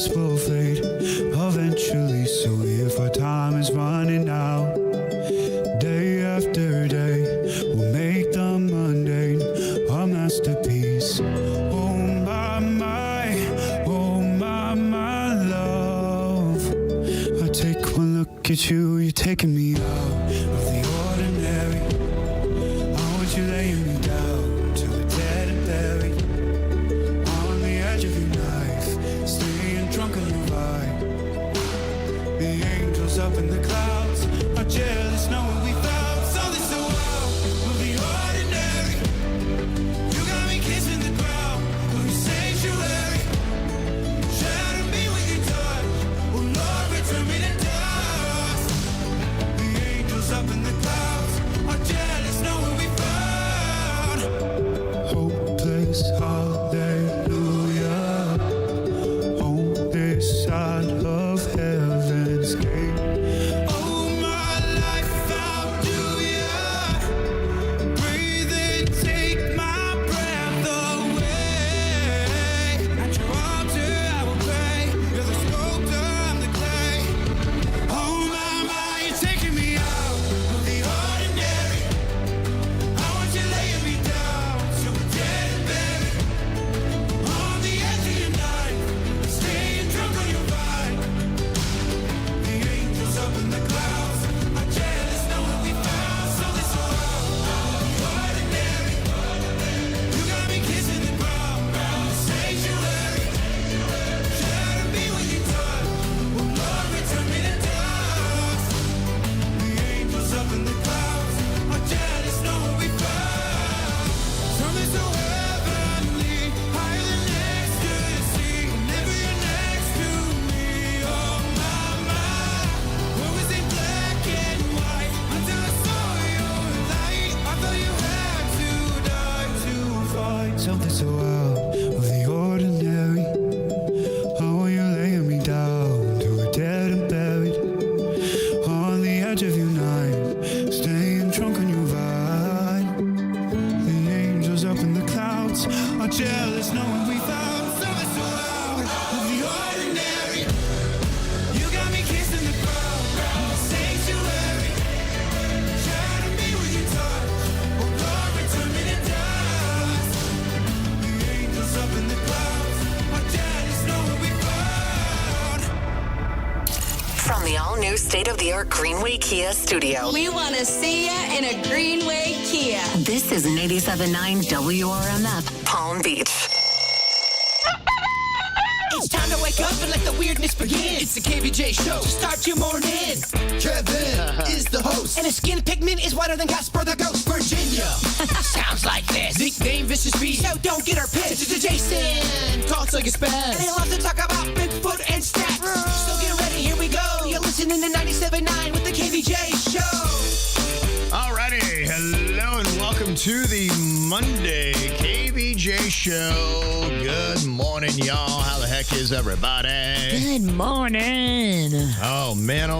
colors will fade eventually. So if our time is running out, day after day, we'll make the mundane a masterpiece. Oh my love. I take one look at you, you're taking me out of the ordinary. I want you laying me down till we're dead and buried. On the edge of your knife, staying drunk on your ride. The angels up in the clouds are jealous knowing we found something so out of the ordinary. You got me kissing the ground of your sanctuary. Shatter me with your touch, oh Lord, return me to dust. The angels up in the clouds are jealous knowing we found hopeless hallelujah on this side of heaven's gate. Oh my life, how do ya breathe and take my breath away? At your altar I will pray. You're the sculptor, I'm the clay. Oh my, you're taking me out of the ordinary. I want you laying me down till we're dead and buried. On the edge of your knife, staying drunk on your vine. The angels up in the clouds are jealous knowing we found something so out of the ordinary. You got me kissing the ground, sanctuary. Shatter me with your touch, oh Lord, return me to dust. The angels up in the clouds are jealous knowing we found something so heavenly, higher than ecstasy. Whenever you're next to me, oh my, what was in black and white until I saw your light. I thought you had to die to find something so out of the ordinary. Oh, you laying me down till we're dead and buried. On the edge of your knife, staying drunk on your vine. The angels up in the clouds are jealous knowing we found something so out of the ordinary. You got me kissing the ground, sanctuary. Shatter me with your touch, oh Lord, return me to dust. The angels up in the clouds are jealous knowing we found. From the all-new state-of-the-art Greenway Kia studio, We want to see ya in a Greenway Kia. this is 87.9 WRMF, Palm Beach. It's time to wake up and let the weirdness begin. It's the KVJ Show to start your morning. Kevin is the host, and his skin pigment is whiter than Casper the Ghost. Virginia sounds like this. Nickname Vicious Beast, so don't get her pissed. Jason talks like a spaz, and he loves to talk about Bigfoot and stats. So get ready, here we go. You're listening to 97.9 with the KVJ Show. Alrighty, hello and welcome to the Monday KVJ Show. Good morning, y'all. How the heck is everybody? Good morning. Oh man,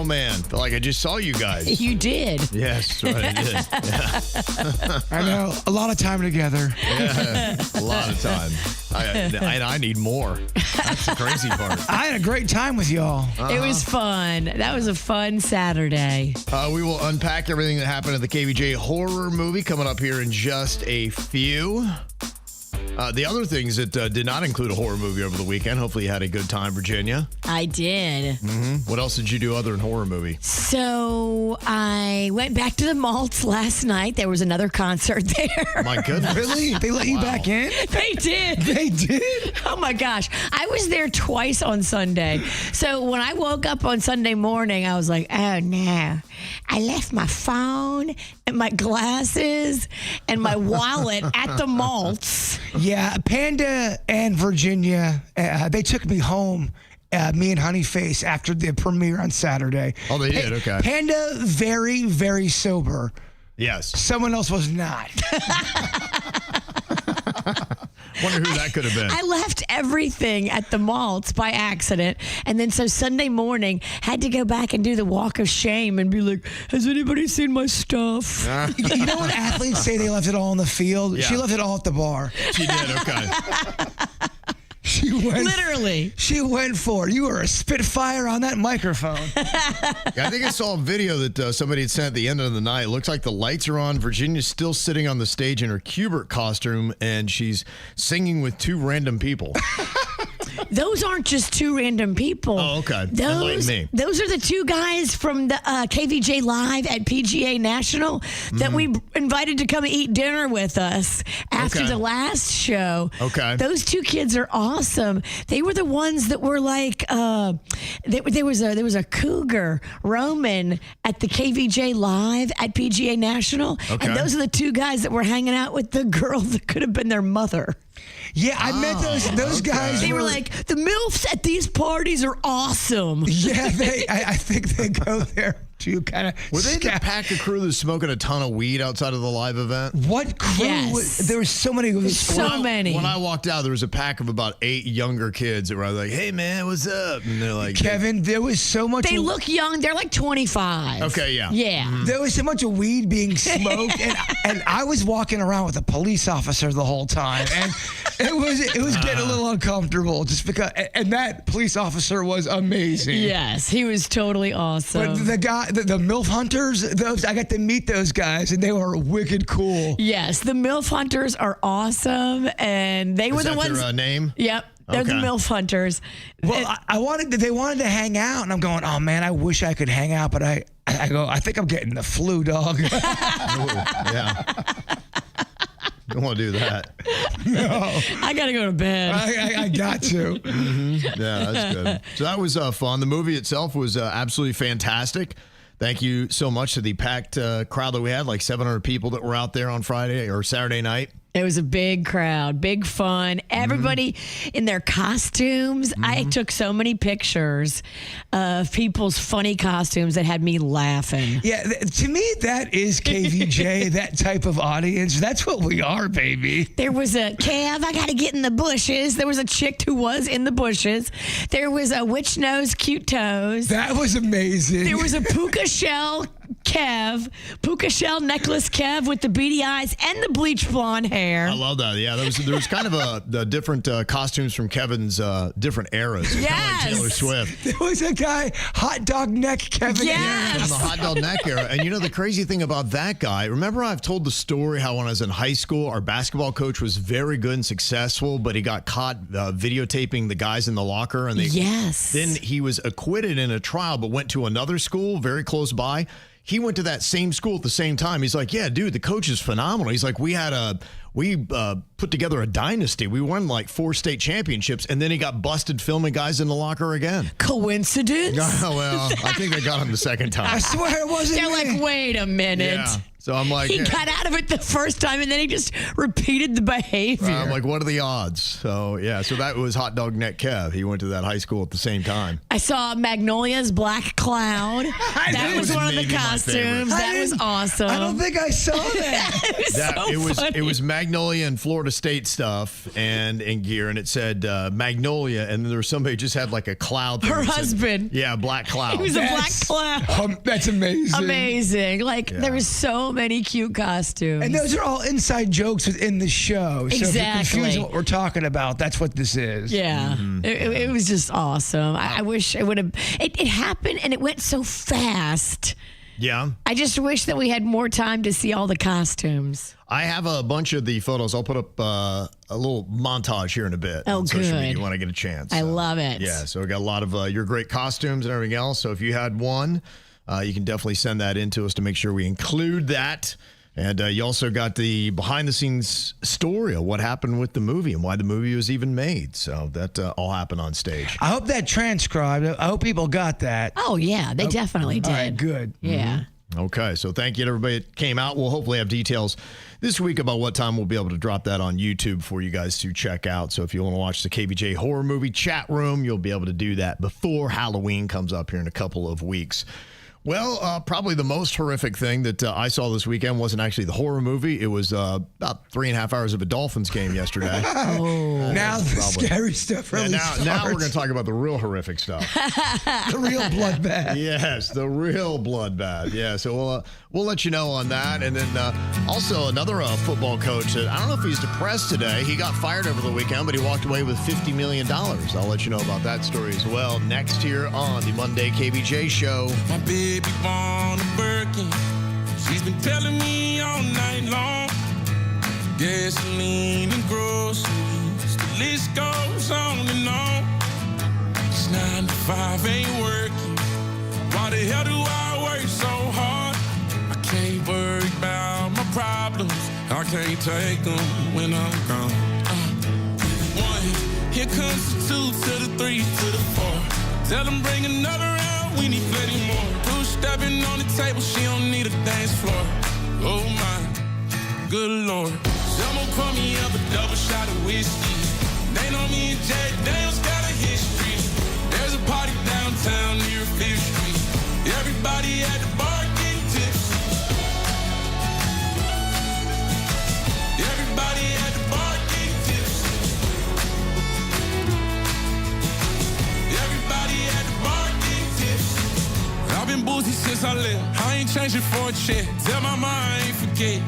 feel like I just saw you guys. You did. Yes, right, I did. Yeah. I know, a lot of time together. Yeah, a lot of time. I need more. That's the crazy part. I had a great time with y'all. It was fun. That was a fun Saturday. We will unpack everything that happened at the KVJ horror movie coming up here in just a few. The other things that did not include a horror movie over the weekend. Hopefully you had a good time, Virginia. I did. What else did you do other than horror movie? So I went back to the Maltz last night. There was another concert there. My goodness. Really? They let you back in? They did. They did? Oh my gosh. I was there twice on Sunday. So when I woke up on Sunday morning, I was like, oh no. I left my phone and my glasses and my wallet at the Maltz. Yeah, Panda and Virginia, they took me home, me and Honeyface, after the premiere on Saturday. Oh, they did? Okay. Panda, very, very sober. Yes. Someone else was not. Wonder who that could have been. I left everything at the Maltz by accident. And then so Sunday morning, had to go back and do the walk of shame and be like, has anybody seen my stuff? You know when athletes say they left it all on the field? Yeah. She left it all at the bar. She did, okay. She went. Literally. She went for it. You were a spitfire on that microphone. Yeah, I think I saw a video that somebody had sent at the end of the night. It looks like the lights are on. Virginia's still sitting on the stage in her Cubert costume, and she's singing with two random people. Those aren't just two random people. Oh, okay. Enlighten me. Those are the two guys from the KVJ Live at PGA National that we invited to come eat dinner with us after the last show. Okay. Those two kids are awesome. They were the ones that were like, there was a cougar, Roman, at the KVJ Live at PGA National. Okay. And those are the two guys that were hanging out with the girl that could have been their mother. Yeah, I met those guys. They were like, the MILFs at these parties are awesome. Yeah, I think they go there to kind of. Were they the pack of crew that was smoking a ton of weed outside of the live event? What crew? Yes. There was so many. Many. When I walked out, there was a pack of about 8 younger kids that were like, "Hey man, what's up?" And they're like, Kevin, there was so much. They look young. They're like 25. Okay, yeah. Yeah. There was so much of weed being smoked, and I was walking around with a police officer the whole time, and it was getting a little uncomfortable just because. And that police officer was amazing. Yes, he was totally awesome. But the guy, the MILF hunters, those I got to meet those guys, and they were wicked cool. Yes, the MILF hunters are awesome, and they were Is the that ones. their name? Yep, they're the Okay. MILF hunters. Well, they wanted to hang out, and I'm going, oh man, I wish I could hang out, but I think I'm getting the flu, dog. Ooh, yeah. Don't want to do that. No, I gotta go to bed. I got to. Yeah, that's good. So that was fun. The movie itself was absolutely fantastic. Thank you so much to the packed crowd that we had, like 700 people that were out there on Friday or Saturday night. It was a big crowd, big fun. Everybody in their costumes. I took so many pictures of people's funny costumes that had me laughing. Yeah, to me, that is KVJ, that type of audience. That's what we are, baby. There was a Kev, I gotta get in the bushes. There was a chick who was in the bushes. There was a witch nose, cute toes. That was amazing. There was a puka shell necklace Kev with the beady eyes and the bleach blonde hair. I love that. Yeah, there was kind of the different costumes from Kevin's different eras. Kind of Yes. like Taylor Swift. There was a guy, hot dog neck Kevin. Yes. From the hot dog neck era. And you know the crazy thing about that guy, remember I've told the story how when I was in high school, our basketball coach was very good and successful, but he got caught videotaping the guys in the locker. And then he was acquitted in a trial, but went to another school very close by. He went to that same school at the same time. He's like, yeah, dude, the coach is phenomenal. He's like, we put together a dynasty. We won like 4 state championships, and then he got busted filming guys in the locker again. Coincidence? Oh, well, I think they got him the second time. I swear it wasn't They're me. like, wait a minute. Yeah. So I'm like, He got out of it the first time, and then he just repeated the behavior. I'm like, what are the odds? So, yeah, so that was Hot Dog Neck Kev. He went to that high school at the same time. I saw Magnolia's Black Cloud. That was one of the maybe my costumes. favorite. That was awesome. I don't think I saw that. It was so funny. It was Magnolia and Florida State stuff and gear, and it said Magnolia, and then there was somebody who just had like a cloud. thing Her that said- husband. Yeah, Black Cloud. It was a black cloud. That's amazing. Amazing. Like, Yeah. there was so many cute costumes. And those are all inside jokes within the show. So if you're Exactly. confused what we're talking about, that's what this is. Yeah, Mm-hmm. it was just awesome. I wish it would have. It happened and it went so fast. Yeah. I just wish that we had more time to see all the costumes. I have a bunch of the photos. I'll put up a little montage here in a bit. Oh, on social media good. when I get a chance. I So, love it. Yeah, so we got a lot of your great costumes and everything else. So if you had one, you can definitely send that in to us to make sure we include that. And you also got the behind-the-scenes story of what happened with the movie and why the movie was even made. So that all happened on stage. I hope that transcribed. I hope people got that. Oh yeah, they definitely did. All right, good. Yeah. Okay, so thank you to everybody that came out. We'll hopefully have details this week about what time we'll be able to drop that on YouTube for you guys to check out. So if you want to watch the KVJ Horror Movie chat room, you'll be able to do that before Halloween comes up here in a couple of weeks. Well, probably the most horrific thing that I saw this weekend wasn't actually the horror movie. It was about 3.5 hours of a Dolphins game yesterday. Now the scary stuff really now we're going to starts. talk about the real horrific stuff. The real bloodbath. Yes, the real bloodbath. Yeah, so we'll let you know on that. And then also another football coach that I don't know if he's depressed today. He got fired over the weekend, but he walked away with $50 million. I'll let you know about that story as well next here on the Monday KVJ Show. My baby born a Birkin. She's been telling me all night long. Gasoline and groceries. The list goes on and on. It's 9 to 5 ain't working. Why the hell do I work so hard? I can't worry about my problems. I can't take them when I'm gone. 1, here comes the 2 to the 3 to the 4. Tell them bring another round, we need plenty more. 2 stepping on the table, she don't need a dance floor. Oh my, good Lord. Someone pour me up a double shot of whiskey. They know me and Jay Daniels got a history. There's a party downtown near 5th Street. Everybody at the bar getting tipsy. Everybody at the bar getting tipsy. Everybody at the bar getting tipsy. I've been boozy since I left. I ain't changing for a check. Tell my mom I ain't forget.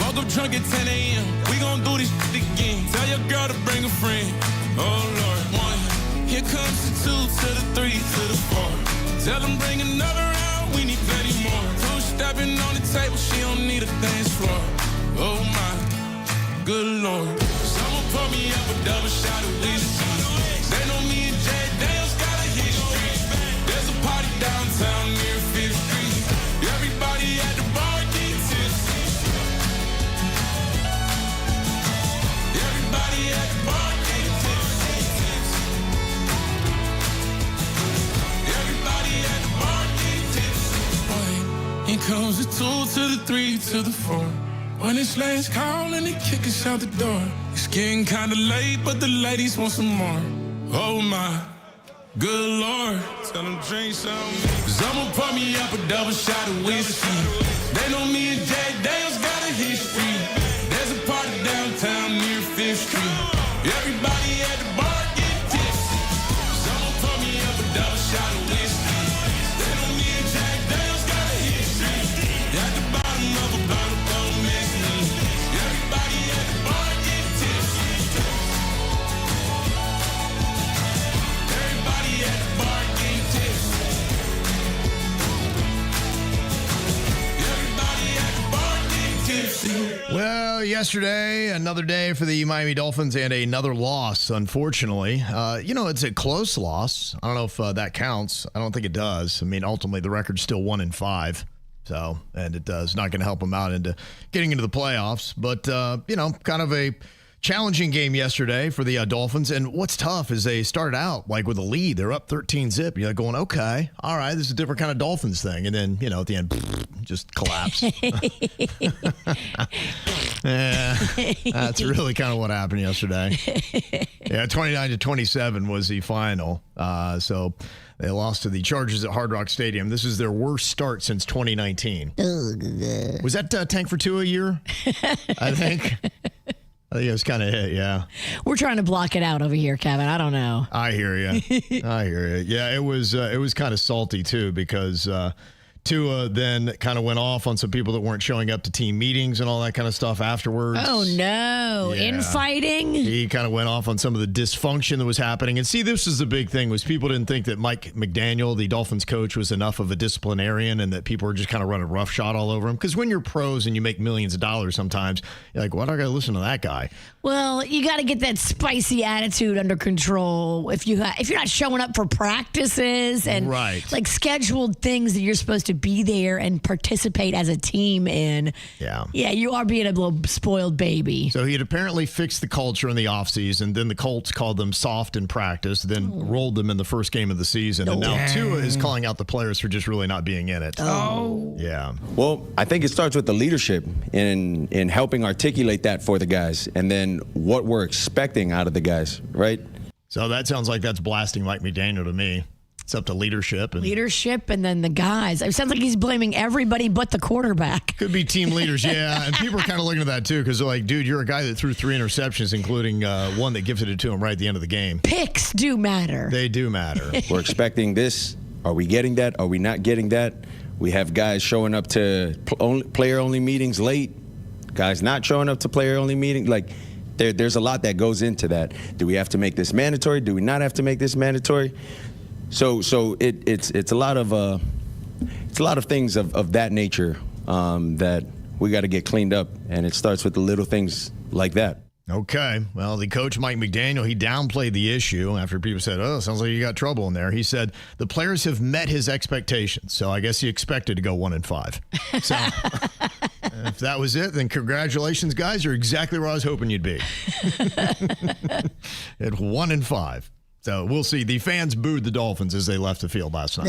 Woke up drunk at 10 a.m. We gon' do this shit again. Tell your girl to bring a friend. Oh Lord. 1, here comes the 2 to the 3 to the 4. Tell them bring another round. We need plenty more. 2 stepping on the table. She don't need a dance floor. Oh my, good Lord. Someone pour me up a double shot of whiskey. They know me and Jay Daniels got a history. There's a party downtown near 5th Street. Everybody at the bar getting tipsy. Everybody at the bar getting tipsy. Everybody at the bar getting tipsy. Here comes the 2 to the 3 to the 4. When it's last call and they kick us out the door. It's getting kinda late, but the ladies want some more. Oh my, good Lord. Tell them drink some. Someone pour me up a double shot of whiskey. They know me and Jay Daniels got a history. There's a party downtown near 5th Street. Everybody at the bar get tipsy. Someone pour me up a double shot of whiskey. They know me and Jay Daniels got a history. At the bottom of a bottle, don't miss me. Everybody at the bar get tipsy. Everybody at the bar get tipsy. Everybody at the bar get tipsy. Well, yesterday, another day for the Miami Dolphins and another loss, unfortunately. It's a close loss. I don't know if that counts. I don't think it does. I mean, ultimately, the record's still 1-5. So, and it does not going to help them out into getting into the playoffs. But, kind of a challenging game yesterday for the Dolphins. And what's tough is they started out like with a lead. They're up 13-zip. You're like going, okay, all right, this is a different kind of Dolphins thing. And then, at the end, just collapse. Yeah, that's really kind of what happened yesterday. Yeah, 29-27 was the final. So they lost to the Chargers at Hard Rock Stadium. This is their worst start since 2019. Was that Tank for Two a year? I think it was kind of it, yeah. We're trying to block it out over here, Kevin. I don't know. I hear you. Yeah, it was kind of salty, too, because Tua then kind of went off on some people that weren't showing up to team meetings and all that kind of stuff afterwards. Oh, no. Yeah. Infighting? He kind of went off on some of the dysfunction that was happening. And see, this is the big thing, was people didn't think that Mike McDaniel, the Dolphins coach, was enough of a disciplinarian and that people were just kind of running roughshod all over him. Because when you're pros and you make millions of dollars sometimes, you're like, why do I got to listen to that guy? Well, you got to get that spicy attitude under control if you're not showing up for practices and like scheduled things that you're supposed to be there and participate as a team in. Yeah, you are being a little spoiled baby. So he had apparently fixed the culture in the offseason. Then the Colts called them soft in practice, then rolled them in the first game of the season. And now Tua is calling out the players for just really not being in it. Oh. Yeah. Well, I think it starts with the leadership in helping articulate that for the guys, and then what we're expecting out of the guys, right? So that sounds like that's blasting Mike McDaniel to me. It's up to leadership. And then the guys. It sounds like he's blaming everybody but the quarterback. Could be team leaders, yeah. And people are kind of looking at that, too, because they're like, dude, you're a guy that threw 3 interceptions, including one that gifted it to him right at the end of the game. Picks do matter. They do matter. We're expecting this. Are we getting that? Are we not getting that? We have guys showing up to player-only meetings late, guys not showing up to player-only meetings. Like, there's a lot that goes into that. Do we have to make this mandatory? Do we not have to make this mandatory? So it's a lot of things of that nature that we got to get cleaned up, and it starts with the little things like that. Okay. Well, the coach, Mike McDaniel, he downplayed the issue after people said, oh, sounds like you got trouble in there. He said the players have met his expectations. So I guess he expected to go 1-5. So if that was it, then congratulations, guys. You're exactly where I was hoping you'd be. At 1-5. So we'll see. The fans booed the Dolphins as they left the field last night.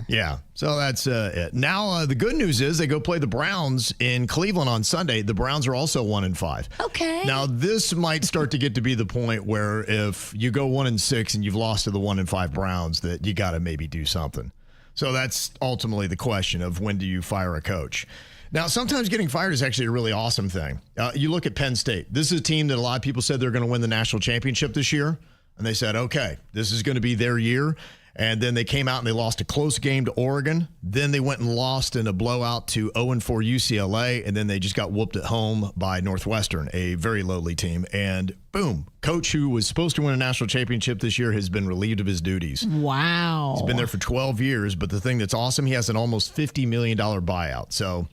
Yeah, so that's it. Now, the good news is they go play the Browns in Cleveland on Sunday. The Browns are also 1-5. Okay. Now, this might start to get to be the point where if you go 1-6 and you've lost to the 1-5 Browns, that you got to maybe do something. So that's ultimately the question of when do you fire a coach. Now, sometimes getting fired is actually a really awesome thing. You look at Penn State. This is a team that a lot of people said they're going to win the national championship this year. And they said, okay, this is going to be their year. And then they came out and they lost a close game to Oregon. Then they went and lost in a blowout to 0-4 UCLA. And then they just got whooped at home by Northwestern, a very lowly team. And boom, coach who was supposed to win a national championship this year has been relieved of his duties. Wow. He's been there for 12 years. But the thing that's awesome, he has an almost $50 million buyout. So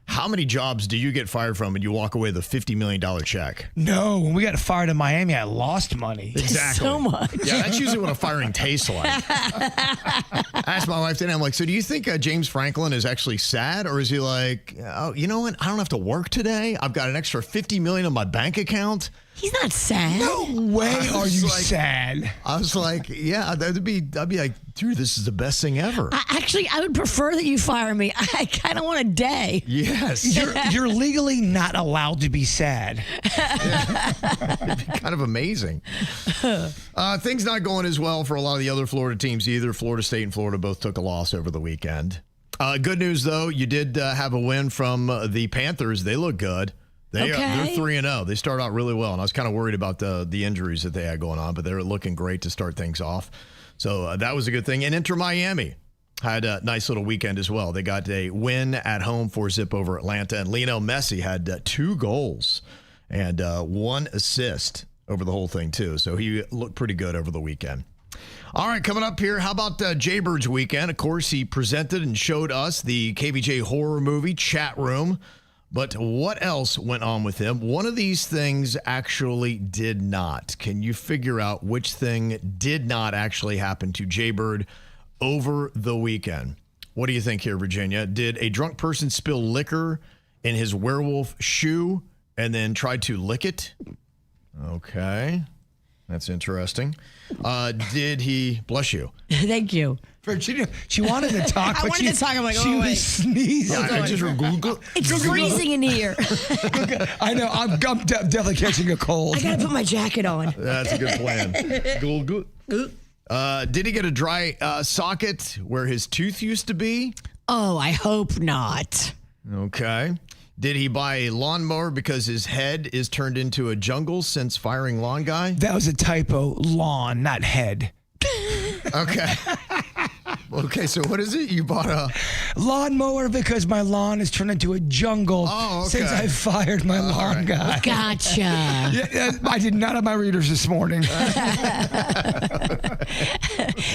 how many jobs do you get fired from and you walk away with a $50 million check? No, when we got fired in Miami, I lost money. Exactly. So much. Yeah, that's usually what a firing tastes like. I asked my wife today, I'm like, so do you think James Franklin is actually sad? Or is he like, oh, you know what? I don't have to work today. I've got an extra $50 million in my bank account. He's not sad. No way are you sad. I was like, yeah, I'd be like, dude, this is the best thing ever. I would prefer that you fire me. I kind of want a day. Yes. You're legally not allowed to be sad. It'd be kind of amazing. Things not going as well for a lot of the other Florida teams either. Florida State and Florida both took a loss over the weekend. Good news, though, you did have a win from the Panthers. They look good. They're 3-0. They start out really well, and I was kind of worried about the injuries that they had going on, but they're looking great to start things off. So that was a good thing. And Inter Miami had a nice little weekend as well. They got a win at home 4-0 over Atlanta, and Lionel Messi had 2 goals and 1 assist over the whole thing, too. So he looked pretty good over the weekend. All right, coming up here, how about Jaybird's weekend? Of course, he presented and showed us the KVJ horror movie, Chat Room. But what else went on with him? One of these things actually did not. Can you figure out which thing did not actually happen to Jaybird over the weekend? What do you think here, Virginia? Did a drunk person spill liquor in his werewolf shoe and then tried to lick it? Okay. That's interesting. Did he, bless you. Thank you. Virginia, she wanted to talk, I but wanted to talk. I'm like, she oh, was wait. sneezing. I just Google. It's freezing in here. I know. I'm definitely catching a cold. I got to put my jacket on. That's a good plan. Did he get a dry socket where his tooth used to be? Oh, I hope not. Okay. Did he buy a lawnmower because his head is turned into a jungle since firing lawn guy? That was a typo. Lawn, not head. Okay. Okay, so what is it? You bought a lawnmower because my lawn has turned into a jungle since I fired my lawn guy. Gotcha. I did not have my readers this morning.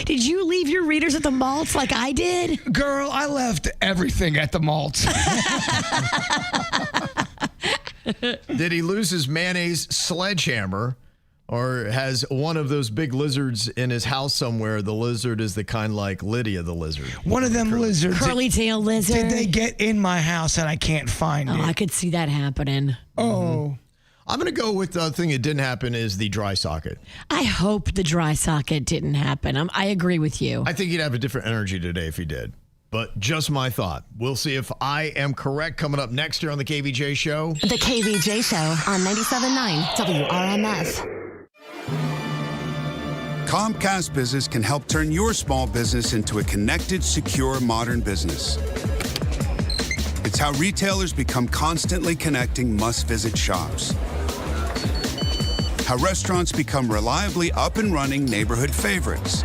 Did you leave your readers at the malts like I did? Girl, I left everything at the malts. Did he lose his mayonnaise sledgehammer? Or has one of those big lizards in his house somewhere? The lizard is the kind like Lydia the lizard. One of them lizards. Curly tail lizard. Did they get in my house and I can't find it? I could see that happening. Oh. I'm going to go with the thing that didn't happen is the dry socket. I hope the dry socket didn't happen. I agree with you. I think he'd have a different energy today if he did. But just my thought. We'll see if I am correct coming up next here on the KVJ Show. The KVJ Show on 97.9 WRMF. Comcast Business can help turn your small business into a connected, secure, modern business. It's how retailers become constantly connecting must-visit shops. How restaurants become reliably up and running neighborhood favorites.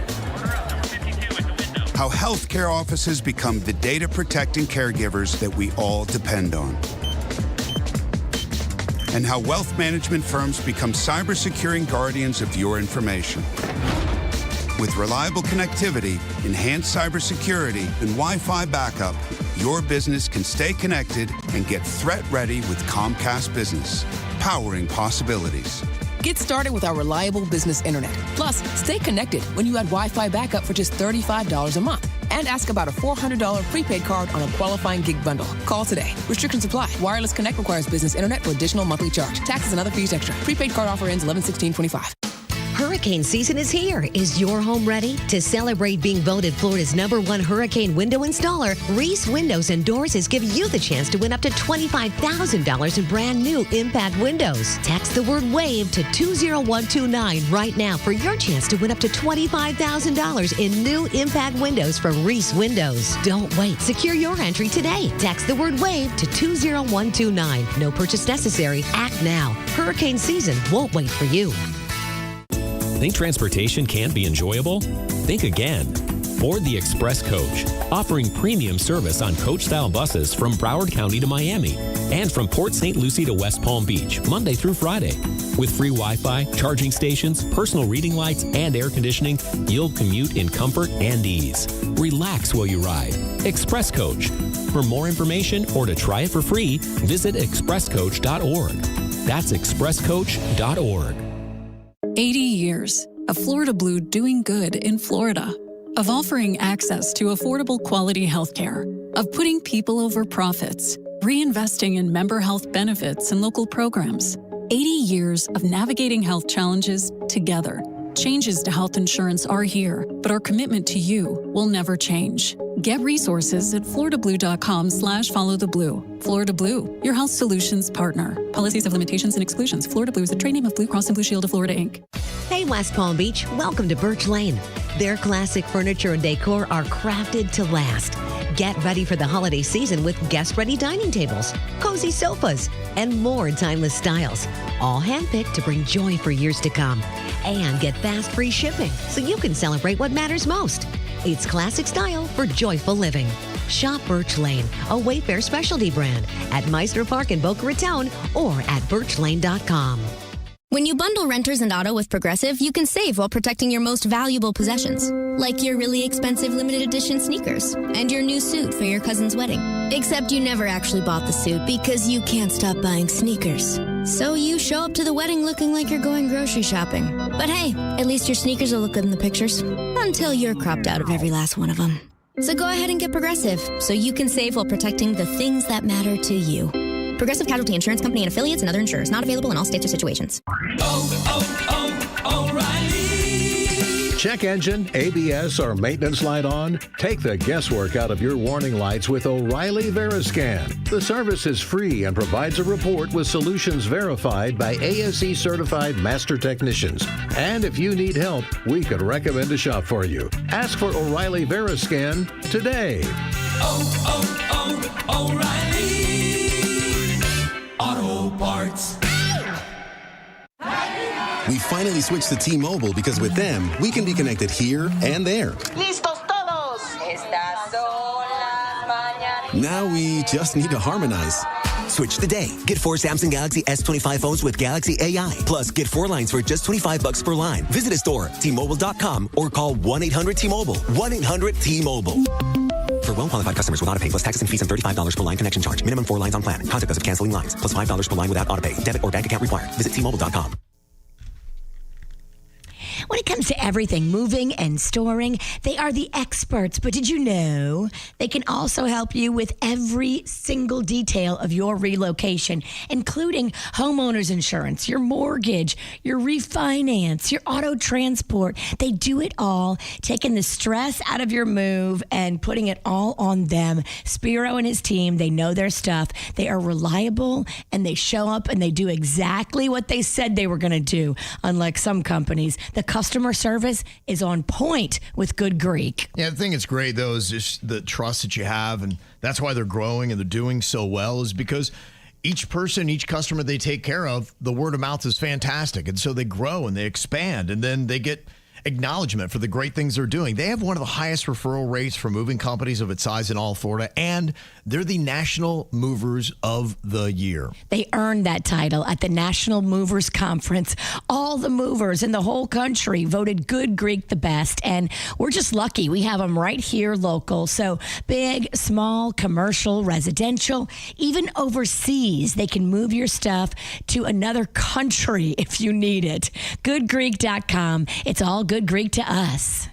How healthcare offices become the data protecting caregivers that we all depend on. And how wealth management firms become cyber-securing guardians of your information. With reliable connectivity, enhanced cybersecurity, and Wi-Fi backup, your business can stay connected and get threat-ready with Comcast Business, powering possibilities. Get started with our reliable business internet. Plus, stay connected when you add Wi-Fi backup for just $35 a month. And ask about a $400 prepaid card on a qualifying gig bundle. Call today. Restrictions apply. Wireless Connect requires business internet for additional monthly charge. Taxes and other fees extra. Prepaid card offer ends 11/16/25. Hurricane season is here. Is your home ready? To celebrate being voted Florida's #1 hurricane window installer, Reese Windows and Doors is giving you the chance to win up to $25,000 in brand new impact windows. Text the word WAVE to 20129 right now for your chance to win up to $25,000 in new impact windows from Reese Windows. Don't wait. Secure your entry today. Text the word WAVE to 20129. No purchase necessary. Act now. Hurricane season won't wait for you. Think transportation can't be enjoyable? Think again. Board the Express Coach, offering premium service on coach-style buses from Broward County to Miami and from Port St. Lucie to West Palm Beach, Monday through Friday. With free Wi-Fi, charging stations, personal reading lights, and air conditioning, you'll commute in comfort and ease. Relax while you ride. Express Coach. For more information or to try it for free, visit expresscoach.org. That's expresscoach.org. 80 years of Florida Blue doing good in Florida, of offering access to affordable quality health care, of putting people over profits, reinvesting in member health benefits and local programs. 80 years of navigating health challenges together. Changes to health insurance are here, but our commitment to you will never change. Get resources at floridablue.com/followtheblue. Florida Blue, your health solutions partner. Policies have limitations and exclusions. Florida Blue is a trade name of Blue Cross and Blue Shield of Florida, Inc. Hey, West Palm Beach, welcome to Birch Lane. Their classic furniture and decor are crafted to last. Get ready for the holiday season with guest-ready dining tables, cozy sofas, and more timeless styles. All handpicked to bring joy for years to come. And get fast free shipping so you can celebrate what matters most. It's classic style for joyful living. Shop Birch Lane, a Wayfair specialty brand, at Meisner Park in Boca Raton or at birchlane.com. When you bundle renters and auto with Progressive, you can save while protecting your most valuable possessions, like your really expensive limited edition sneakers and your new suit for your cousin's wedding. Except you never actually bought the suit because you can't stop buying sneakers. So you show up to the wedding looking like you're going grocery shopping. But hey, at least your sneakers will look good in the pictures, until you're cropped out of every last one of them. So go ahead and get Progressive so you can save while protecting the things that matter to you. Progressive Casualty Insurance Company and affiliates and other insurers. Not available in all states or situations. O'Reilly. Check engine, ABS, or maintenance light on? Take the guesswork out of your warning lights with O'Reilly Veriscan. The service is free and provides a report with solutions verified by ASE certified master technicians. And if you need help, we could recommend a shop for you. Ask for O'Reilly Veriscan today. O'Reilly Auto Parts. We finally switched to T-Mobile because with them, we can be connected here and there. ¡Listos todos! Estas son las mañanas. Now we just need to harmonize. Switch today. Get 4 Samsung Galaxy S25 phones with Galaxy AI. Plus, get 4 lines for just $25 per line. Visit a store, T-Mobile.com, or call 1-800-T-Mobile. 1-800-T-Mobile. For well-qualified customers with autopay plus taxes and fees and $35 per line connection charge. Minimum 4 lines on plan. Contact us if canceling lines. Plus $5 per line without autopay. Debit or bank account required. Visit T-Mobile.com. When it comes to everything moving and storing, they are the experts. But did you know they can also help you with every single detail of your relocation, including homeowner's insurance, your mortgage, your refinance, your auto transport. They do it all, taking the stress out of your move and putting it all on them. Spiro and his team, they know their stuff. They are reliable, and they show up and they do exactly what they said they were going to do. Unlike some companies, the customer service is on point with Good Greek. Yeah, the thing that's great, though, is just the trust that you have, and that's why they're growing and they're doing so well, is because each person, each customer they take care of, the word of mouth is fantastic. And so they grow and they expand, and then they get acknowledgement for the great things they're doing. They have one of the highest referral rates for moving companies of its size in all of Florida, and they're the National Movers of the Year. They earned that title at the National Movers Conference. All the movers in the whole country voted Good Greek the best, and we're just lucky. We have them right here local. So big, small, commercial, residential, even overseas, they can move your stuff to another country if you need it. GoodGreek.com. It's all Good Greek to us.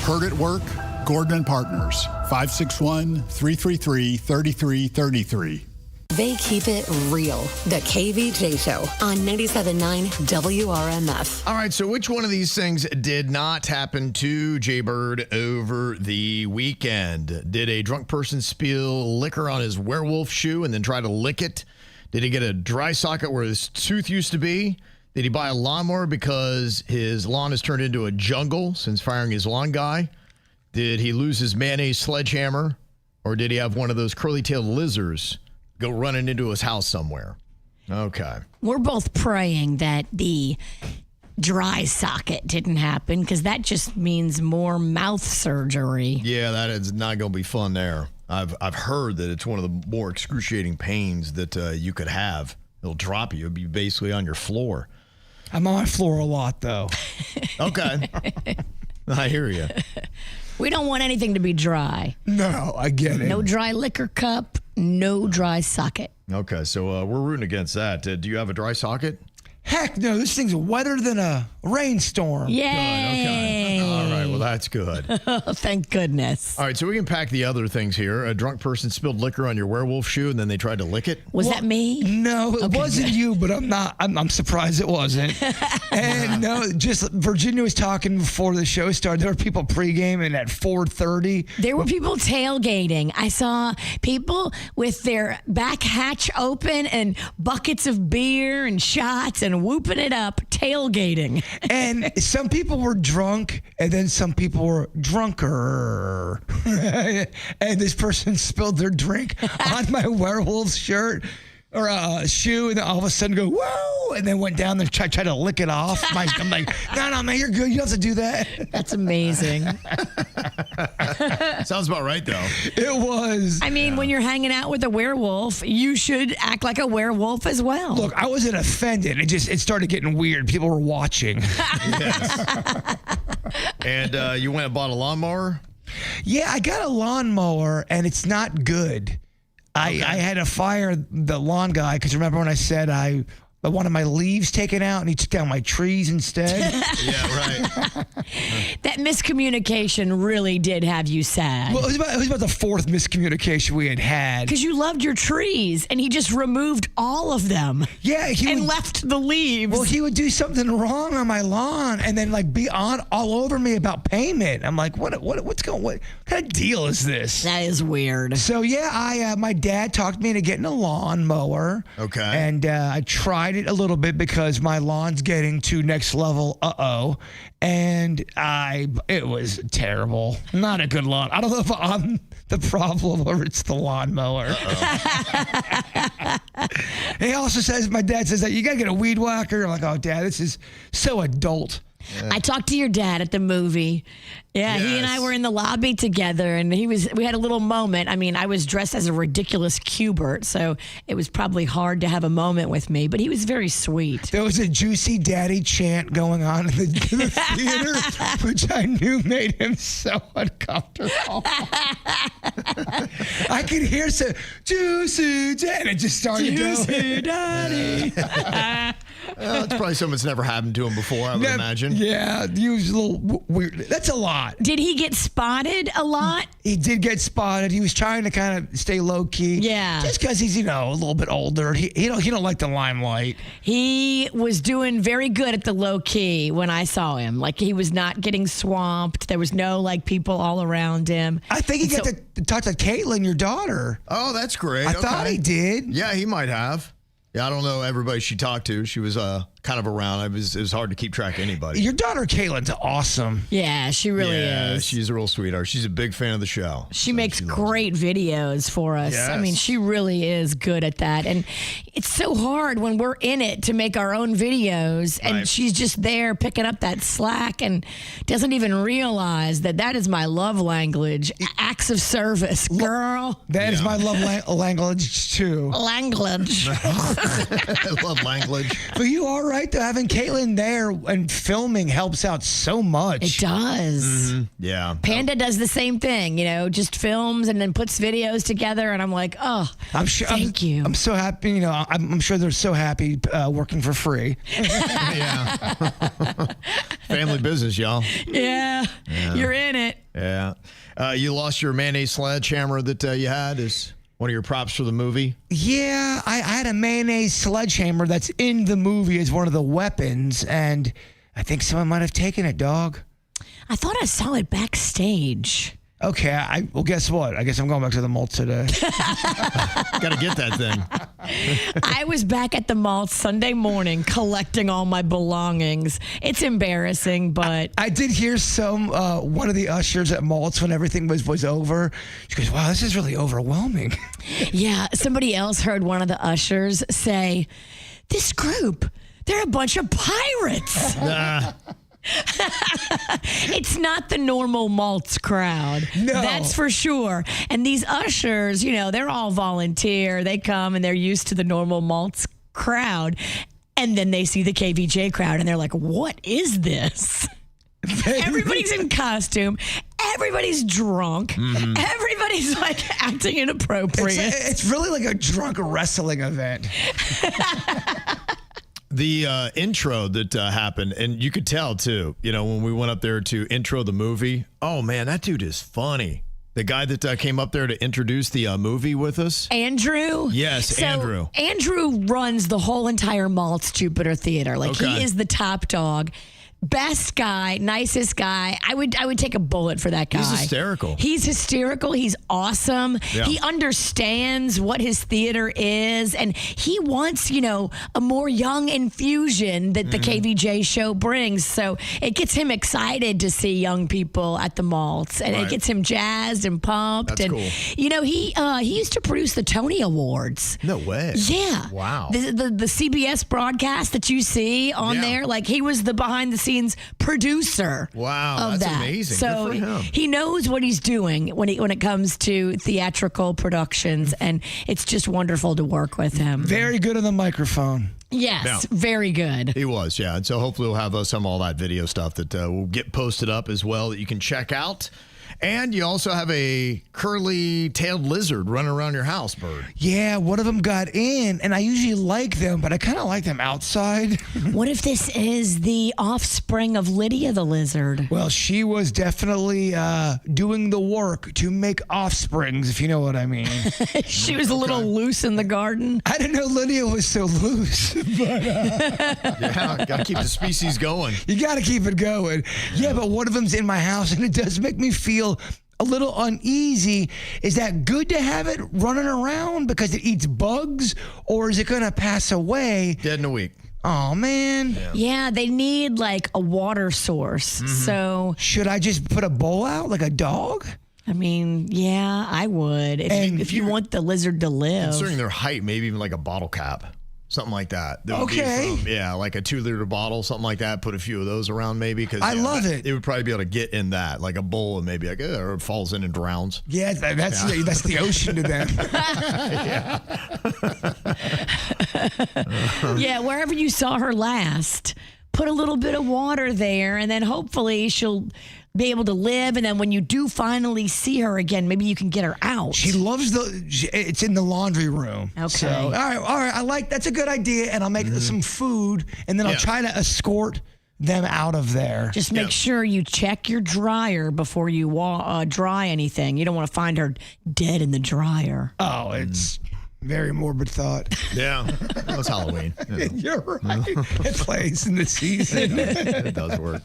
Heard at work? Gordon and Partners, 561-333-3333. They keep it real. The KVJ Show on 97.9 WRMF. All right, so which one of these things did not happen to Jaybird over the weekend? Did a drunk person spill liquor on his werewolf shoe and then try to lick it? Did he get a dry socket where his tooth used to be? Did he buy a lawnmower because his lawn has turned into a jungle since firing his lawn guy? Did he lose his mayonnaise sledgehammer? Or did he have one of those curly-tailed lizards go running into his house somewhere? Okay. We're both praying that the dry socket didn't happen, because that just means more mouth surgery. Yeah, that is not going to be fun there. I've heard that it's one of the more excruciating pains that you could have. It'll drop you. It'll be basically on your floor. I'm on my floor a lot, though. Okay. I hear you. We don't want anything to be dry. No, I get it. No dry liquor cup, no dry socket. Okay, so we're rooting against that. Do you have a dry socket? Heck no, this thing's wetter than a rainstorm. Yay! Good, okay. All right, well, that's good. Thank goodness. All right, so we can pack the other things here. A drunk person spilled liquor on your werewolf shoe, and then they tried to lick it. Was that me? No, it wasn't you, but I'm surprised it wasn't. And no, just Virginia was talking before the show started. There were people pre-gaming at 4:30. There were people tailgating. I saw people with their back hatch open and buckets of beer and shots and whooping it up, tailgating. And some people were drunk, and then some people were drunker. And this person spilled their drink on my werewolf shirt or shoe, and then all of a sudden go, whoa, and then went down there and tried to lick it off. I'm like, no, man, you're good. You don't have to do that. That's amazing. Sounds about right, though. It was. I mean, when you're hanging out with a werewolf, you should act like a werewolf as well. Look, I wasn't offended. It started getting weird. People were watching. Yes. And you went and bought a lawnmower? Yeah, I got a lawnmower, and it's not good. I had to fire the lawn guy because remember when I said I wanted my leaves taken out and he took down my trees instead? Yeah, right. That miscommunication really did have you sad. Well, it was about the fourth miscommunication we had. Because you loved your trees and he just removed all of them. Yeah. And left the leaves. Well, he would do something wrong on my lawn and then be on all over me about payment. I'm like, what kind of deal is this? That is weird. So yeah, my dad talked me into getting a lawnmower. Okay. And I tried it a little bit because my lawn's getting to next level. And it was terrible. Not a good lawn. I don't know if I'm the problem or it's the lawnmower. He also says, my dad says that you got to get a weed whacker. I'm like, oh, Dad, this is so adult. Yeah. I talked to your dad at the movie. Yeah, yes. He and I were in the lobby together, and we had a little moment. I mean, I was dressed as a ridiculous Cubert, so it was probably hard to have a moment with me, but he was very sweet. There was a Juicy Daddy chant going on in the theater, which I knew made him so uncomfortable. I could hear some Juicy Daddy. It just started Juicy Daddy. Well, it's probably something that's never happened to him before, I would imagine. Yeah, he was a little weird. That's a lot. Did he get spotted a lot? He did get spotted. He was trying to kind of stay low key. Yeah. Just because he's, a little bit older. He don't like the limelight. He was doing very good at the low key when I saw him. Like, he was not getting swamped. There was no, people all around him. I think he got to talk to Caitlin, your daughter. Oh, that's great. I thought he did. Yeah, he might have. Yeah, I don't know everybody she talked to. She was kind of around. It was hard to keep track of anybody. Your daughter Caitlin's awesome. Yeah, she really is. She's a real sweetheart. She's a big fan of the show. She makes great videos for us. Yes. I mean, she really is good at that. And it's so hard when we're in it to make our own videos, and she's just there picking up that slack and doesn't even realize that is my love language. Acts of service, girl. That is my love language, too. Language. I love language. But you are right, though. Having Caitlin there and filming helps out so much. It does. Mm-hmm. Yeah. Panda does the same thing, just films and then puts videos together. And I'm like, oh, thank you. I'm so happy. I'm sure they're so happy working for free. Yeah. Family business, y'all. Yeah. You're in it. Yeah. You lost your mayonnaise sledgehammer that you had as one of your props for the movie? Yeah, I had a mayonnaise sledgehammer that's in the movie as one of the weapons, and I think someone might have taken it, dog. I thought I saw it backstage. Okay, well, guess what? I guess I'm going back to the mall today. Got to get that thing. I was back at the mall Sunday morning collecting all my belongings. It's embarrassing, but I did hear one of the ushers at malls when everything was over. She goes, "Wow, this is really overwhelming." Yeah, somebody else heard one of the ushers say, "This group, they're a bunch of pirates." It's not the normal malts crowd. No. That's for sure. And these ushers, they're all volunteer. They come and they're used to the normal malts crowd. And then they see the KVJ crowd and they're like, what is this? Everybody's in costume. Everybody's drunk. Mm-hmm. Everybody's acting inappropriate. It's really like a drunk wrestling event. The intro that happened, and you could tell too, when we went up there to intro the movie. Oh man, that dude is funny. The guy that came up there to introduce the movie with us. Andrew? Yes, Andrew. Andrew runs the whole entire Maltz Jupiter Theater. Okay. He is the top dog. Best guy, nicest guy. I would take a bullet for that guy. He's hysterical. He's hysterical. He's awesome. Yeah. He understands what his theater is, and he wants, a more young infusion that the KVJ show brings. So it gets him excited to see young people at the malts, and it gets him jazzed and pumped. That's and cool. He used to produce the Tony Awards. No way. Yeah. Wow. The CBS broadcast that you see on there, he was the behind the scenes producer. Wow, of that's that. amazing. So Good for him. he knows what he's doing when it comes to theatrical productions, and it's just wonderful to work with him. Very good on the microphone. Yes, Yeah. very good. He was, yeah. And so hopefully we'll have some of all that video stuff that will get posted up as well that you can check out. And you also have a curly-tailed lizard running around your house, Bird. Yeah, one of them got in, and I usually like them, but I kind of like them outside. What if this is the offspring of Lydia the lizard? Well, she was definitely doing the work to make offsprings, if you know what I mean. She was a little loose in the garden. I didn't know Lydia was so loose. But, Yeah, got to keep the species going. You got to keep it going. Yeah, but one of them's in my house, and it does make me feel a little uneasy. Is that good to have it running around because it eats bugs, or is it going to pass away? Dead in a week. Oh, man. Yeah, they need a water source. So should I just put a bowl out like a dog? I mean, yeah, I would. If you want the lizard to live. Considering their height, maybe even like a bottle cap. Something like that. That would be Okay. like a 2-liter bottle, something like that. Put a few of those around maybe. Cause, I love it. It would probably be able to get in that, like a bowl and maybe or it falls in and drowns. Yeah, that's the ocean to them. Yeah, wherever you saw her last, put a little bit of water there, and then hopefully she'll be able to live. And then when you do finally see her again, maybe you can get her out. She loves it's in the laundry room. Okay. So, all right. That's a good idea. And I'll make some food, and then I'll try to escort them out of there. Just make sure you check your dryer before you dry anything. You don't want to find her dead in the dryer. Oh, it's very morbid thought. Yeah. Well, it's Halloween. You're right. It plays in the season. It does work.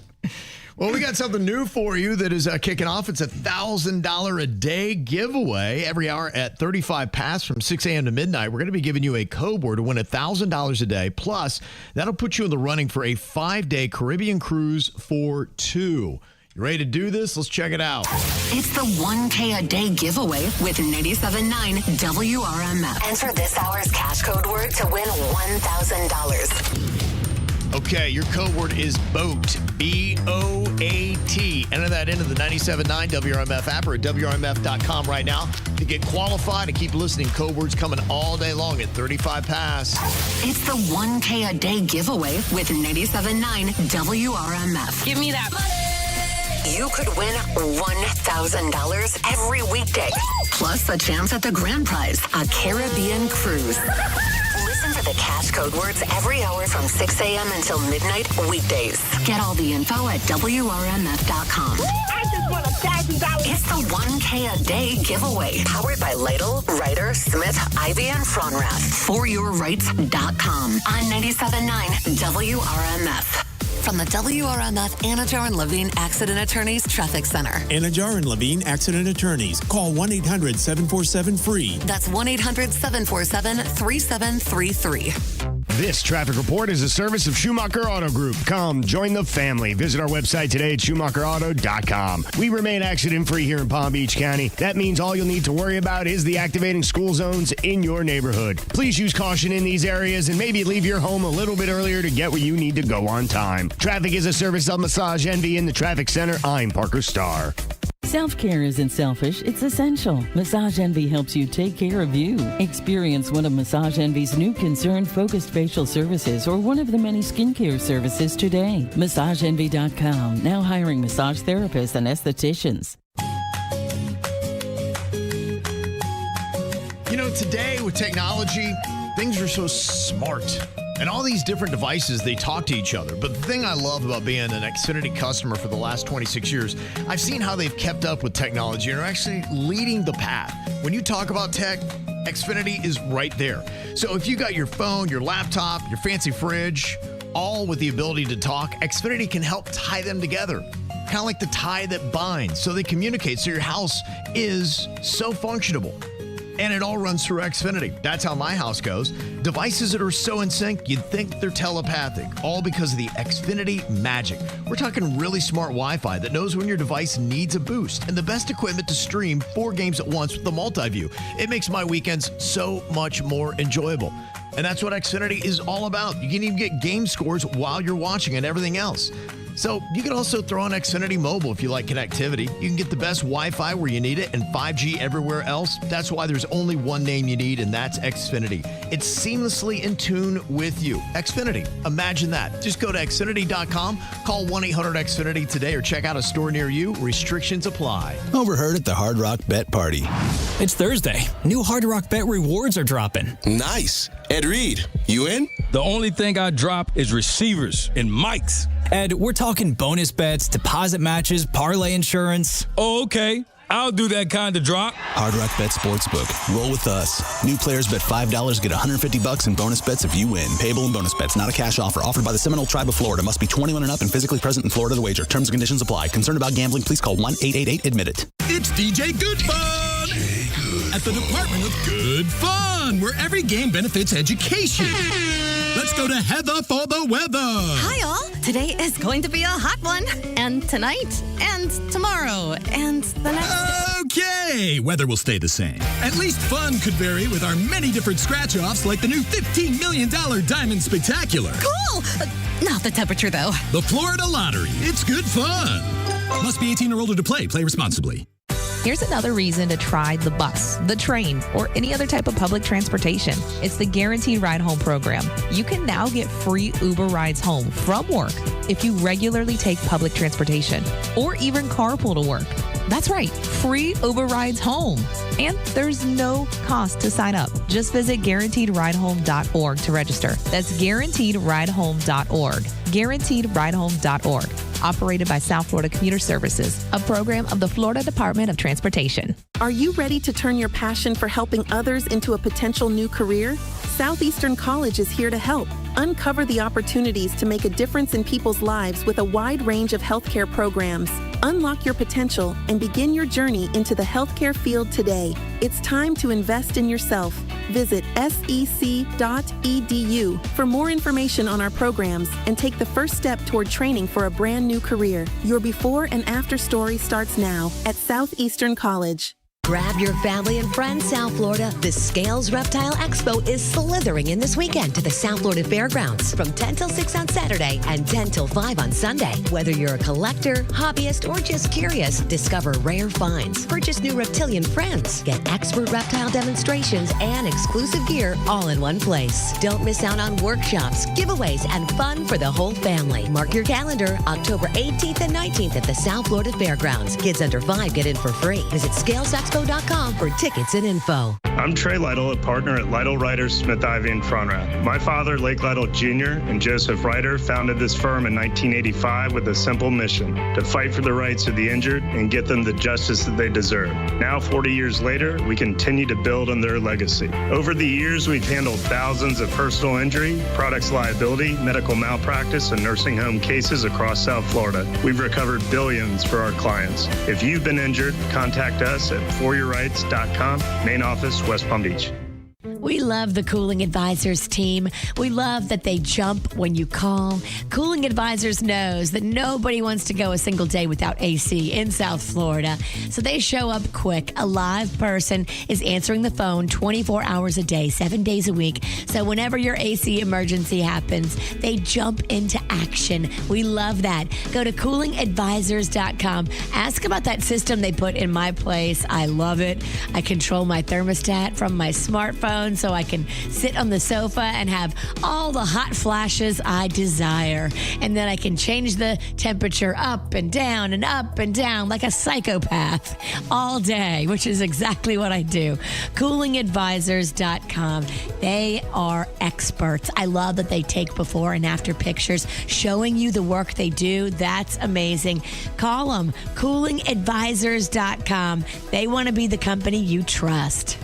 Well, we got something new for you that is kicking off. It's a $1,000 a day giveaway every hour at 35 past from 6 a.m. to midnight. We're going to be giving you a code word to win $1,000 a day. Plus, that'll put you in the running for a 5-day Caribbean cruise for 2. You ready to do this? Let's check it out. It's the 1K a day giveaway with 97.9 WRMF. Enter this hour's cash code word to win $1,000. Okay, your code word is BOAT, B-O-A-T. Enter that into the 97.9 WRMF app or at WRMF.com right now to get qualified and keep listening. Code words coming all day long at 35 past. It's the 1K a day giveaway with 97.9 WRMF. Give me that money. You could win $1,000 every weekday, plus a chance at the grand prize, a Caribbean cruise. Listen for the cash code words every hour from 6 a.m. until midnight weekdays. Get all the info at WRMF.com. I just want $1,000. It's the 1K a day giveaway, powered by Lytle, Ryder, Smith, Ivy, and Fronrath. ForYourRights.com on 97.9 WRMF. From the WRMF Anajar and Levine Accident Attorneys Traffic Center. Anajar and Levine Accident Attorneys. Call 1-800-747-FREE. That's 1-800-747-3733. This traffic report is a service of Schumacher Auto Group. Come join the family. Visit our website today at SchumacherAuto.com. We remain accident-free here in Palm Beach County. That means all you'll need to worry about is the activating school zones in your neighborhood. Please use caution in these areas and maybe leave your home a little bit earlier to get where you need to go on time. Traffic is a service of Massage Envy in the Traffic Center. I'm Parker Starr. Self-care isn't selfish, it's essential. Massage Envy helps you take care of you. Experience one of Massage Envy's new concern-focused facial services or one of the many skincare services today. MassageEnvy.com, now hiring massage therapists and estheticians. You know, today with technology, things are so smart. And all these different devices, they talk to each other. But the thing I love about being an Xfinity customer for the last 26 years, I've seen how they've kept up with technology and are actually leading the path. When you talk about tech, Xfinity is right there. So if you got your phone, your laptop, your fancy fridge, all with the ability to talk, Xfinity can help tie them together. Kind of like the tie that binds, so they communicate, so your house is so functionable. And it all runs through Xfinity. That's how my house goes. Devices that are so in sync, you'd think they're telepathic, all because of the Xfinity magic. We're talking really smart Wi-Fi that knows when your device needs a boost, and the best equipment to stream 4 games at once with the multi-view. It makes my weekends so much more enjoyable. And that's what Xfinity is all about. You can even get game scores while you're watching and everything else. So you can also throw on Xfinity Mobile if you like connectivity. You can get the best Wi-Fi where you need it and 5G everywhere else. That's why there's only one name you need, and that's Xfinity. It's seamlessly in tune with you. Xfinity, imagine that. Just go to Xfinity.com, call 1-800-XFINITY today, or check out a store near you. Restrictions apply. Overheard at the Hard Rock Bet Party. It's Thursday. New Hard Rock Bet rewards are dropping. Nice. Ed Reed, you in? The only thing I drop is receivers and mics. Ed, we're talking bonus bets, deposit matches, parlay insurance. Oh, okay. I'll do that kind of drop. Hard Rock Bet Sportsbook. Roll with us. New players bet $5, get $150 in bonus bets if you win. Payable in bonus bets, not a cash offer. Offered by the Seminole Tribe of Florida. Must be 21 and up and physically present in Florida to wager. Terms and conditions apply. Concerned about gambling? Please call 1-888-ADMIT-IT. It's DJ Good Fun at the Department of Good Fun, where every game benefits education. Let's go to Heather for the weather. Hi, all. Today is going to be a hot one. And tonight, and tomorrow, and the next. Okay, weather will stay the same. At least fun could vary with our many different scratch-offs, like the new $15 million Diamond Spectacular. Cool! Not the temperature, though. The Florida Lottery. It's good fun. Must be 18 or older to play. Play responsibly. Here's another reason to try the bus, the train, or any other type of public transportation. It's the Guaranteed Ride Home program. You can now get free Uber rides home from work if you regularly take public transportation or even carpool to work. That's right, free Uber rides home. And there's no cost to sign up. Just visit GuaranteedRideHome.org to register. That's GuaranteedRideHome.org. GuaranteedRideHome.org. Operated by South Florida Commuter Services, a program of the Florida Department of Transportation. Are you ready to turn your passion for helping others into a potential new career? Southeastern College is here to help. Uncover the opportunities to make a difference in people's lives with a wide range of healthcare programs. Unlock your potential and begin your journey into the healthcare field today. It's time to invest in yourself. Visit sec.edu for more information on our programs and take the first step toward training for a brand new career. Your before and after story starts now at Southeastern College. Grab your family and friends, South Florida. The Scales Reptile Expo is slithering in this weekend to the South Florida Fairgrounds from 10 till 6 on Saturday and 10 till 5 on Sunday. Whether you're a collector, hobbyist, or just curious, discover rare finds, purchase new reptilian friends, get expert reptile demonstrations, and exclusive gear all in one place. Don't miss out on workshops, giveaways, and fun for the whole family. Mark your calendar, October 18th and 19th at the South Florida Fairgrounds. Kids under 5 get in for free. Visit scalesexpo.com for tickets and info. I'm Trey Lytle, a partner at Lytle Ryder Smith Ivy in Frontenac. My father, Lake Lytle Jr., and Joseph Ryder founded this firm in 1985 with a simple mission: to fight for the rights of the injured and get them the justice that they deserve. Now, 40 years later, we continue to build on their legacy. Over the years, we've handled thousands of personal injury, products liability, medical malpractice, and nursing home cases across South Florida. We've recovered billions for our clients. If you've been injured, contact us at foryourrights.com, main office, West Palm Beach. We love the Cooling Advisors team. We love that they jump when you call. Cooling Advisors knows that nobody wants to go a single day without AC in South Florida. So they show up quick. A live person is answering the phone 24 hours a day, 7 days a week. So whenever your AC emergency happens, they jump into action. We love that. Go to coolingadvisors.com. Ask about that system they put in my place. I love it. I control my thermostat from my smartphone, so I can sit on the sofa and have all the hot flashes I desire. And then I can change the temperature up and down like a psychopath all day, which is exactly what I do. Coolingadvisors.com. They are experts. I love that they take before and after pictures showing you the work they do. That's amazing. Call them, coolingadvisors.com. They want to be the company you trust.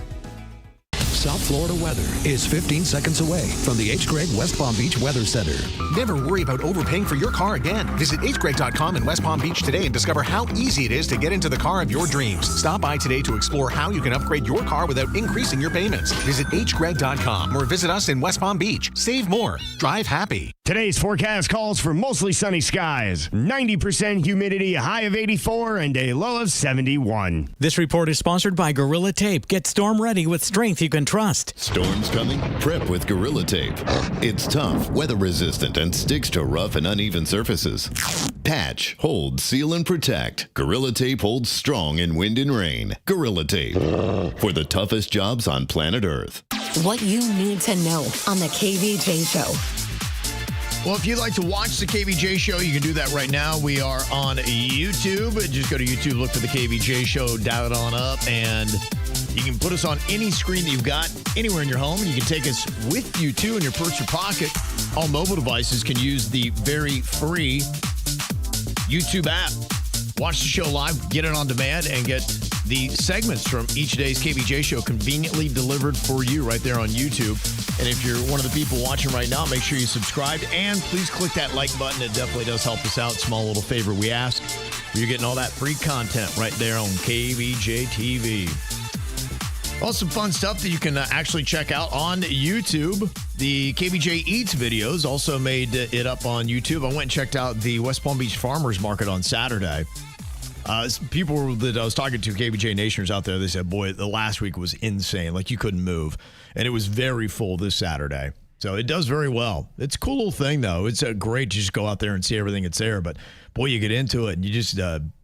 South Florida weather is 15 seconds away from the H. Gregg West Palm Beach Weather Center. Never worry about overpaying for your car again. Visit hgregg.com in West Palm Beach today and discover how easy it is to get into the car of your dreams. Stop by today to explore how you can upgrade your car without increasing your payments. Visit hgregg.com or visit us in West Palm Beach. Save more. Drive happy. Today's forecast calls for mostly sunny skies, 90% humidity, a high of 84, and a low of 71. This report is sponsored by Gorilla Tape. Get storm ready with strength you can trust. Storms coming? Prep with Gorilla Tape. It's tough, weather resistant, and sticks to rough and uneven surfaces. Patch, hold, seal, and protect. Gorilla Tape holds strong in wind and rain. Gorilla Tape. For the toughest jobs on planet Earth. What you need to know on the KVJ Show. Well, if you'd like to watch the KVJ Show, you can do that right now. We are on YouTube. Just go to YouTube, look for the KVJ Show, dial it on up, and you can put us on any screen that you've got anywhere in your home, and you can take us with you, too, in your purse or pocket. All mobile devices can use the very free YouTube app. Watch the show live, get it on demand, and get the segments from each day's KVJ Show conveniently delivered for you right there on YouTube. And if you're one of the people watching right now, make sure you subscribe and please click that like button. It definitely does help us out. Small little favor we ask. You're getting all that free content right there on KVJ TV. Well, some fun stuff that you can actually check out on YouTube. The KVJ Eats videos also made it up on YouTube. I went and checked out the West Palm Beach Farmers Market on Saturday. People that I was talking to, KVJ Nationers out there, they said, boy, the last week was insane. Like, you couldn't move. And it was very full this Saturday. So it does very well. It's a cool little thing, though. It's great to just go out there and see everything that's there. But, boy, you get into it and you just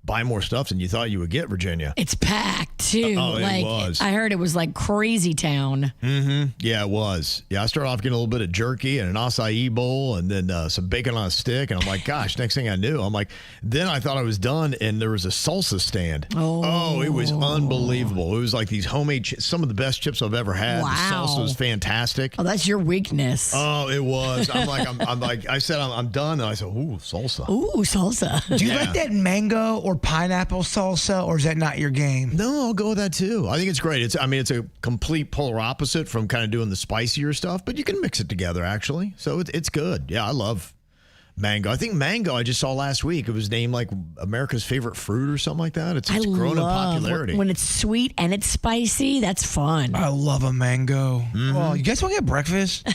buy more stuff than you thought you would get, Virginia. It's packed, too. It was. I heard it was like crazy town. Mm-hmm. Yeah, it was. Yeah, I started off getting a little bit of jerky and an acai bowl and then some bacon on a stick. And I'm like, gosh, next thing I knew, I'm like, then I thought I was done and there was a salsa stand. Oh, it was unbelievable. It was like these homemade some of the best chips I've ever had. Wow. The salsa was fantastic. Oh, that's your weakness. Oh, it was. I'm like, I said, I'm done. And I said, ooh, salsa. Ooh, salsa. salsa. Do you like that mango or pineapple salsa, or is that not your game? No, I'll go with that too. I think it's great. It's a complete polar opposite from kind of doing the spicier stuff, but you can mix it together actually. So it's good. Yeah, I love mango. I think mango, I just saw last week, it was named like America's favorite fruit or something like that. It's grown in popularity. When it's sweet and it's spicy, that's fun. I love a mango. Oh, you guys want to get breakfast?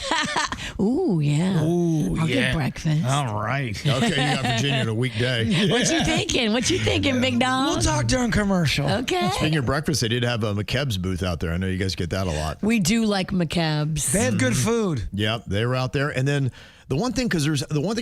Ooh, yeah. Ooh, I'll get breakfast. All right. Okay, you got Virginia in a weekday. What you thinking, big dog? We'll talk during commercial. Okay. Speaking of breakfast, they did have a McKeb's booth out there. I know you guys get that a lot. We do like McKeb's. They have good food. Yep, they were out there. And then the one thing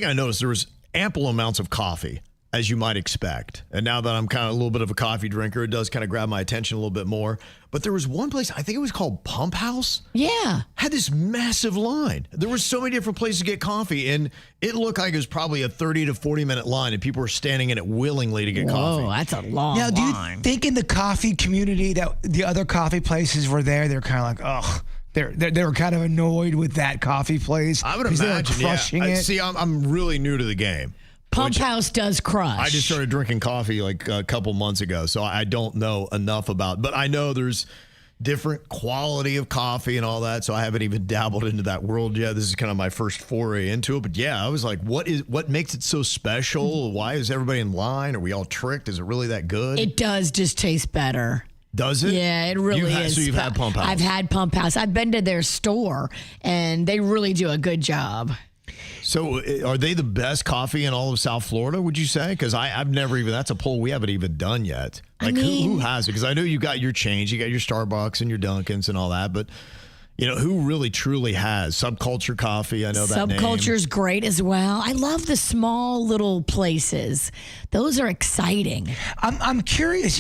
I noticed, there was ample amounts of coffee, as you might expect. And now that I'm kind of a little bit of a coffee drinker, it does kind of grab my attention a little bit more. But there was one place, I think it was called Pump House. Yeah. Had this massive line. There were so many different places to get coffee, and it looked like it was probably a 30 to 40-minute line, and people were standing in it willingly to get coffee. Oh, that's a long now, do line. you think in the coffee community that the other coffee places were there, they're kind of like, ugh. They were kind of annoyed with that coffee place. I would imagine, crushing it. See, I'm really new to the game. Pump House does crush. I just started drinking coffee like a couple months ago, so I don't know enough about. But I know there's different quality of coffee and all that, so I haven't even dabbled into that world yet. This is kind of my first foray into it. But yeah, I was like, what makes it so special? Why is everybody in line? Are we all tricked? Is it really that good? It does just taste better. Does it? Yeah, it really is. So you've had Pump House? I've had Pump House. I've been to their store, and they really do a good job. So are they the best coffee in all of South Florida, would you say? Because I've never even, that's a poll we haven't even done yet. Like, who has it? Because I know you got your chains, you got your Starbucks and your Dunkins and all that, but who really truly has Subculture Coffee? I know that name. Subculture's great as well. I love the small little places. Those are exciting. I'm curious.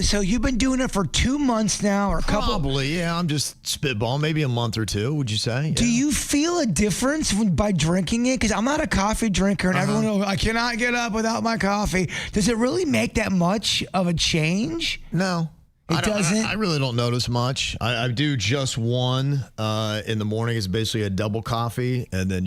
So you've been doing it for 2 months now, or a couple? Probably, yeah. I'm just spitballing, maybe a month or two. Would you say? Yeah. Do you feel a difference by drinking it? Because I'm not a coffee drinker, and everyone knows I cannot get up without my coffee. Does it really make that much of a change? No. It doesn't? I really don't notice much. I do just one in the morning. It's basically a double coffee. And then,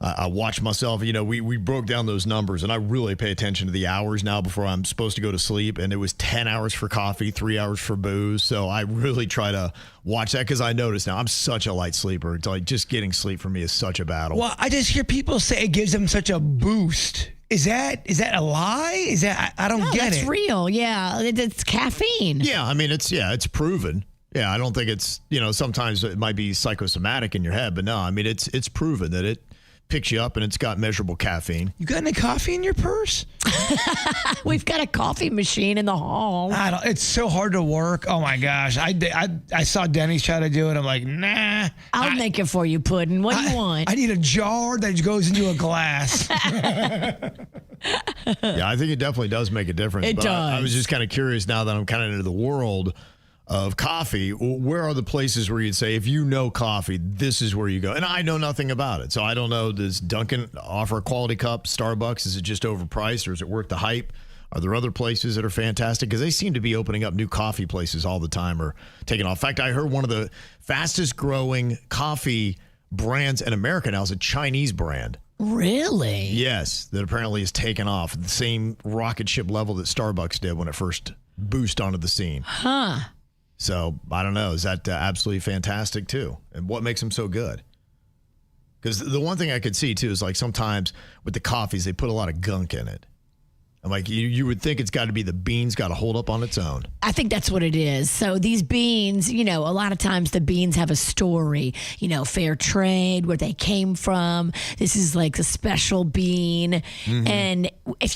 I watch myself. We broke down those numbers, and I really pay attention to the hours now before I'm supposed to go to sleep. And it was 10 hours for coffee, 3 hours for booze. So I really try to watch that because I notice now I'm such a light sleeper. It's like just getting sleep for me is such a battle. Well, I just hear people say it gives them such a boost. Is that a lie? Is that I don't get it. That's real. Yeah, it's caffeine. Yeah, I mean it's proven. Yeah, I don't think it's sometimes it might be psychosomatic in your head, but no, I mean it's proven that it picks you up and it's got measurable caffeine. You got any coffee in your purse? We've got a coffee machine in the hall. It's so hard to work. Oh my gosh, I saw Denny's try to do it. I'm like, nah. I'll make it for you, Puddin'. What do you want? I need a jar that goes into a glass. Yeah, I think it definitely does make a difference. It does. I was just kind of curious now that I'm kind of into the world of coffee. Where are the places where you'd say, if you know coffee, this is where you go? And I know nothing about it. So I don't know, does Dunkin' offer a quality cup? Starbucks, is it just overpriced, or is it worth the hype? Are there other places that are fantastic? Because they seem to be opening up new coffee places all the time or taking off. In fact, I heard one of the fastest growing coffee brands in America now is a Chinese brand. Really? Yes, that apparently has taken off at the same rocket ship level that Starbucks did when it first boosted onto the scene. Huh. So I don't know. Is that absolutely fantastic too? And what makes them so good? Because the one thing I could see too is like sometimes with the coffees, they put a lot of gunk in it. I'm like, you would think it's got to be the beans got to hold up on its own. I think that's what it is. So these beans, a lot of times the beans have a story, fair trade, where they came from. This is like a special bean. Mm-hmm. And if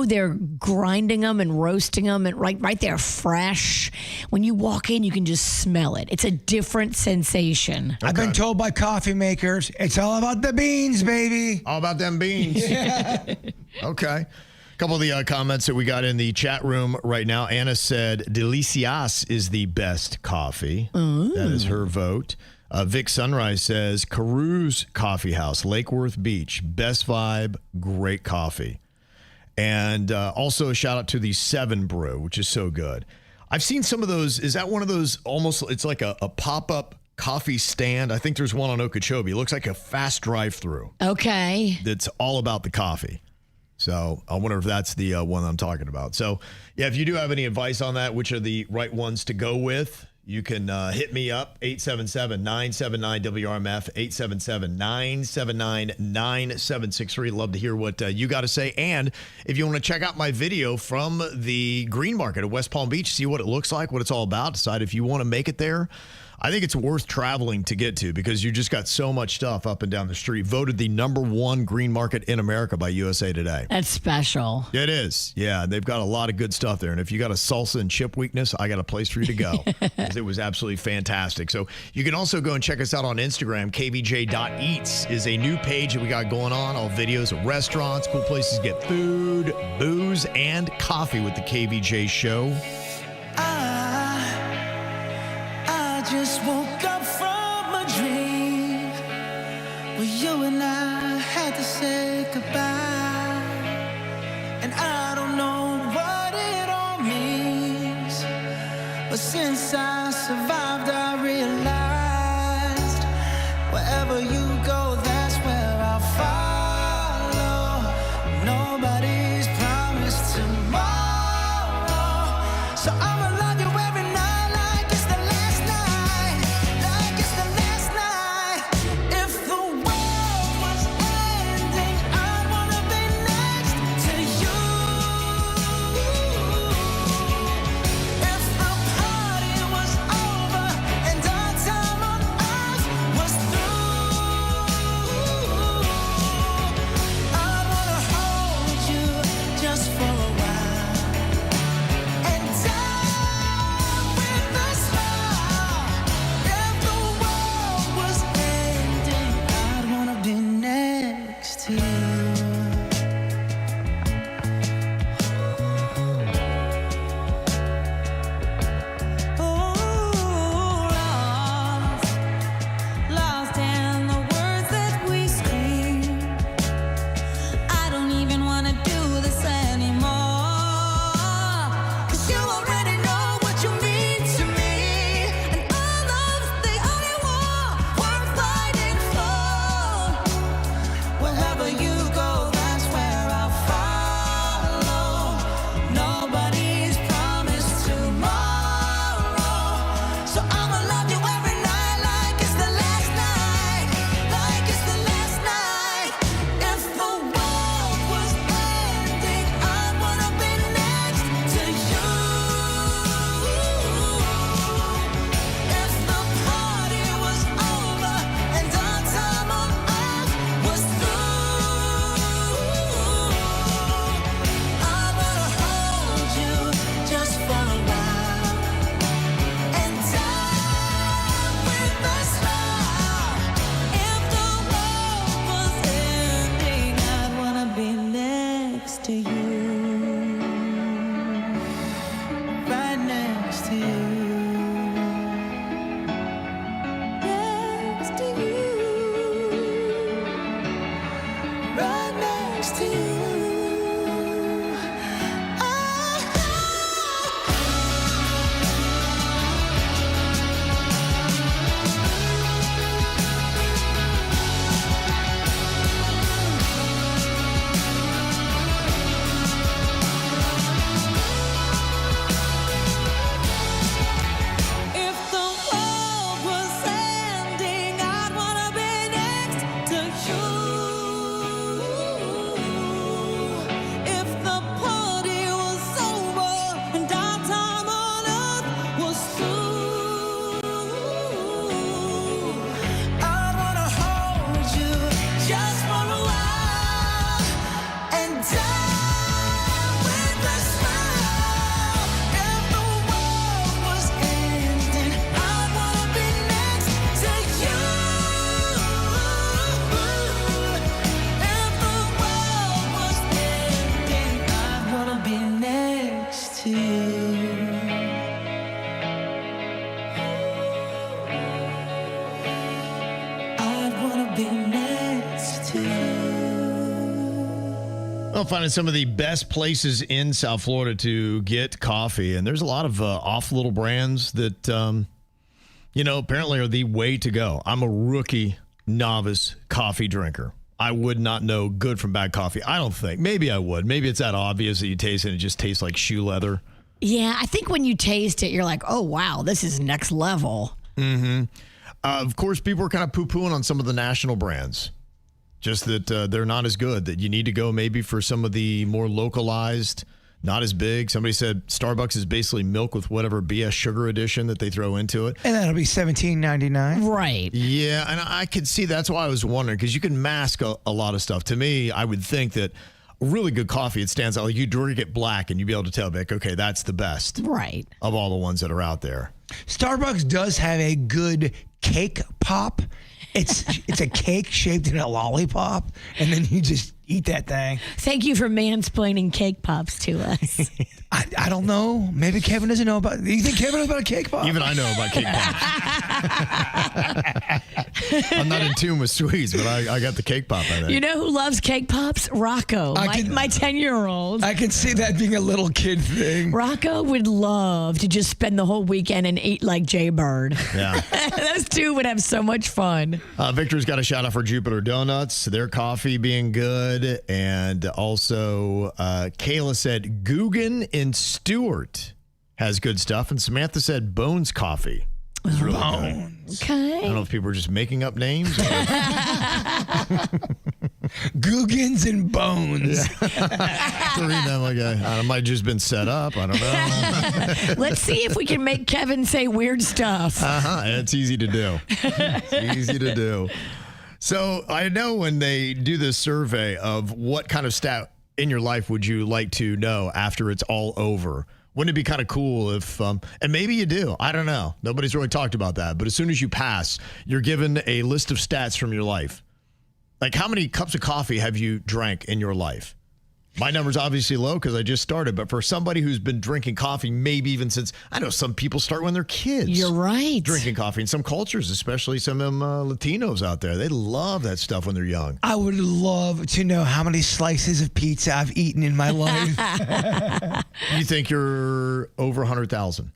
they're grinding them and roasting them and right there fresh, when you walk in, you can just smell it. It's a different sensation. Okay. I've been told by coffee makers, it's all about the beans, baby. All about them beans. Yeah. Okay. A couple of the comments that we got in the chat room right now. Anna said, Delicias is the best coffee. Ooh. That is her vote. Vic Sunrise says, Carews Coffee House, Lake Worth Beach. Best vibe, great coffee. And also a shout out to the 7 Brew, which is so good. I've seen some of those. Is that one of those almost, it's like a pop-up coffee stand? I think there's one on Okeechobee. It looks like a fast drive-through. Okay. That's all about the coffee. So I wonder if that's the one I'm talking about. So, yeah, if you do have any advice on that, which are the right ones to go with, you can hit me up, 877-979-WRMF, 877-979-9763. Love to hear what you got to say. And if you want to check out my video from the Green Market at West Palm Beach, see what it looks like, what it's all about, decide if you want to make it there. I think it's worth traveling to get to because you just got so much stuff up and down the street. Voted the #1 green market in America by USA Today. That's special. It is. Yeah, they've got a lot of good stuff there. And if you got a salsa and chip weakness, I got a place for you to go. It was absolutely fantastic. So you can also go and check us out on Instagram. KVJ.eats is a new page that we got going on. All videos of restaurants, cool places to get food, booze, and coffee with the KVJ Show. I just woke up from a dream where you and I had to say goodbye, and I don't know what it all means, but since I survived I realized wherever you go, that's where I'll follow. Nobody's promised tomorrow, so I'ma love you every night. Well, finding some of the best places in South Florida to get coffee. And there's a lot of off little brands that, apparently are the way to go. I'm a rookie novice coffee drinker. I would not know good from bad coffee. I don't think. Maybe I would. Maybe it's that obvious that you taste it and it just tastes like shoe leather. Yeah, I think when you taste it, you're like, oh, wow, this is next level. Mm-hmm. Of course, people are kind of poo-pooing on some of the national brands. Just that they're not as good, that you need to go maybe for some of the more localized, not as big. Somebody said Starbucks is basically milk with whatever BS sugar addition that they throw into it. And that'll be $17.99. Right. Yeah, and I could see that's why I was wondering, because you can mask a lot of stuff. To me, I would think that really good coffee, it stands out. Like you drink it black and you'd be able to tell, like, okay, that's the best. Right. Of all the ones that are out there. Starbucks does have a good cake pop. It's a cake shaped in a lollipop, and then you just eat that thing. Thank you for mansplaining cake pops to us. I don't know. Maybe Kevin doesn't know about. Do you think Kevin knows about a cake pop? Even I know about cake pops. I'm not in tune with sweets, but I got the cake pop, I think. You know who loves cake pops? Rocco, my 10-year-old. I can see that being a little kid thing. Rocco would love to just spend the whole weekend and eat like Jay Bird. Yeah. Those two would have so much fun. Victor's got a shout out for Jupiter Donuts, their coffee being good. And also, Kayla said Guggen in Stewart has good stuff. And Samantha said Bones Coffee is really good. Okay. I don't know if people are just making up names. Guggens and Bones. Yeah. To read them like I might have just been set up. I don't know. Let's see if we can make Kevin say weird stuff. It's easy to do. It's easy to do. So I know when they do this survey of what kind of stat in your life would you like to know after it's all over, wouldn't it be kind of cool if, and maybe you do, I don't know. Nobody's really talked about that. But as soon as you pass, you're given a list of stats from your life. Like how many cups of coffee have you drank in your life? My number's obviously low because I just started, but for somebody who's been drinking coffee, maybe even since, I know some people start when they're kids. You're right. Drinking coffee. In some cultures, especially some of them Latinos out there, they love that stuff when they're young. I would love to know how many slices of pizza I've eaten in my life. You think you're over 100,000?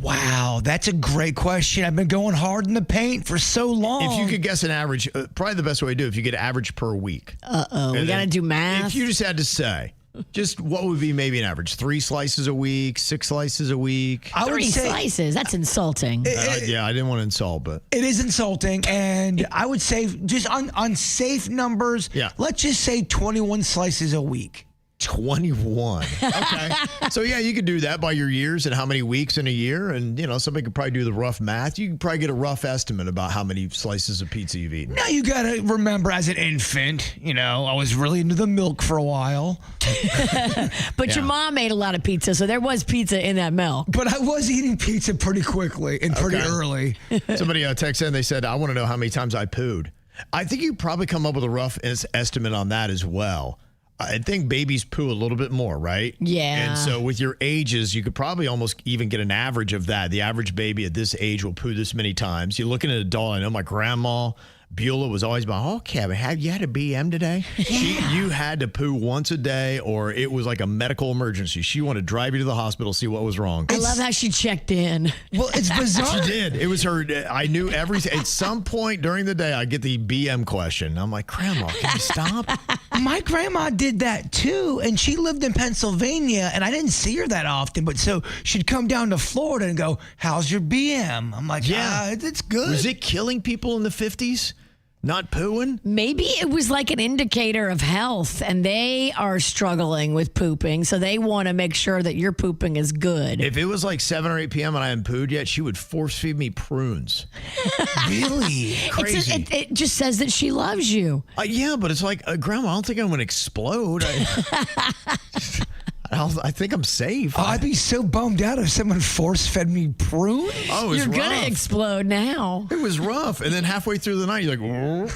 Wow, that's a great question. I've been going hard in the paint for so long. If you could guess an average, probably the best way to do it, if you get average per week. We got to do math. If you just had to say, just what would be maybe an average? 3 slices a week, 6 slices a week? 3 slices, that's insulting. Yeah, I didn't want to insult, but. It is insulting, and I would say just on safe numbers, let's just say 21 slices a week. 21. Okay. So, yeah, you could do that by your years and how many weeks in a year. And, you know, somebody could probably do the rough math. You could probably get a rough estimate about how many slices of pizza you've eaten. Now, you got to remember as an infant, you know, I was really into the milk for a while. But your mom ate a lot of pizza, so there was pizza in that milk. But I was eating pizza pretty quickly and pretty early. Somebody texted in, they said, I want to know how many times I pooed. I think you probably come up with a rough estimate on that as well. I think babies poo a little bit more, right? Yeah. And so with your ages, you could probably almost even get an average of that. The average baby at this age will poo this many times. You're looking at an adult. I know my grandma, Beulah, was always about, oh, Kevin, have you had a BM today? You had to poo once a day or it was like a medical emergency. She wanted to drive you to the hospital, see what was wrong. I love how she checked in. Well, it's bizarre. She did. It was her. I knew everything. At some point during the day, I get the BM question. I'm like, Grandma, can you stop? My grandma did that too, and she lived in Pennsylvania, and I didn't see her that often, but so she'd come down to Florida and go, how's your BM? I'm like, it's good. Was it killing people in the 50s? Not pooing? Maybe it was like an indicator of health, and they are struggling with pooping, so they want to make sure that your pooping is good. If it was like 7 or 8 p.m. and I hadn't pooed yet, she would force feed me prunes. Really? Crazy. It just says that she loves you. Yeah, but it's like, Grandma, I don't think I'm going to explode. I think I'm safe. Oh, I'd be so bummed out if someone force-fed me prunes. Oh, it was You're rough. going to explode now. It was rough. And then halfway through the night, you're like,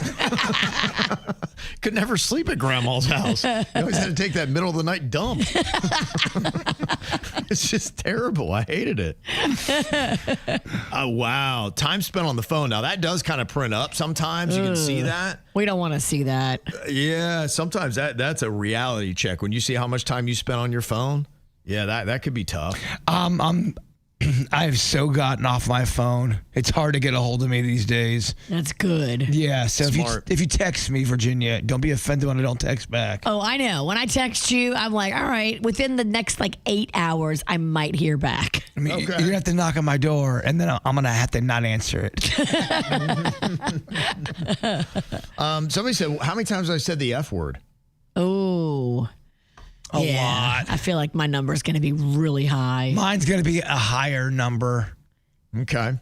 could never sleep at Grandma's house. You always had to take that middle of the night dump. It's just terrible. I hated it. Oh, wow. Time spent on the phone. Now, that does kind of print up sometimes. You can see that. We don't want to see that. Yeah, sometimes that's a reality check. When you see how much time you spent on your phone, yeah, that could be tough. I'm I've so gotten off my phone. It's hard to get a hold of me these days. That's good. Yeah, so if you text me, Virginia, don't be offended when I don't text back. Oh, I know. When I text you, I'm like, all right, within the next 8 hours, I might hear back. I mean, you're going to have to knock on my door, and then I'm going to have to not answer it. Somebody said, how many times have I said the F word? Oh. A lot. I feel like my number is going to be really high. Mine's going to be a higher number. Okay.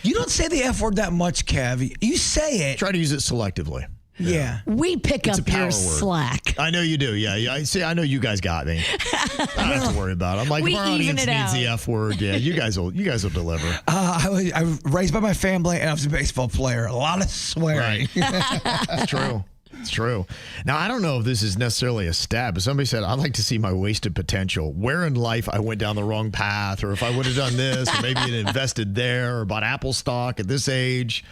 You don't say the F word that much, Kev. You say it. Try to use it selectively. Yeah. We pick It's up a power your word. slack. I know you do. Yeah. I see. I know you guys got me. I don't have to worry about it. I'm like, We if our even audience it needs out. the F word. Yeah, you guys will deliver. I was raised by my family, and I was a baseball player. A lot of swearing. It's true. It's true. Now, I don't know if this is necessarily a stat, but somebody said, I'd like to see my wasted potential. Where in life I went down the wrong path, or if I would have done this, or maybe had invested there, or bought Apple stock at this age,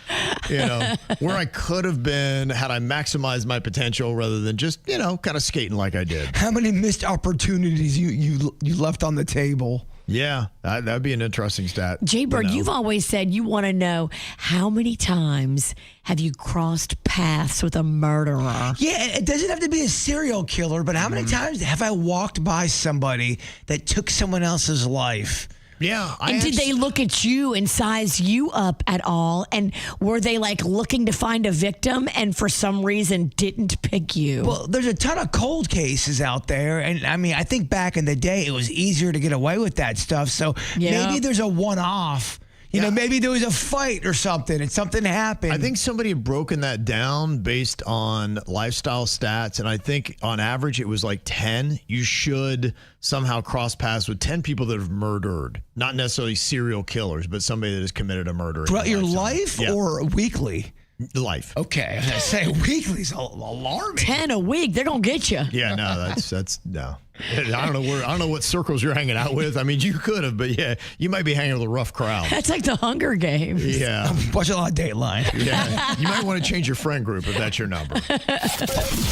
where I could have been had I maximized my potential rather than just, kind of skating like I did. How many missed opportunities you left on the table? Yeah, that'd be an interesting stat. Jay Bird, you've always said you want to know how many times have you crossed paths with a murderer? Yeah, it doesn't have to be a serial killer, but how many times have I walked by somebody that took someone else's life? Yeah. And did they look at you and size you up at all? And were they looking to find a victim and for some reason didn't pick you? Well, there's a ton of cold cases out there. And I mean, I think back in the day, it was easier to get away with that stuff. So maybe there's a one-off. Maybe there was a fight or something and something happened. I think somebody had broken that down based on lifestyle stats. And I think on average it was 10. You should somehow cross paths with 10 people that have murdered. Not necessarily serial killers, but somebody that has committed a murder. Throughout your life or weekly? Life. Okay. I was going to say weekly's alarming. 10 a week, they're going to get you. Yeah, no, that's no. I don't know what circles you're hanging out with. I mean, you could have, but yeah, you might be hanging with a rough crowd. That's like the Hunger Games. Yeah. Watch a lot of Dateline. Yeah. You might want to change your friend group if that's your number.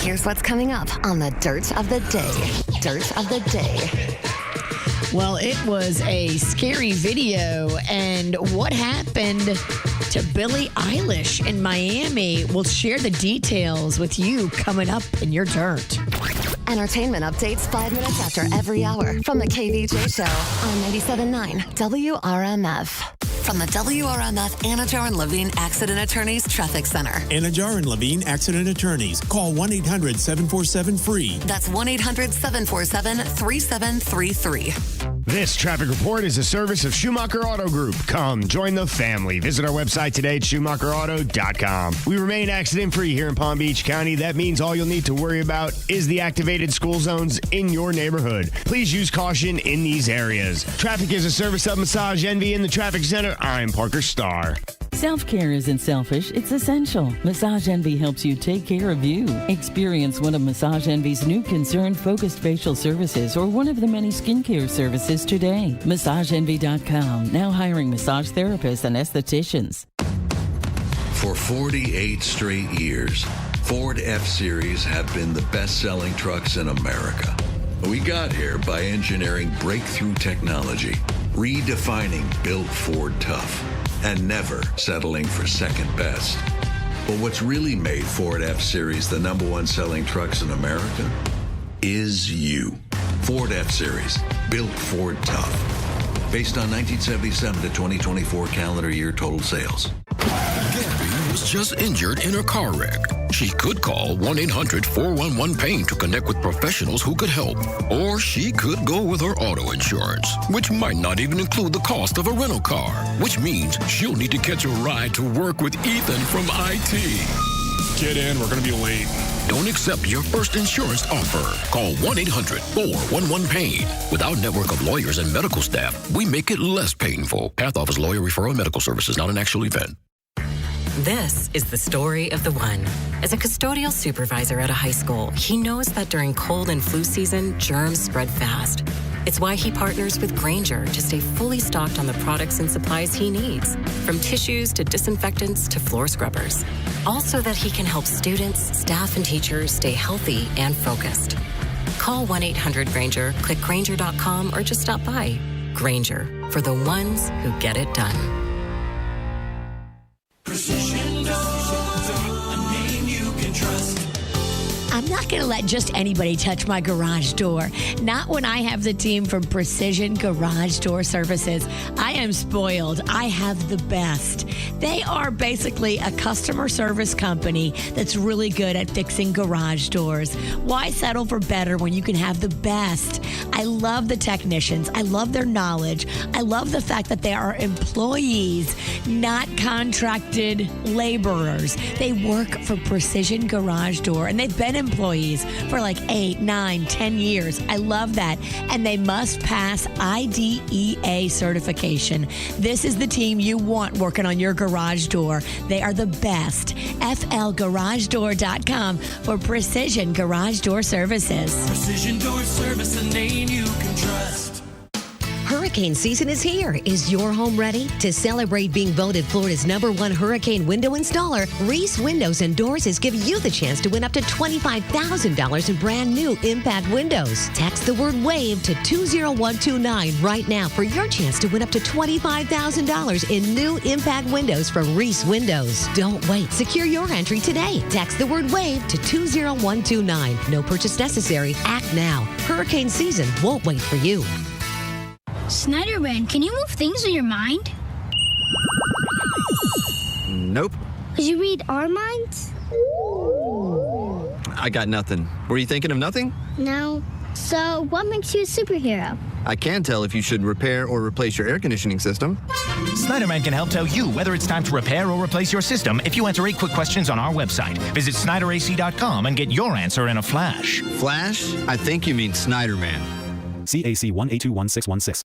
Here's what's coming up on the Dirt of the Day. Dirt of the Day. Well, it was a scary video, and what happened to Billie Eilish in Miami? We'll share the details with you coming up in your Dirt. Entertainment updates 5 minutes after every hour from the KVJ Show on 97.9 WRMF. From the WRMF Anajar and Levine Accident Attorneys Traffic Center. Anajar and Levine Accident Attorneys. Call 1-800-747-FREE. That's 1-800-747-3733. This traffic report is a service of Schumacher Auto Group. Come join the family. Visit our website today at SchumacherAuto.com. We remain accident-free here in Palm Beach County. That means all you'll need to worry about is the activated school zones in your neighborhood. Please use caution in these areas. Traffic is a service of Massage Envy in the Traffic Center. I'm Parker Starr. Self-care isn't selfish, it's essential. Massage Envy helps you take care of you. Experience one of Massage Envy's new concern-focused facial services or one of the many skincare services today. MassageEnvy.com, now hiring massage therapists and estheticians. For 48 straight years, Ford F-Series have been the best-selling trucks in America. We got here by engineering breakthrough technology, redefining Built Ford Tough, and never settling for second best. But what's really made Ford F-Series the #1 selling trucks in America is you. Ford F-Series, Built Ford Tough. Based on 1977 to 2024 calendar year total sales. Gabby was just injured in a car wreck. She could call 1-800-411-PAIN to connect with professionals who could help. Or she could go with her auto insurance, which might not even include the cost of a rental car, which means she'll need to catch a ride to work with Ethan from IT. Get in, we're going to be late. Don't accept your first insurance offer. Call 1-800-411-PAIN. With our network of lawyers and medical staff, we make it less painful. Path Office Lawyer Referral Medical Services, not an actual event. This is the story of the one. As a custodial supervisor at a high school, he knows that during cold and flu season, germs spread fast. It's why he partners with Grainger to stay fully stocked on the products and supplies he needs, from tissues to disinfectants to floor scrubbers. All so that he can help students, staff, and teachers stay healthy and focused. Call 1-800-GRAINGER, click Grainger.com, or just stop by. Grainger, for the ones who get it done. Precision Doors, a name you can trust. I'm not going to let just anybody touch my garage door. Not when I have the team from Precision Garage Door Services. I am spoiled. I have the best. They are basically a customer service company that's really good at fixing garage doors. Why settle for better when you can have the best? I love the technicians. I love their knowledge. I love the fact that they are employees, not contracted laborers. They work for Precision Garage Door, and they've been employees for like 8, 9, 10 years. I love that. And they must pass IDEA certification. This is the team you want working on your garage door. They are the best. FLGarageDoor.com for Precision Garage Door Services. Precision Door Service, a name you can trust. Hurricane season is here. Is your home ready? To celebrate being voted Florida's #1 hurricane window installer, Reese Windows and Doors is giving you the chance to win up to $25,000 in brand new impact windows. Text the word WAVE to 20129 right now for your chance to win up to $25,000 in new impact windows from Reese Windows. Don't wait. Secure your entry today. Text the word WAVE to 20129. No purchase necessary. Act now. Hurricane season won't wait for you. Snyderman, can you move things with your mind? Nope. Could you read our minds? I got nothing. Were you thinking of nothing? No. So, what makes you a superhero? I can tell if you should repair or replace your air conditioning system. Snyderman can help tell you whether it's time to repair or replace your system if you answer 8 quick questions on our website. Visit SnyderAC.com and get your answer in a flash. Flash? I think you mean Snyderman. CAC 1821616.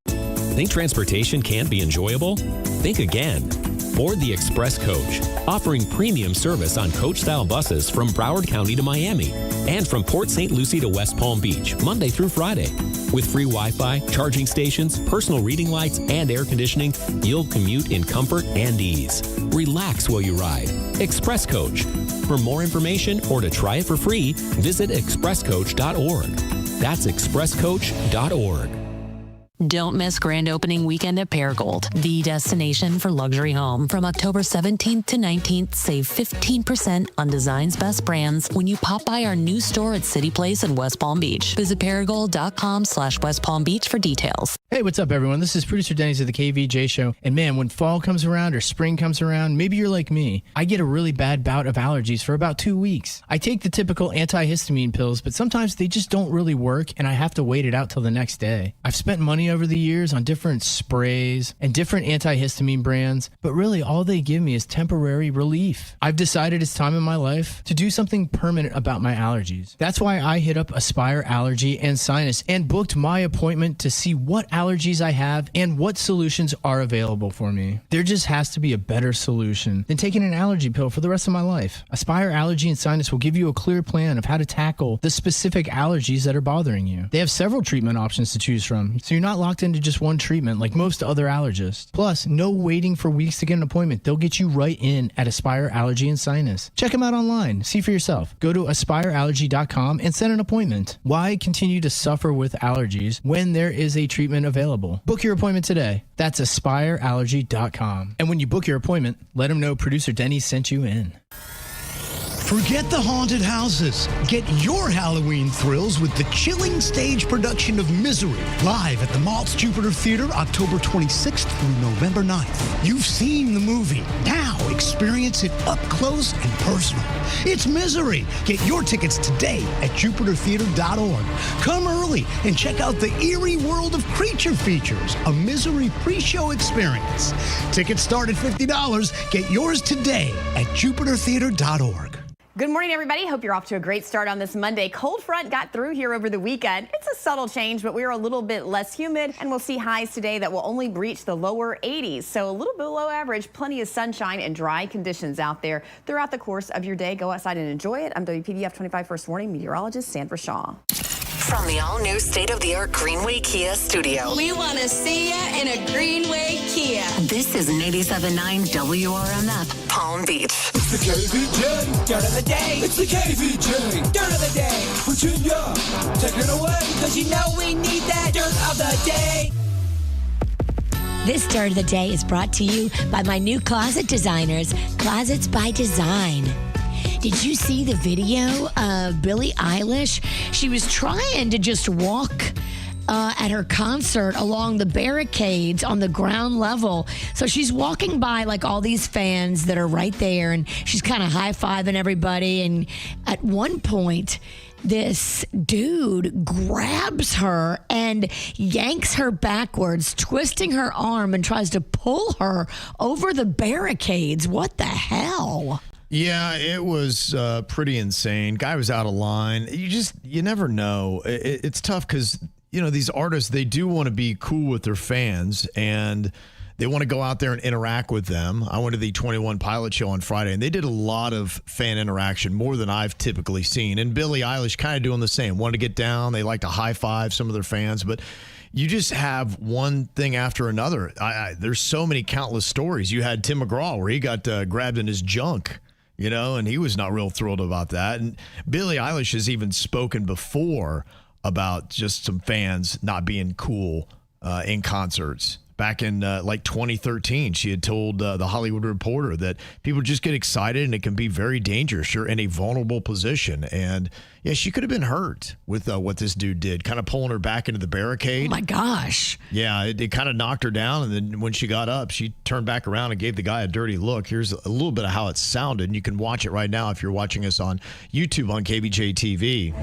Think transportation can't be enjoyable? Think again. Board the Express Coach, offering premium service on coach-style buses from Broward County to Miami and from Port St. Lucie to West Palm Beach, Monday through Friday. With free Wi-Fi, charging stations, personal reading lights, and air conditioning, you'll commute in comfort and ease. Relax while you ride. Express Coach. For more information or to try it for free, visit expresscoach.org. That's expresscoach.org. Don't miss grand opening weekend at Paragold, the destination for luxury home. From October 17th to 19th, save 15% on design's best brands when you pop by our new store at City Place in West Palm Beach. Visit paragold.com/West Palm Beach for details. Hey, what's up, everyone? This is producer Denny's of the KVJ Show. And man, when fall comes around or spring comes around, maybe you're like me. I get a really bad bout of allergies for about 2 weeks. I take the typical antihistamine pills, but sometimes they just don't really work, and I have to wait it out till the next day. I've spent money over the years on different sprays and different antihistamine brands, but really all they give me is temporary relief. I've decided it's time in my life to do something permanent about my allergies. That's why I hit up Aspire Allergy and Sinus and booked my appointment to see what allergies I have and what solutions are available for me. There just has to be a better solution than taking an allergy pill for the rest of my life. Aspire Allergy and Sinus will give you a clear plan of how to tackle the specific allergies that are bothering you. They have several treatment options to choose from, so you're not locked into just one treatment like most other allergists. Plus, no waiting for weeks to get an appointment. They'll get you right in at Aspire Allergy and Sinus. Check them out online. See for yourself. Go to aspireallergy.com and set an appointment. Why continue to suffer with allergies when there is a treatment available? Book your appointment today. That's aspireallergy.com. And when you book your appointment, let them know producer Denny sent you in. Forget the haunted houses. Get your Halloween thrills with the chilling stage production of Misery, live at the Maltz Jupiter Theater October 26th through November 9th. You've seen the movie. Now experience it up close and personal. It's Misery. Get your tickets today at jupitertheater.org. Come early and check out the eerie world of creature features, a Misery pre-show experience. Tickets start at $50. Get yours today at jupitertheater.org. Good morning, everybody. Hope you're off to a great start on this Monday. Cold front got through here over the weekend. It's a subtle change, but we're a little bit less humid, and we'll see highs today that will only reach the lower 80s. So a little below average, plenty of sunshine and dry conditions out there throughout the course of your day. Go outside and enjoy it. I'm WPVF 25 First Warning meteorologist Sandra Shaw. From the all-new state-of-the-art Greenway Kia studio. We want to see you in a Greenway Kia. This is 97.9 WRMF, Palm Beach. It's the KVJ Dirt of the Day. It's the KVJ Dirt of the Day. Virginia, take it away. Because you know we need that Dirt of the Day. This start of the day is brought to you by my new closet designers, Closets by Design. Did you see the video of Billie Eilish? She was trying to just walk at her concert along the barricades on the ground level. So she's walking by like all these fans that are right there, and she's kind of high-fiving everybody. And at one point, this dude grabs her and yanks her backwards, twisting her arm, and tries to pull her over the barricades. What the hell? Yeah, it was pretty insane. Guy was out of line. You never know. It's tough because, these artists, they do want to be cool with their fans, and they want to go out there and interact with them. I went to the 21 Pilot Show on Friday, and they did a lot of fan interaction, more than I've typically seen. And Billie Eilish kind of doing the same. Wanted to get down. They like to high-five some of their fans, but you just have one thing after another. There's so many countless stories. You had Tim McGraw where he got grabbed in his junk, and he was not real thrilled about that. And Billie Eilish has even spoken before about just some fans not being cool in concerts. Back in 2013, she had told the Hollywood Reporter that people just get excited and it can be very dangerous. You're in a vulnerable position. And yeah, she could have been hurt with what this dude did, kind of pulling her back into the barricade. Oh my gosh. Yeah, it kind of knocked her down. And then when she got up, she turned back around and gave the guy a dirty look. Here's a little bit of how it sounded. And you can watch it right now if you're watching us on YouTube on KVJ TV.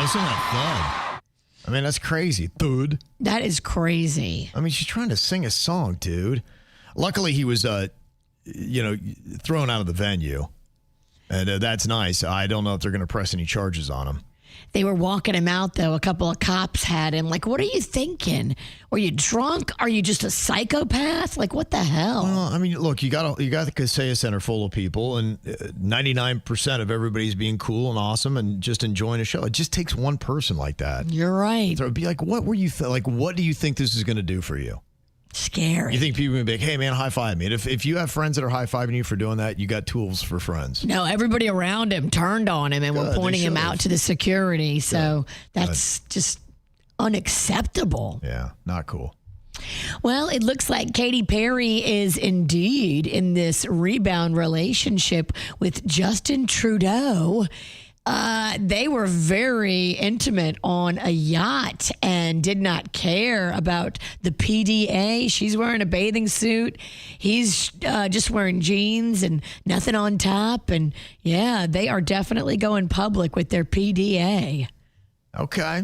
Isn't that thud? I mean, that's crazy. Thud. That is crazy. I mean, she's trying to sing a song, dude. Luckily, he was, thrown out of the venue. And that's nice. I don't know if they're going to press any charges on him. They were walking him out, though. A couple of cops had him. Like, what are you thinking? Were you drunk? Are you just a psychopath? Like, what the hell? Well, I mean, look, you got the Kaseya Center full of people, and 99% of everybody's being cool and awesome and just enjoying a show. It just takes one person like that. You're right. So it'd be like, what were you what do you think this is going to do for you? Scary. You think people would be like, hey, man, high-five me. And if you have friends that are high-fiving you for doing that, you got tools for friends. No, everybody around him turned on him and were pointing him out to the security. So that's just unacceptable. Yeah, not cool. Well, it looks like Katy Perry is indeed in this rebound relationship with Justin Trudeau. They were very intimate on a yacht and did not care about the PDA. She's wearing a bathing suit. He's just wearing jeans and nothing on top. And yeah, they are definitely going public with their PDA. Okay.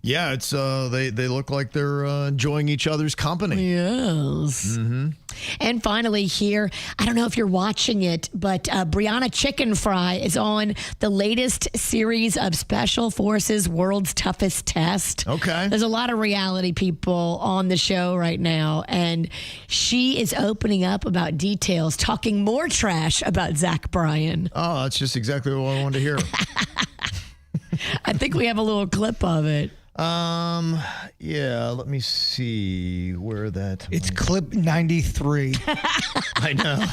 Yeah, it's they look like they're enjoying each other's company. Yes. Mm-hmm. And finally here, I don't know if you're watching it, but Brianna Chicken Fry is on the latest series of Special Forces World's Toughest Test. Okay. There's a lot of reality people on the show right now, and she is opening up about details, talking more trash about Zach Bryan. Oh, that's just exactly what I wanted to hear. I think we have a little clip of it. Yeah, let me see where that. It's clip 93. I know.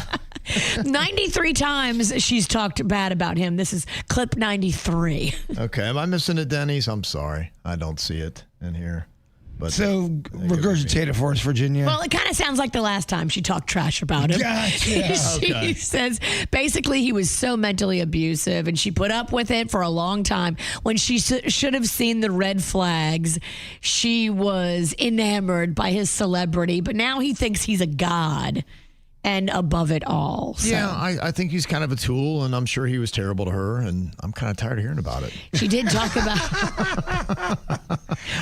93 times she's talked bad about him. This is clip 93. Okay, am I missing it, Denny's? I'm sorry. I don't see it in here. But so regurgitate it for us, Virginia. Well, it kind of sounds like the last time she talked trash about him. Gotcha. She says basically he was so mentally abusive, and she put up with it for a long time. When she should have seen the red flags, she was enamored by his celebrity, but now he thinks he's a god and above it all. So. Yeah, I think he's kind of a tool, and I'm sure he was terrible to her, and I'm kind of tired of hearing about it. She did talk about...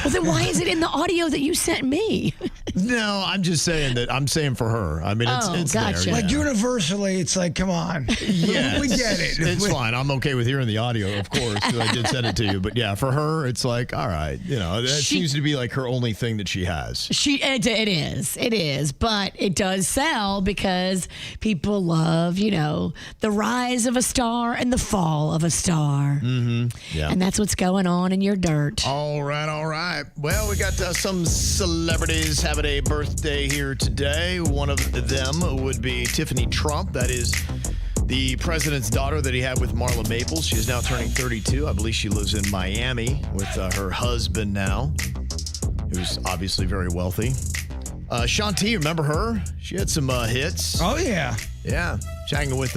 Well, then why is it in the audio that you sent me? No, I'm just saying that. I'm saying for her. I mean, it's gotcha. there. Like universally, it's like, come on. Yeah, we get it. It's fine. I'm okay with hearing the audio, of course, because I did send it to you. But yeah, for her, it's like, all right, that seems to be like her only thing that she has. It is, but it does sell because because people love, the rise of a star and the fall of a star. Mm-hmm. Yeah. And that's what's going on in your dirt. All right. Well, we got some celebrities having a birthday here today. One of them would be Tiffany Trump. That is the president's daughter that he had with Marla Maples. She is now turning 32. I believe she lives in Miami with her husband now, who's obviously very wealthy. Shanti, remember her? She had some hits. Oh, yeah. Yeah. She's hanging with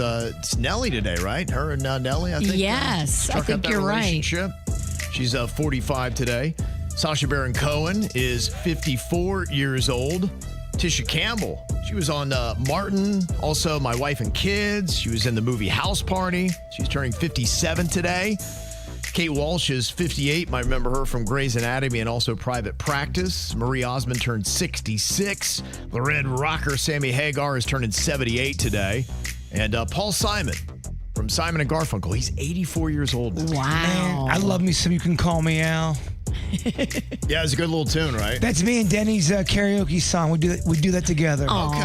Nelly today, right? Her and Nelly, I think. Yes, I think you're right. She's 45 today. Sacha Baron Cohen is 54 years old. Tisha Campbell, she was on Martin, also My Wife and Kids. She was in the movie House Party. She's turning 57 today. Kate Walsh is 58. Might remember her from Grey's Anatomy and also Private Practice. Marie Osmond turned 66. The Red Rocker Sammy Hagar is turning 78 today. And Paul Simon from Simon and Garfunkel. He's 84 years old. Wow. Man, I love me some You Can Call Me Al. Yeah, it's a good little tune, right? That's me and Denny's karaoke song. We do that together. Aww. Okay.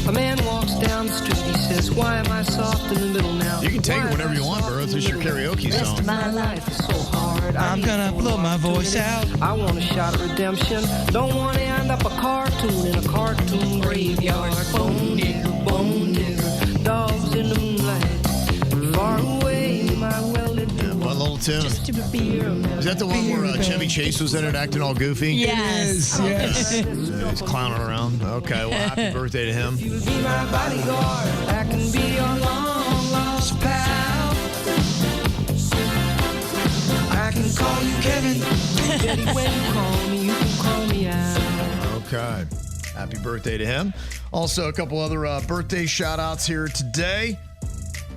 A man walks down the street, he says, why am I soft in the middle now? You can take it whenever you want, bro. It's just your karaoke song. My life is so hard. I'm gonna blow my voice out. I want a shot of redemption. Don't want to end up a cartoon in a cartoon graveyard. Bone digger, dogs in the moonlight. Far away, my well-lit One little tune. Is that the one where Chevy Chase was in it acting all goofy? Yes. He's clowning around. Okay, well, happy birthday to him. You'll be my bodyguard. I can be your long lost pal. I can call you Kevin. Daddy, when you call me, you can call me Al. Okay. Happy birthday to him. Also, a couple other birthday shout-outs here today.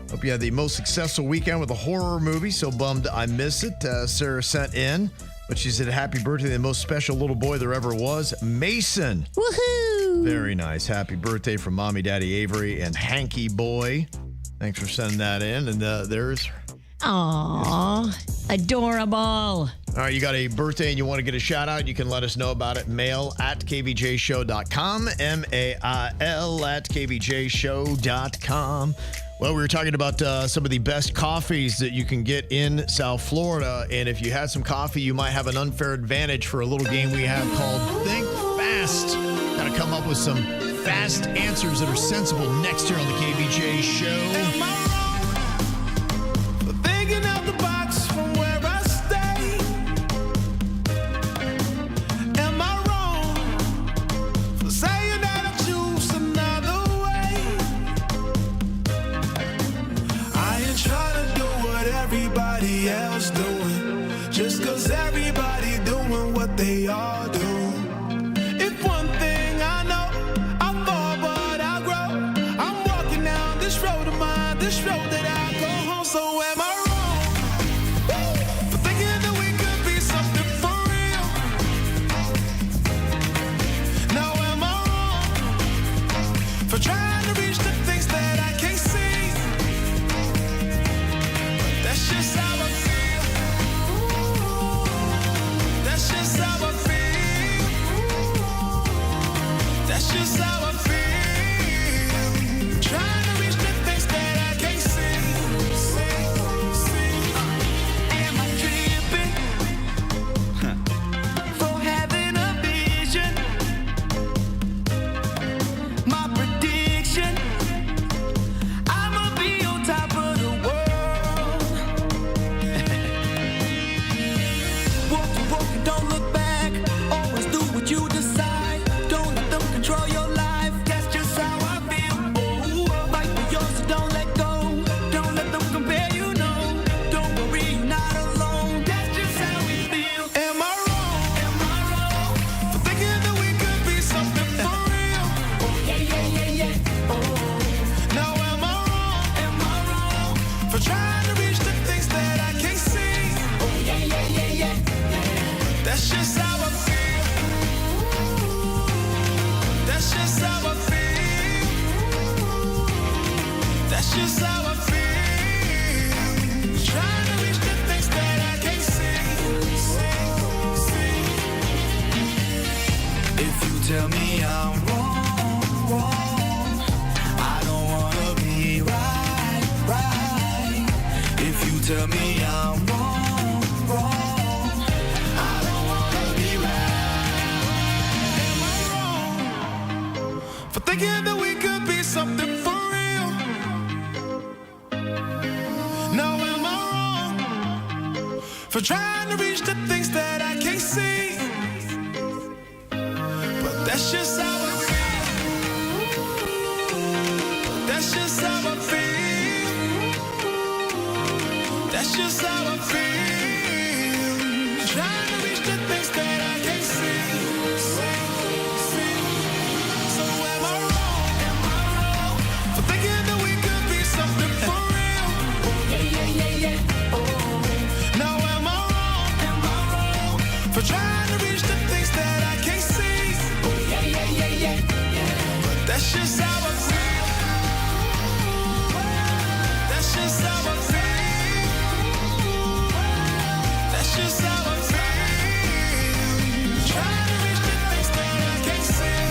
Hope you had the most successful weekend with a horror movie. So bummed I missed it. Sarah sent in, but she said, happy birthday to the most special little boy there ever was, Mason. Woohoo! Very nice. Happy birthday from Mommy, Daddy Avery, and Hanky Boy. Thanks for sending that in. And there's... Aww, adorable. All right, you got a birthday and you want to get a shout out, you can let us know about it. Mail at kvjshow.com, mail at kvjshow.com. Well, we were talking about some of the best coffees that you can get in South Florida. And if you had some coffee, you might have an unfair advantage for a little game we have called Think Fast. Got to come up with some fast answers that are sensible next year on the KVJ Show. Thinking out the box from where I stay. Am I wrong for saying that I choose another way? I ain't trying to do what everybody else doing, just cause everybody doing what they all do. If one thing I know, I fall but I grow. I'm walking down this road of mine, this road that I go home. So am I wrong for thinking that we could be something for real? Now am I wrong for trying to reach the things that I can't see? But that's just how I feel. That's just how I feel. That's just how I feel. Trying to reach the things that I can't see. Am I tripping for having a vision? My prediction, I'ma be on top of the world. Walk and don't look back. Always do what you decide. Don't let them control your life. That's just how I feel. Oh, fight for yours, so don't let go. Don't let them compare you, no. Don't worry, you're not alone. That's just how we feel. Am I wrong for thinking that we could be something for real? Oh, yeah. Oh, now am I wrong for trying to reach the things that I can't see? Oh, yeah. That's just how I feel. That's just how I feel. That's just how I feel. Trying to reach the things that I can't see. If you tell me I'm wrong, thinking that we could be something for real. Now am I wrong for trying to reach the things that I can't see? But that's just how I feel. That's just how I feel. That's just how I feel. Trying to reach the things that I can't see. So am I wrong for thinking that we could be something for real? Now am I wrong for trying to reach the things that I can't see? But that's just how I feel. That's just how I feel. That's just how I feel. Trying to reach the things that I can't see.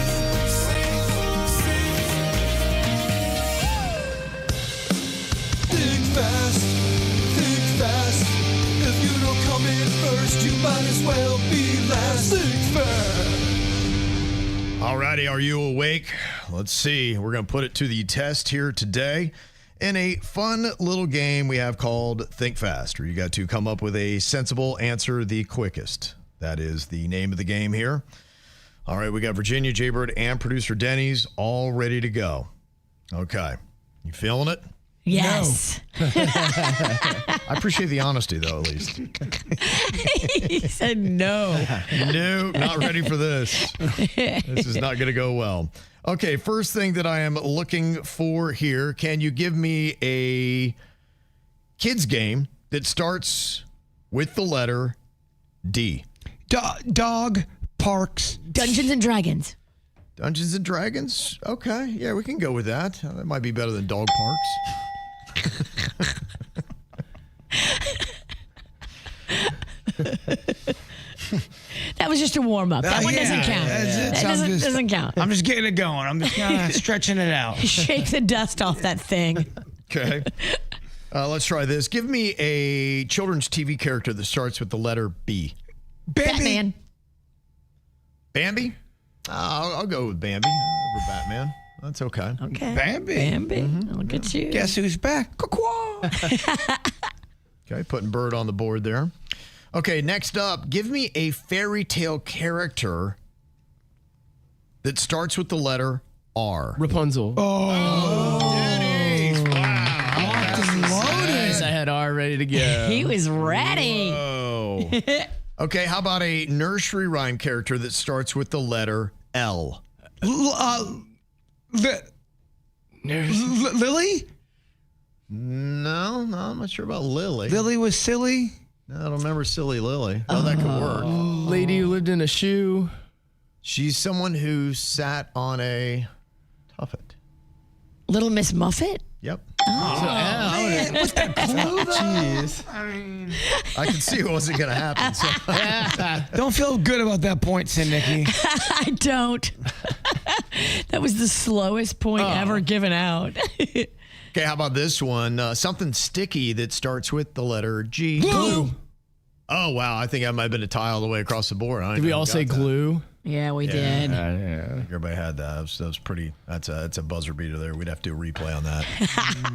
Think fast, think fast. If you don't come in first, you might as well be last. Think fast. Alrighty, are you awake? Let's see. We're going to put it to the test here today in a fun little game we have called Think Fast, where you got to come up with a sensible answer the quickest. That is the name of the game here. All right, we got Virginia, Jaybird, and producer Denny's all ready to go. Okay. You feeling it? Yes. I appreciate the honesty, though, at least. He said no. No, not ready for this. This is not going to go well. Okay, first thing that I am looking for here. Can you give me a kids game that starts with the letter D? Dog parks. Dungeons and Dragons. Dungeons and Dragons? Okay, yeah, we can go with that. That might be better than dog parks. That was just a warm up. That one doesn't count. That doesn't count. I'm just getting it going. I'm just kind of stretching it out. Shake the dust off that thing. Okay. Let's try this. Give me a children's TV character that starts with the letter B. Batman. Bambi? I'll go with Bambi over Batman. That's okay. Okay. Bambi. Look at you. Guess who's back? Okay, putting Bird on the board there. Okay, next up, give me a fairy tale character that starts with the letter R. Rapunzel. Denny's. Wow. Nice. I had R ready to go. He was ready. Whoa. Okay, how about a nursery rhyme character that starts with the letter L? Lily? No, I'm not sure about Lily. Lily was silly? No, I don't remember Silly Lily. Oh, that could work. Lady who lived in a shoe. She's someone who sat on a tuffet. Little Miss Muffet? Yep. What's that clue, though? Jeez. I could see it wasn't going to happen. So. Don't feel good about that point, Sin Nikki. I don't. That was the slowest point ever given out. Okay, how about this one? Something sticky that starts with the letter G. Glue. Oh, wow. I think I might have been a tie all the way across the board. Did we all say glue? Yeah, we did. Everybody had that. That was pretty. That's a buzzer beater there. We'd have to do a replay on that.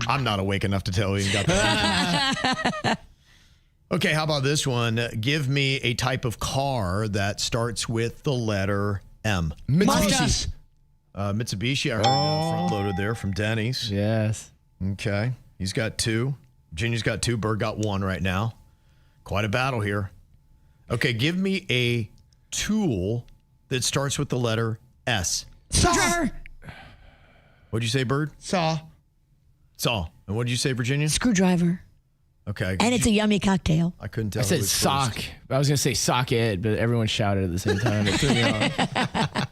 I'm not awake enough to tell you got that. Okay, how about this one? Give me a type of car that starts with the letter M. Mitsubishi. Mitsubishi, I heard front loaded there from Denny's. Yes. Okay. He's got 2. Virginia's got 2. Bird got 1 right now. Quite a battle here. Okay, give me a tool that starts with the letter S. Screwdriver. What'd you say, Bird? Saw. And what'd you say, Virginia? Screwdriver. Okay. And it's a yummy cocktail. I couldn't tell. I said sock. I was going to say socket, but everyone shouted at the same time. It threw me off.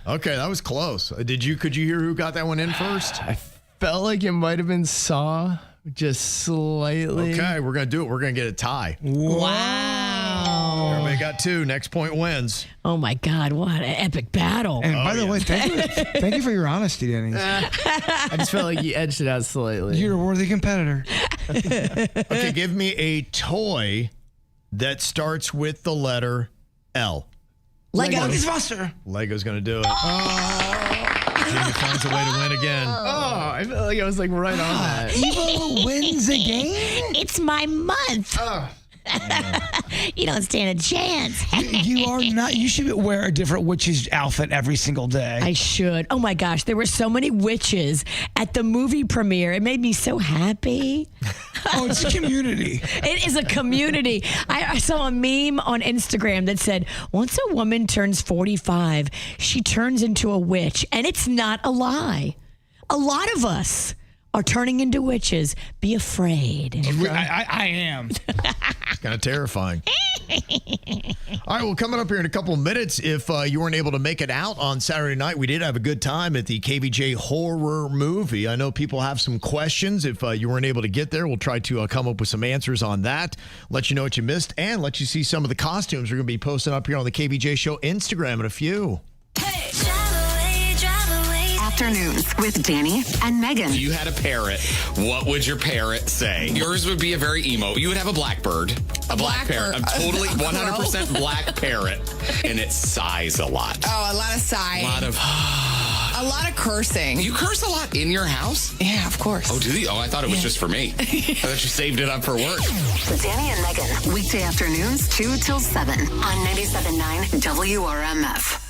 Okay, that was close. Could you hear who got that one in first? I felt like it might have been saw, just slightly. Okay, we're going to do it. We're going to get a tie. Wow. Everybody got 2. Next point wins. Oh, my God. What an epic battle. And by the way, thank you for your honesty, Denny. I just felt like you edged it out slightly. You're a worthy competitor. Okay, give me a toy that starts with the letter L. Lego. Buster. Lego's going to do it. Jimmy finds a way to win again. Oh, I felt like I was like right on that. Evil wins again? It's my month. You don't stand a chance. You are not. You should wear a different witch's outfit every single day. I should. Oh my gosh, there were so many witches at the movie premiere. It made me so happy. Oh, it's a community. It is a community. I saw a meme on Instagram that said, once a woman turns 45, she turns into a witch. And it's not a lie. A lot of us are turning into witches. Be afraid. I am. It's kind of terrifying. All right, well, coming up here in a couple of minutes, if you weren't able to make it out on Saturday night, we did have a good time at the KVJ Horror Movie. I know people have some questions. If you weren't able to get there, we'll try to come up with some answers on that, let you know what you missed, and let you see some of the costumes we're going to be posting up here on the KVJ Show Instagram in a few. Afternoons with Danny and Megan. If you had a parrot, what would your parrot say? Yours would be a very emo. You would have a blackbird. A black parrot. A totally 100% black parrot. And it sighs a lot. Oh, a lot of sighing. A lot of cursing. You curse a lot in your house? Yeah, of course. Oh, do you? Oh, I thought it was just for me. I thought you saved it up for work. Danny and Megan, weekday afternoons 2 till 7 on 97.9 WRMF.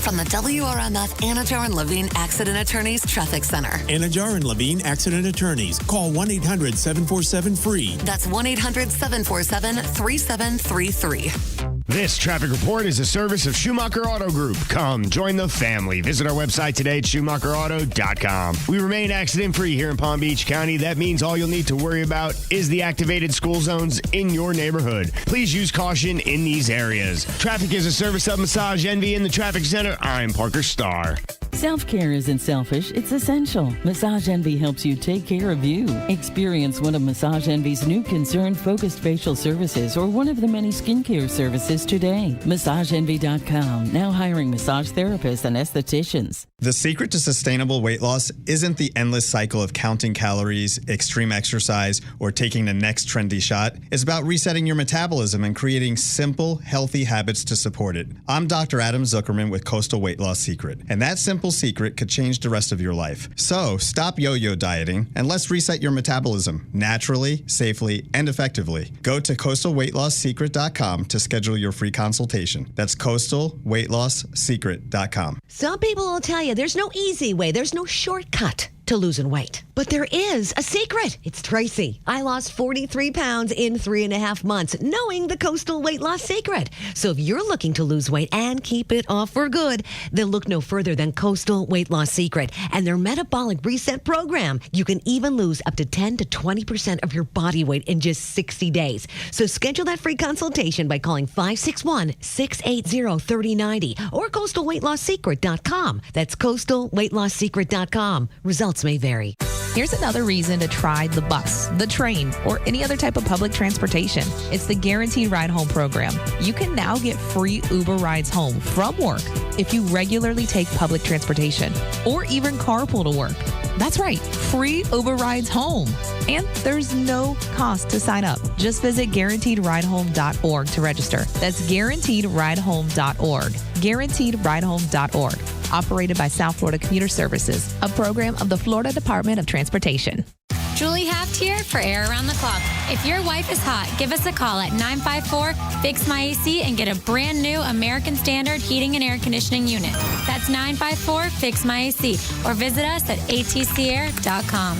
From the WRMF Anajar and Levine Accident Attorneys Traffic Center. Anajar and Levine Accident Attorneys. Call 1-800-747-FREE. That's 1-800-747-3733. This traffic report is a service of Schumacher Auto Group. Come, join the family. Visit our website today at SchumacherAuto.com. We remain accident-free here in Palm Beach County. That means all you'll need to worry about is the activated school zones in your neighborhood. Please use caution in these areas. Traffic is a service of Massage Envy in the Traffic Center. I'm Parker Starr. Self-care isn't selfish, it's essential. Massage Envy helps you take care of you. Experience one of Massage Envy's new concern-focused facial services or one of the many skincare services today. MassageEnvy.com, now hiring massage therapists and estheticians. The secret to sustainable weight loss isn't the endless cycle of counting calories, extreme exercise, or taking the next trendy shot. It's about resetting your metabolism and creating simple, healthy habits to support it. I'm Dr. Adam Zuckerman with Coastal Weight Loss Secret, and that simple secret could change the rest of your life. So stop yo-yo dieting and let's reset your metabolism naturally, safely, and effectively. Go to coastalweightloss.secret.com to schedule your free consultation. That's coastalweightloss.secret.com. Some people will tell you there's no easy way, there's no shortcut to losing weight. But there is a secret. It's Tracy. I lost 43 pounds in 3.5 months, knowing the Coastal Weight Loss Secret. So if you're looking to lose weight and keep it off for good, then look no further than Coastal Weight Loss Secret and their Metabolic Reset Program. You can even lose up to 10 to 20% of your body weight in just 60 days. So schedule that free consultation by calling 561-680-3090 or coastalweightloss.secret.com. That's coastalweightloss.secret.com. Results may vary. Here's another reason to try the bus, the train, or any other type of public transportation. It's the Guaranteed Ride Home program. You can now get free Uber rides home from work if you regularly take public transportation or even carpool to work. That's right, free Uber rides home. And there's no cost to sign up. Just visit guaranteedridehome.org to register. That's guaranteedridehome.org. Guaranteedridehome.org. Operated by South Florida Commuter Services, a program of the Florida Department of Transportation. Julie Haft here for Air Around the Clock. If your wife is hot, give us a call at 954-FIX-MY-AC and get a brand new American Standard heating and air conditioning unit. That's 954-FIX-MY-AC or visit us at atcair.com.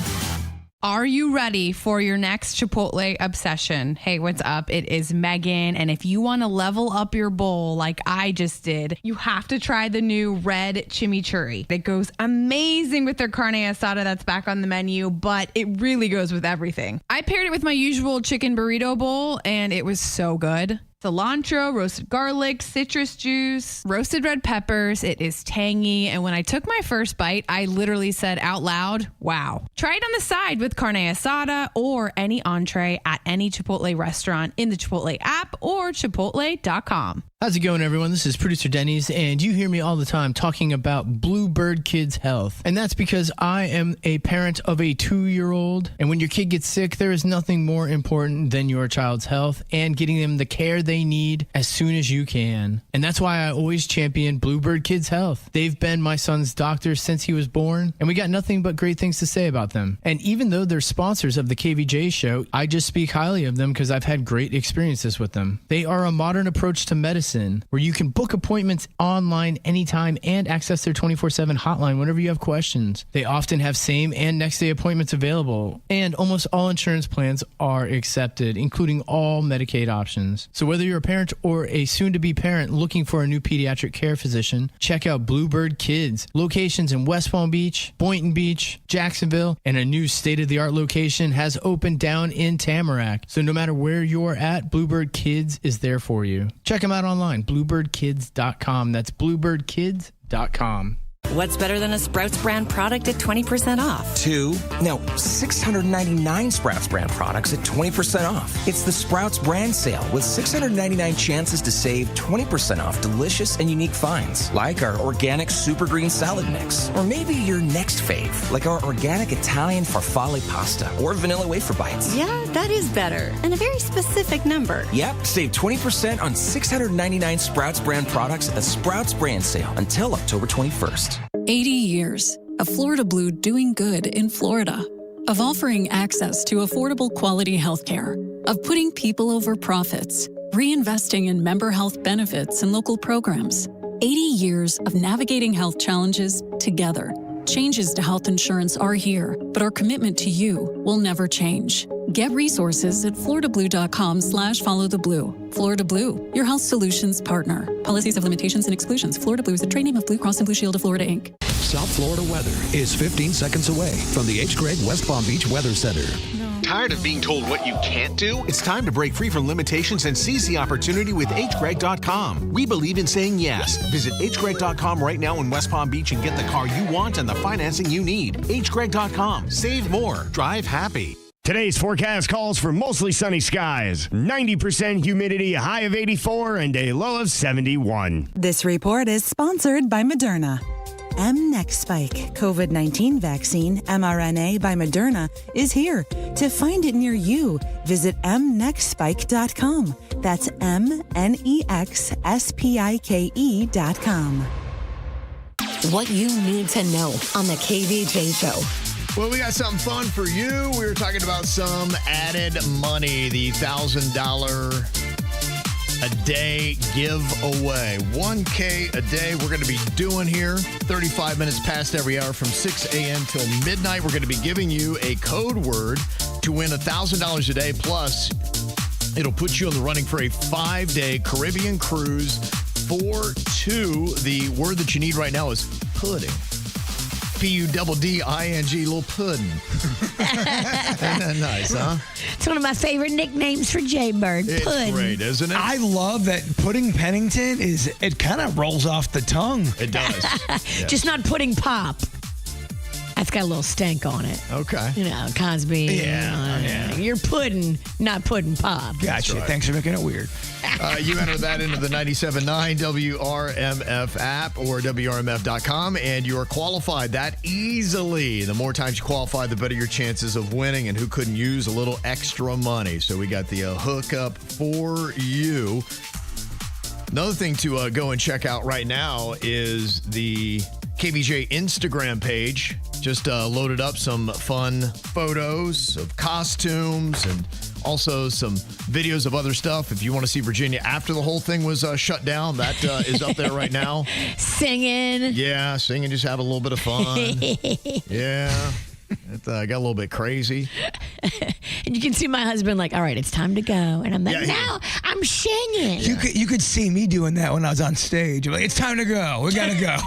Are you ready for your next Chipotle obsession? Hey, what's up? It is Megan. And if you want to level up your bowl like I just did, you have to try the new red chimichurri. It goes amazing with their carne asada that's back on the menu, but it really goes with everything. I paired it with my usual chicken burrito bowl, and it was so good. Cilantro, roasted garlic, citrus juice, roasted red peppers. It is tangy. And when I took my first bite, I literally said out loud, wow. Try it on the side with carne asada or any entree at any Chipotle restaurant in the Chipotle app or chipotle.com. How's it going, everyone? This is producer Denny's, and you hear me all the time talking about Bluebird Kids Health. And that's because I am a parent of a 2-year-old. And when your kid gets sick, there is nothing more important than your child's health and getting them the care they need as soon as you can. And that's why I always champion Bluebird Kids Health. They've been my son's doctor since he was born, and we got nothing but great things to say about them. And even though they're sponsors of the KVJ show, I just speak highly of them because I've had great experiences with them. They are a modern approach to medicine where you can book appointments online anytime and access their 24/7 hotline whenever you have questions. They often have same and next day appointments available, and almost all insurance plans are accepted, including all Medicaid options. So whether you're a parent or a soon-to-be parent looking for a new pediatric care physician, check out Bluebird Kids. Locations in West Palm Beach, Boynton Beach, Jacksonville, and a new state-of-the-art location has opened down in Tamarack. So no matter where you're at, Bluebird Kids is there for you. Check them out online, bluebirdkids.com. That's bluebirdkids.com. What's better than a Sprouts brand product at 20% off? 699 Sprouts brand products at 20% off. It's the Sprouts brand sale with 699 chances to save 20% off delicious and unique finds, like our organic super green salad mix. Or maybe your next fave, like our organic Italian farfalle pasta or vanilla wafer bites. Yeah, that is better. And a very specific number. Yep, save 20% on 699 Sprouts brand products at the Sprouts brand sale until October 21st. 80 years of Florida Blue doing good in Florida, of offering access to affordable quality health care, of putting people over profits, reinvesting in member health benefits and local programs. 80 years of navigating health challenges together. Changes to health insurance are here, but our commitment to you will never change. Get resources at floridablue.com/followtheblue. Florida Blue, your health solutions partner. Policies have limitations and exclusions. Florida Blue is a trade name of Blue Cross and Blue Shield of Florida, Inc. South Florida weather is 15 seconds away from the H. Gregg West Palm Beach Weather Center. Tired of being told what you can't do? It's time to break free from limitations and seize the opportunity with hgreg.com. We believe in saying yes. Visit hgreg.com right now in West Palm Beach and get the car you want and the financing you need. hgreg.com. Save more. Drive happy. Today's forecast calls for mostly sunny skies, 90% humidity, a high of 84, and a low of 71. This report is sponsored by Moderna. mNEXSpike COVID-19 vaccine, mRNA by Moderna, is here. To find it near you, visit mnexspike.com. That's mnexspike.com. What you need to know on the KVJ Show. Well, we got something fun for you. We were talking about some added money, the $1,000 a day giveaway. 1K a day we're going to be doing here. 35 minutes past every hour from 6 a.m. till midnight. We're going to be giving you a code word to win $1,000 a day. Plus, it'll put you in the running for a 5-day Caribbean cruise for two. The word that you need right now is pudding. Pudding, little pudding. Isn't that nice, huh? It's one of my favorite nicknames for Jaybird. It's Pudding. great, isn't it? I love that Pudding Pennington it kind of rolls off the tongue. It does. Yes. Just not pudding pop. That's got a little stank on it. Okay. You know, Cosby. Yeah. You're pudding, not pudding pop. Gotcha. right. Thanks for making it weird. You enter that into the 97.9 WRMF app or WRMF.com, and you are qualified that easily. The more times you qualify, the better your chances of winning, and who couldn't use a little extra money? So we got the hookup for you. Another thing to go and check out right now is the KVJ Instagram page. Just loaded up some fun photos of costumes and also some videos of other stuff. If you want to see Virginia after the whole thing was shut down, that is up there right now. Singing. Yeah, singing, just have a little bit of fun. Yeah. It got a little bit crazy. And you can see my husband like, all right, it's time to go. And I'm like, no, I'm singing. You could see me doing that when I was on stage. I'm like, it's time to go. We got to go.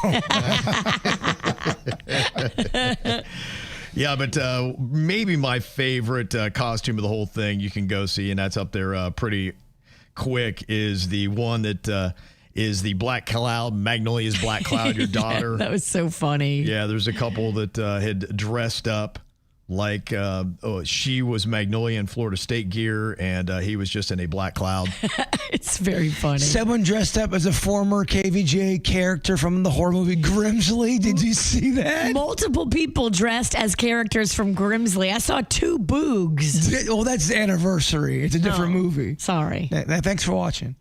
Yeah, but maybe my favorite costume of the whole thing you can go see, and that's up there pretty quick, is the one that is the Black Cloud, Magnolia's Black Cloud, your daughter. That was so funny. Yeah, there's a couple that had dressed up Like she was Magnolia in Florida State gear, and he was just in a black cloud. It's very funny. Someone dressed up as a former KVJ character from the horror movie Grimsley. Did you see that? Multiple people dressed as characters from Grimsley. I saw 2 boogs. Well, that's the anniversary. It's a different movie. Sorry. Thanks for watching.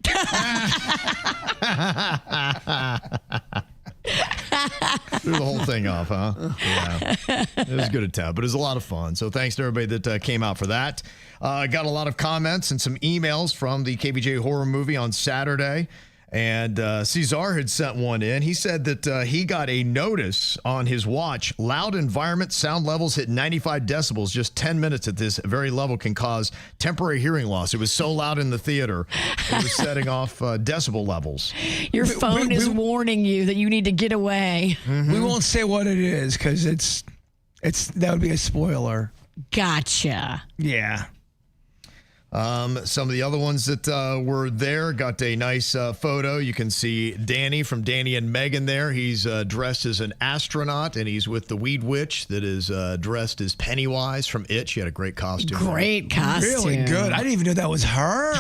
Threw the whole thing off, huh? Yeah. It was good attempt, but it was a lot of fun. So thanks to everybody that came out for that. Got a lot of comments and some emails from the KVJ horror movie on Saturday. And Cesar had sent one in. He said that he got a notice on his watch. Loud environment sound levels hit 95 decibels. Just 10 minutes at this very level can cause temporary hearing loss. It was so loud in the theater. It was setting off decibel levels. Your phone is warning you that you need to get away. We won't say what it is because it's that would be a spoiler. Gotcha. Yeah. Some of the other ones that were there got a nice photo. You can see Danny from Danny and Megan there. He's dressed as an astronaut, and he's with the Weed Witch that is dressed as Pennywise from It. She had a great costume. Great costume. Really good. I didn't even know that was her.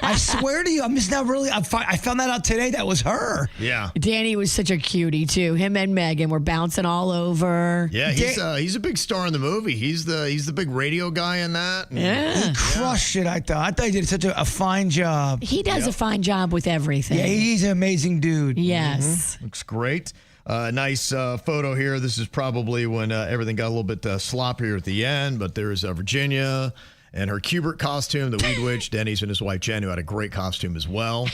I swear to you, I'm just not really. I found that out today. That was her. Yeah. Danny was such a cutie, too. Him and Megan were bouncing all over. Yeah, he's a big star in the movie. He's the big radio guy in that. Yeah. He crushed it. I thought he did such a fine job. He does a fine job with everything. Yeah, he's an amazing dude. Yes. Looks great. Nice photo here. This is probably when everything got a little bit sloppier at the end, but there's Virginia and her Cubert costume, the Weed Witch. Denny's and his wife Jen, who had a great costume as well.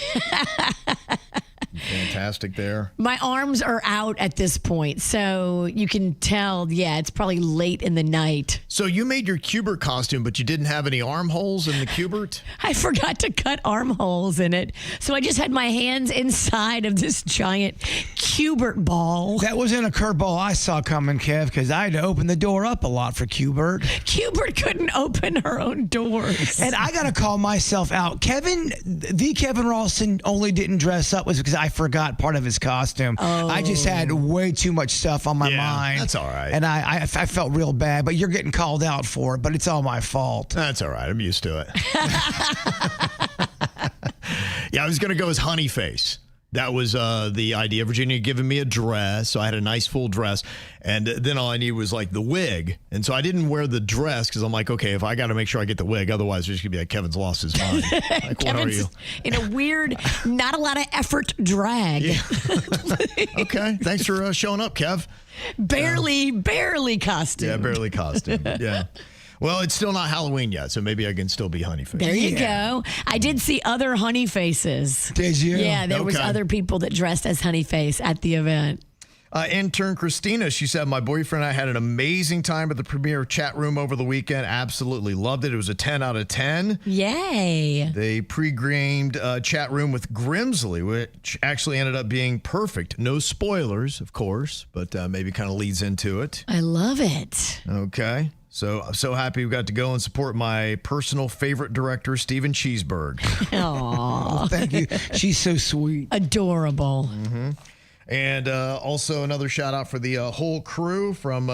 Fantastic there. My arms are out at this point, so you can tell, it's probably late in the night. So you made your Cubert costume, but you didn't have any armholes in the Cubert? I forgot to cut armholes in it, so I just had my hands inside of this giant Cubert ball. That wasn't a curveball I saw coming, Kev, because I had to open the door up a lot for Cubert. Cubert couldn't open her own doors. And I got to call myself out. Kevin Ralston only didn't dress up was because I forgot part of his costume. Oh. I just had way too much stuff on my mind. That's all right. And I felt real bad, but you're getting called out for it, but it's all my fault. That's all right. I'm used to it. Yeah, I was going to go as Honey Face. That was the idea. Virginia had given me a dress, so I had a nice full dress. And then all I needed was like the wig. And so I didn't wear the dress because I'm like, okay, if I got to make sure I get the wig, otherwise there's going to be like Kevin's lost his mind. Like, what are you? In a weird, not a lot of effort drag. Yeah. Okay, thanks for showing up, Kev. Barely costume. Yeah, barely costume. Yeah. Well, it's still not Halloween yet, so maybe I can still be Honey Face. There you go. I did see other Honey Faces. Did you? Yeah, there was other people that dressed as Honey Face at the event. Intern Christina, she said, my boyfriend and I had an amazing time at the premiere chat room over the weekend. Absolutely loved it. It was a 10 out of 10. Yay. They pre-gamed chat room with Grimsley, which actually ended up being perfect. No spoilers, of course, but maybe kind of leads into it. I love it. Okay. So I'm so happy we got to go and support my personal favorite director, Steven Cheeseberg. Aww. Thank you. She's so sweet. Adorable. Mm-hmm. And also another shout out for the whole crew from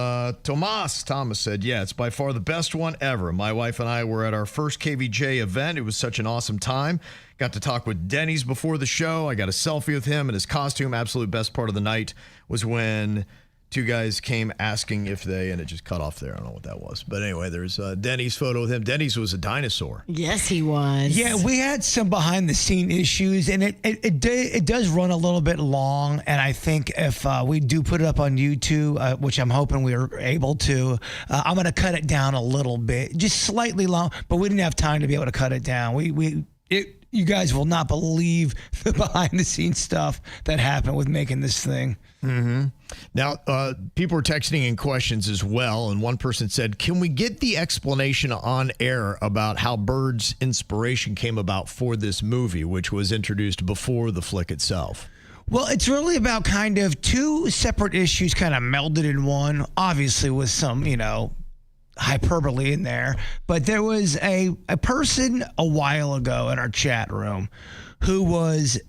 Tomas. Thomas said, yeah, it's by far the best one ever. My wife and I were at our first KVJ event. It was such an awesome time. Got to talk with Denny's before the show. I got a selfie with him and his costume. Absolute best part of the night was when two guys came asking if they, and it just cut off there. I don't know what that was. But anyway, there's Denny's photo with him. Denny's was a dinosaur. Yes, he was. Yeah, we had some behind the scene issues, and it does run a little bit long. And I think if we do put it up on YouTube, which I'm hoping we are able to, I'm going to cut it down a little bit, just slightly long. But we didn't have time to be able to cut it down. You guys will not believe the behind the scenes stuff that happened with making this thing. Mm-hmm. Now, people were texting in questions as well, and one person said, can we get the explanation on air about how Bird's inspiration came about for this movie, which was introduced before the flick itself? Well, it's really about kind of two separate issues kind of melded in one, obviously with some, hyperbole in there. But there was a person a while ago in our chat room who was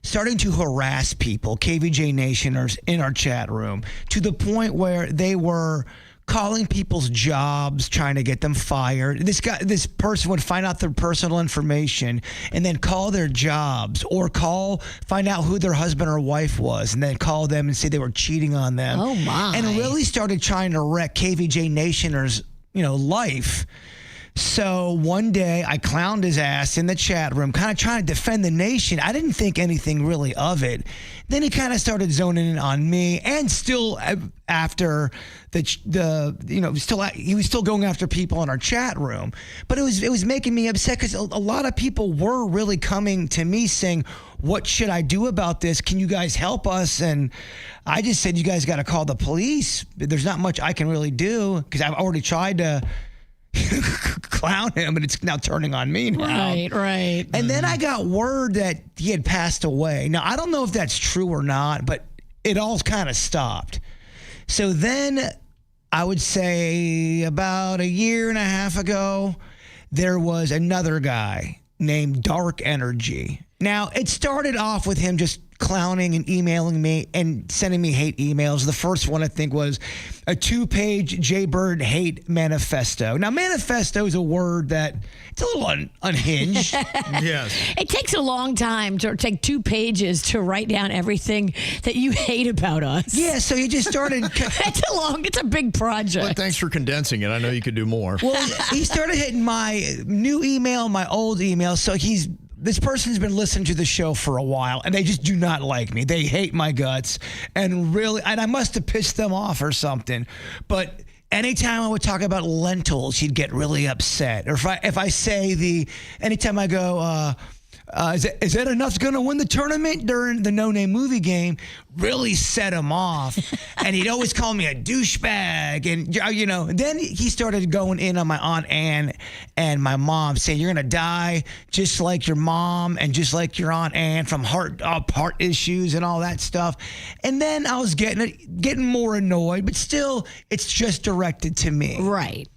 starting to harass people, KVJ Nationers, in our chat room, to the point where they were calling people's jobs, trying to get them fired. This person would find out their personal information and then call their jobs or find out who their husband or wife was and then call them and say they were cheating on them. Oh, my. And really started trying to wreck KVJ Nationers, life. So one day I clowned his ass in the chat room, kind of trying to defend the nation. I didn't think anything really of it. Then he kind of started zoning in on me, and still after he was still going after people in our chat room. But it was making me upset because a lot of people were really coming to me saying, "What should I do about this? Can you guys help us?" And I just said, "You guys got to call the police. There's not much I can really do because I've already tried to clown him, and it's now turning on me now." Right. And then I got word that he had passed away. Now, I don't know if that's true or not, but it all kind of stopped. So then I would say about a year and a half ago, there was another guy named Dark Energy. Now, it started off with him just clowning and emailing me and sending me hate emails. The first one, I think, was a 2-page Jaybird hate manifesto. Now, manifesto is a word that it's a little unhinged. Yes. It takes a long time to take 2 pages to write down everything that you hate about us. Yeah, so he just started. It's a big project. Well, thanks for condensing it. I know you could do more. Well, he started hitting my new email, my old email. So this person's been listening to the show for a while, and they just do not like me. They hate my guts, and I must have pissed them off or something. But anytime I would talk about lentils, he'd get really upset. Or if I say anytime I go, is that enough going to win the tournament during the No Name movie game, really set him off. And he'd always call me a douchebag. And, then he started going in on my Aunt Ann and my mom, saying, "You're going to die just like your mom and just like your Aunt Ann from heart issues and all that stuff." And then I was getting more annoyed, but still, it's just directed to me. Right.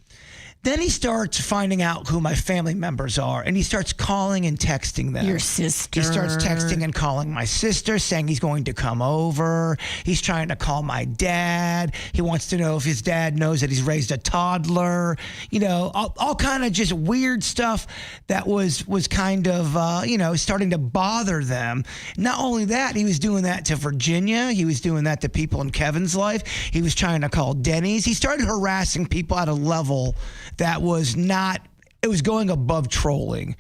Then he starts finding out who my family members are, and he starts calling and texting them. Your sister. He starts texting and calling my sister, saying he's going to come over. He's trying to call my dad. He wants to know if his dad knows that he's raised a toddler. All kind of just weird stuff that was kind of, starting to bother them. Not only that, he was doing that to Virginia. He was doing that to people in Kevin's life. He was trying to call Denny's. He started harassing people at a level that was it was going above trolling.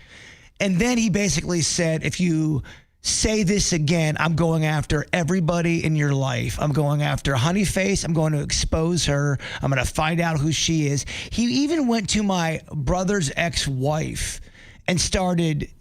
And then he basically said, "If you say this again, I'm going after everybody in your life. I'm going after Honeyface. I'm going to expose her. I'm going to find out who she is." He even went to my brother's ex-wife and started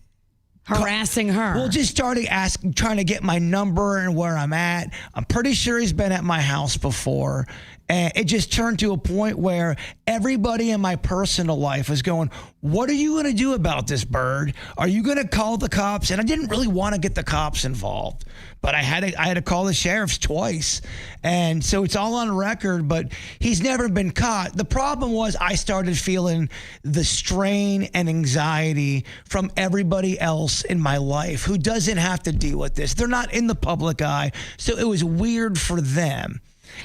harassing her. Well, just started trying to get my number and where I'm at. I'm pretty sure he's been at my house before. And it just turned to a point where everybody in my personal life was going, "What are you going to do about this, Bird? Are you going to call the cops?" And I didn't really want to get the cops involved, but I had to call the sheriffs twice. And so it's all on record, but he's never been caught. The problem was I started feeling the strain and anxiety from everybody else in my life who doesn't have to deal with this. They're not in the public eye, so it was weird for them.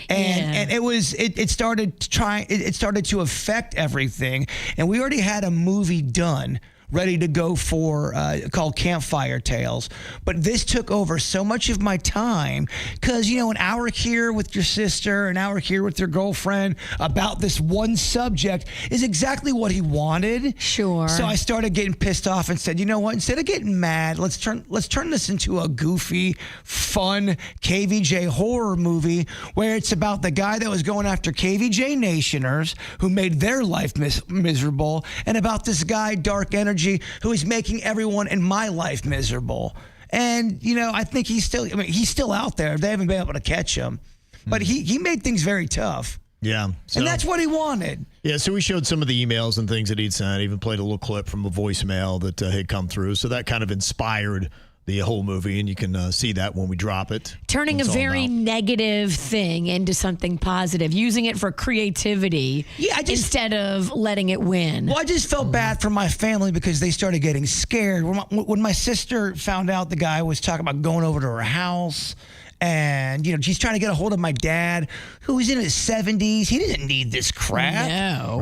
And it started to affect everything. And we already had a movie done, ready to go for called Campfire Tales. But this took over so much of my time because, an hour here with your sister, an hour here with your girlfriend about this one subject is exactly what he wanted. Sure. So I started getting pissed off and said, "You know what? Instead of getting mad, let's turn this into a goofy, fun KVJ horror movie where it's about the guy that was going after KVJ Nationers who made their life miserable, and about this guy, Dark Energy, who is making everyone in my life miserable." And, I think he's still out there. They haven't been able to catch him. But he made things very tough. Yeah. So, and that's what he wanted. Yeah, so we showed some of the emails and things that he'd sent. Even played a little clip from a voicemail that had come through. So that kind of inspired the whole movie, and you can see that when we drop it. Turning a very negative thing into something positive, using it for creativity instead of letting it win. Well, I just felt bad for my family because they started getting scared. When my sister found out the guy was talking about going over to her house And, she's trying to get a hold of my dad, who was in his 70s. He didn't need this crap. No.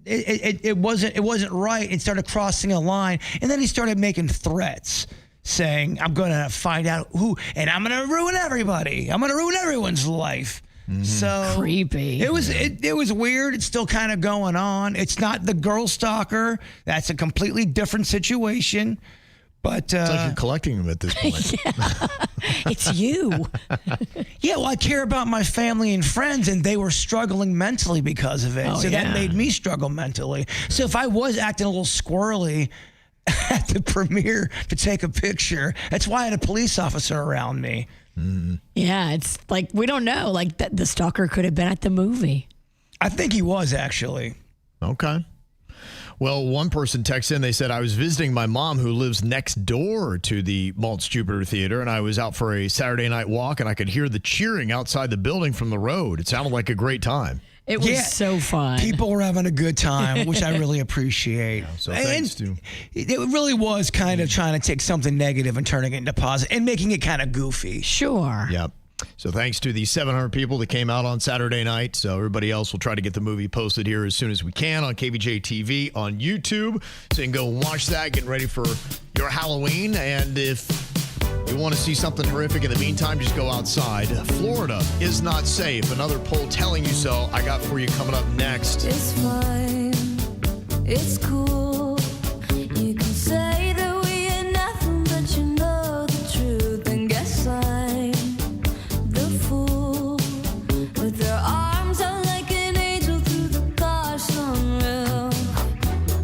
It wasn't right. It started crossing a line. And then he started making threats, saying, I'm going to find out who, and I'm going to ruin everybody. I'm going to ruin everyone's life. So creepy. It was weird. It's still kind of going on. It's not the girl stalker. That's a completely different situation. But it's like you're collecting them at this point. It's you. Yeah, well, I care about my family and friends, and they were struggling mentally because of it. That made me struggle mentally. So if I was acting a little squirrely at the premiere to take a picture, that's why I had a police officer around me. Yeah, it's like we don't know. Like the stalker could have been at the movie. I think he was, actually. Okay. Well, one person texted in. They said, I was visiting my mom who lives next door to the Maltz Jupiter Theater, and I was out for a Saturday night walk, and I could hear the cheering outside the building from the road. It sounded like a great time. It was so fun. People were having a good time, which I really appreciate. So thanks to... It really was kind of trying to take something negative and turning it into positive and making it kind of goofy. Sure. Yep. So thanks to the 700 people that came out on Saturday night. So everybody else will try to get the movie posted here as soon as we can on KVJ TV on YouTube. So you can go watch that, getting ready for your Halloween. And if you want to see something horrific in the meantime, just go outside. Florida is not safe. Another poll telling you so. I got for you coming up next. It's fine. It's cool. You can say that we ain't nothing, but you know the truth. And guess I'm the fool with their arms out like an angel through the car sunroof.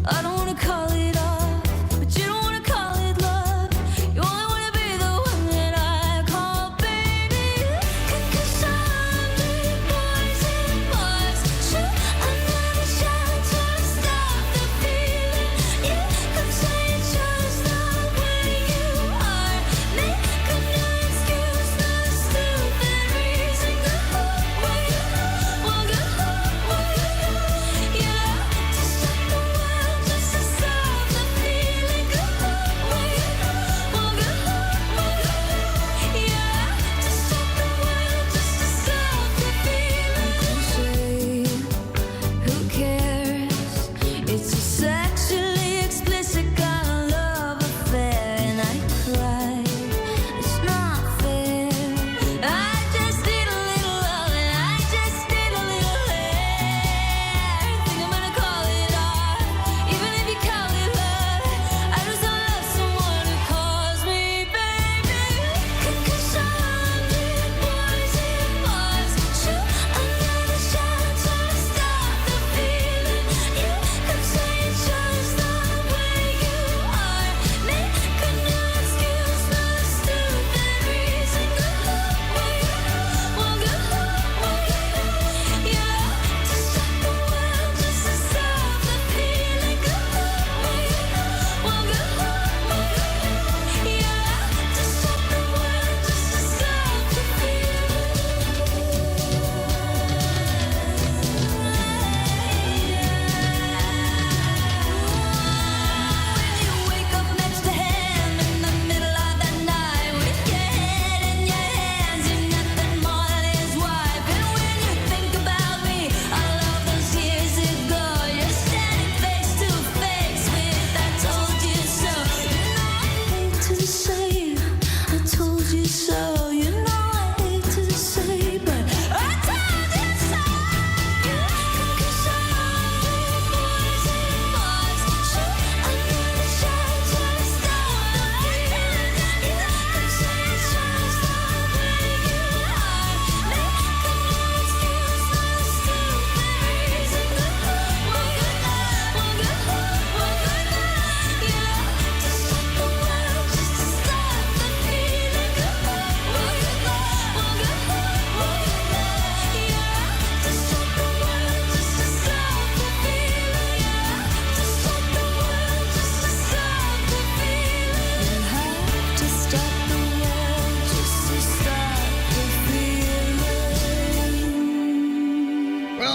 I don't want to call it off, but you don't want to call it love. You only want to be the one that I call baby. 'Cause I'm big boys and boys. Shoot another shot to stop the feeling.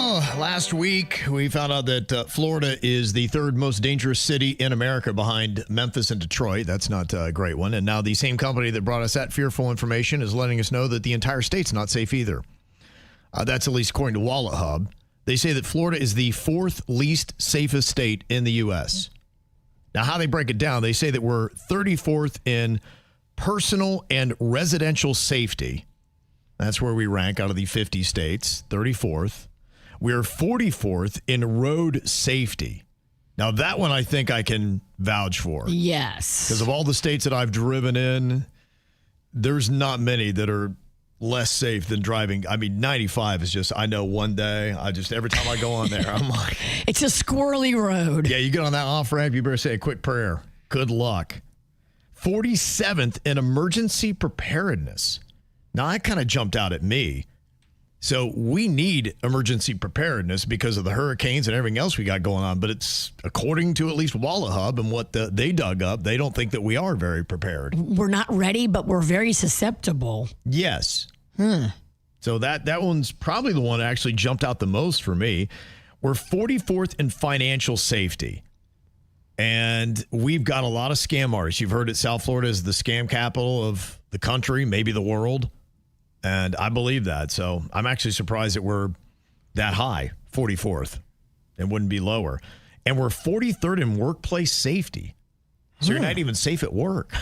Well, last week we found out that Florida is the third most dangerous city in America behind Memphis and Detroit. That's not a great one. And now the same company that brought us that fearful information is letting us know that the entire state's not safe either. That's at least according to Wallet Hub. They say that Florida is the fourth least safest state in the U.S. Now, how they break it down, they say that we're 34th in personal and residential safety. That's where we rank out of the 50 states, 34th. We're 44th in road safety. Now, that one I think I can vouch for. Yes. Because of all the states that I've driven in, there's not many that are less safe than driving. I mean, 95 is just, I know one day, every time I go on there, I'm like. It's a squirrely road. Yeah, you get on that off ramp, you better say a quick prayer. Good luck. 47th in emergency preparedness. Now, that kind of jumped out at me. So we need emergency preparedness because of the hurricanes and everything else we got going on. But it's according to at least Wallet Hub and what they dug up, they don't think that we are very prepared. We're not ready, but we're very susceptible. Yes. So that one's probably the one that actually jumped out the most for me. We're 44th in financial safety. And we've got a lot of scam artists. You've heard that South Florida is the scam capital of the country, maybe the world. And I believe that. So I'm actually surprised that we're that high, 44th. It wouldn't be lower. And we're 43rd in workplace safety. So you're not even safe at work.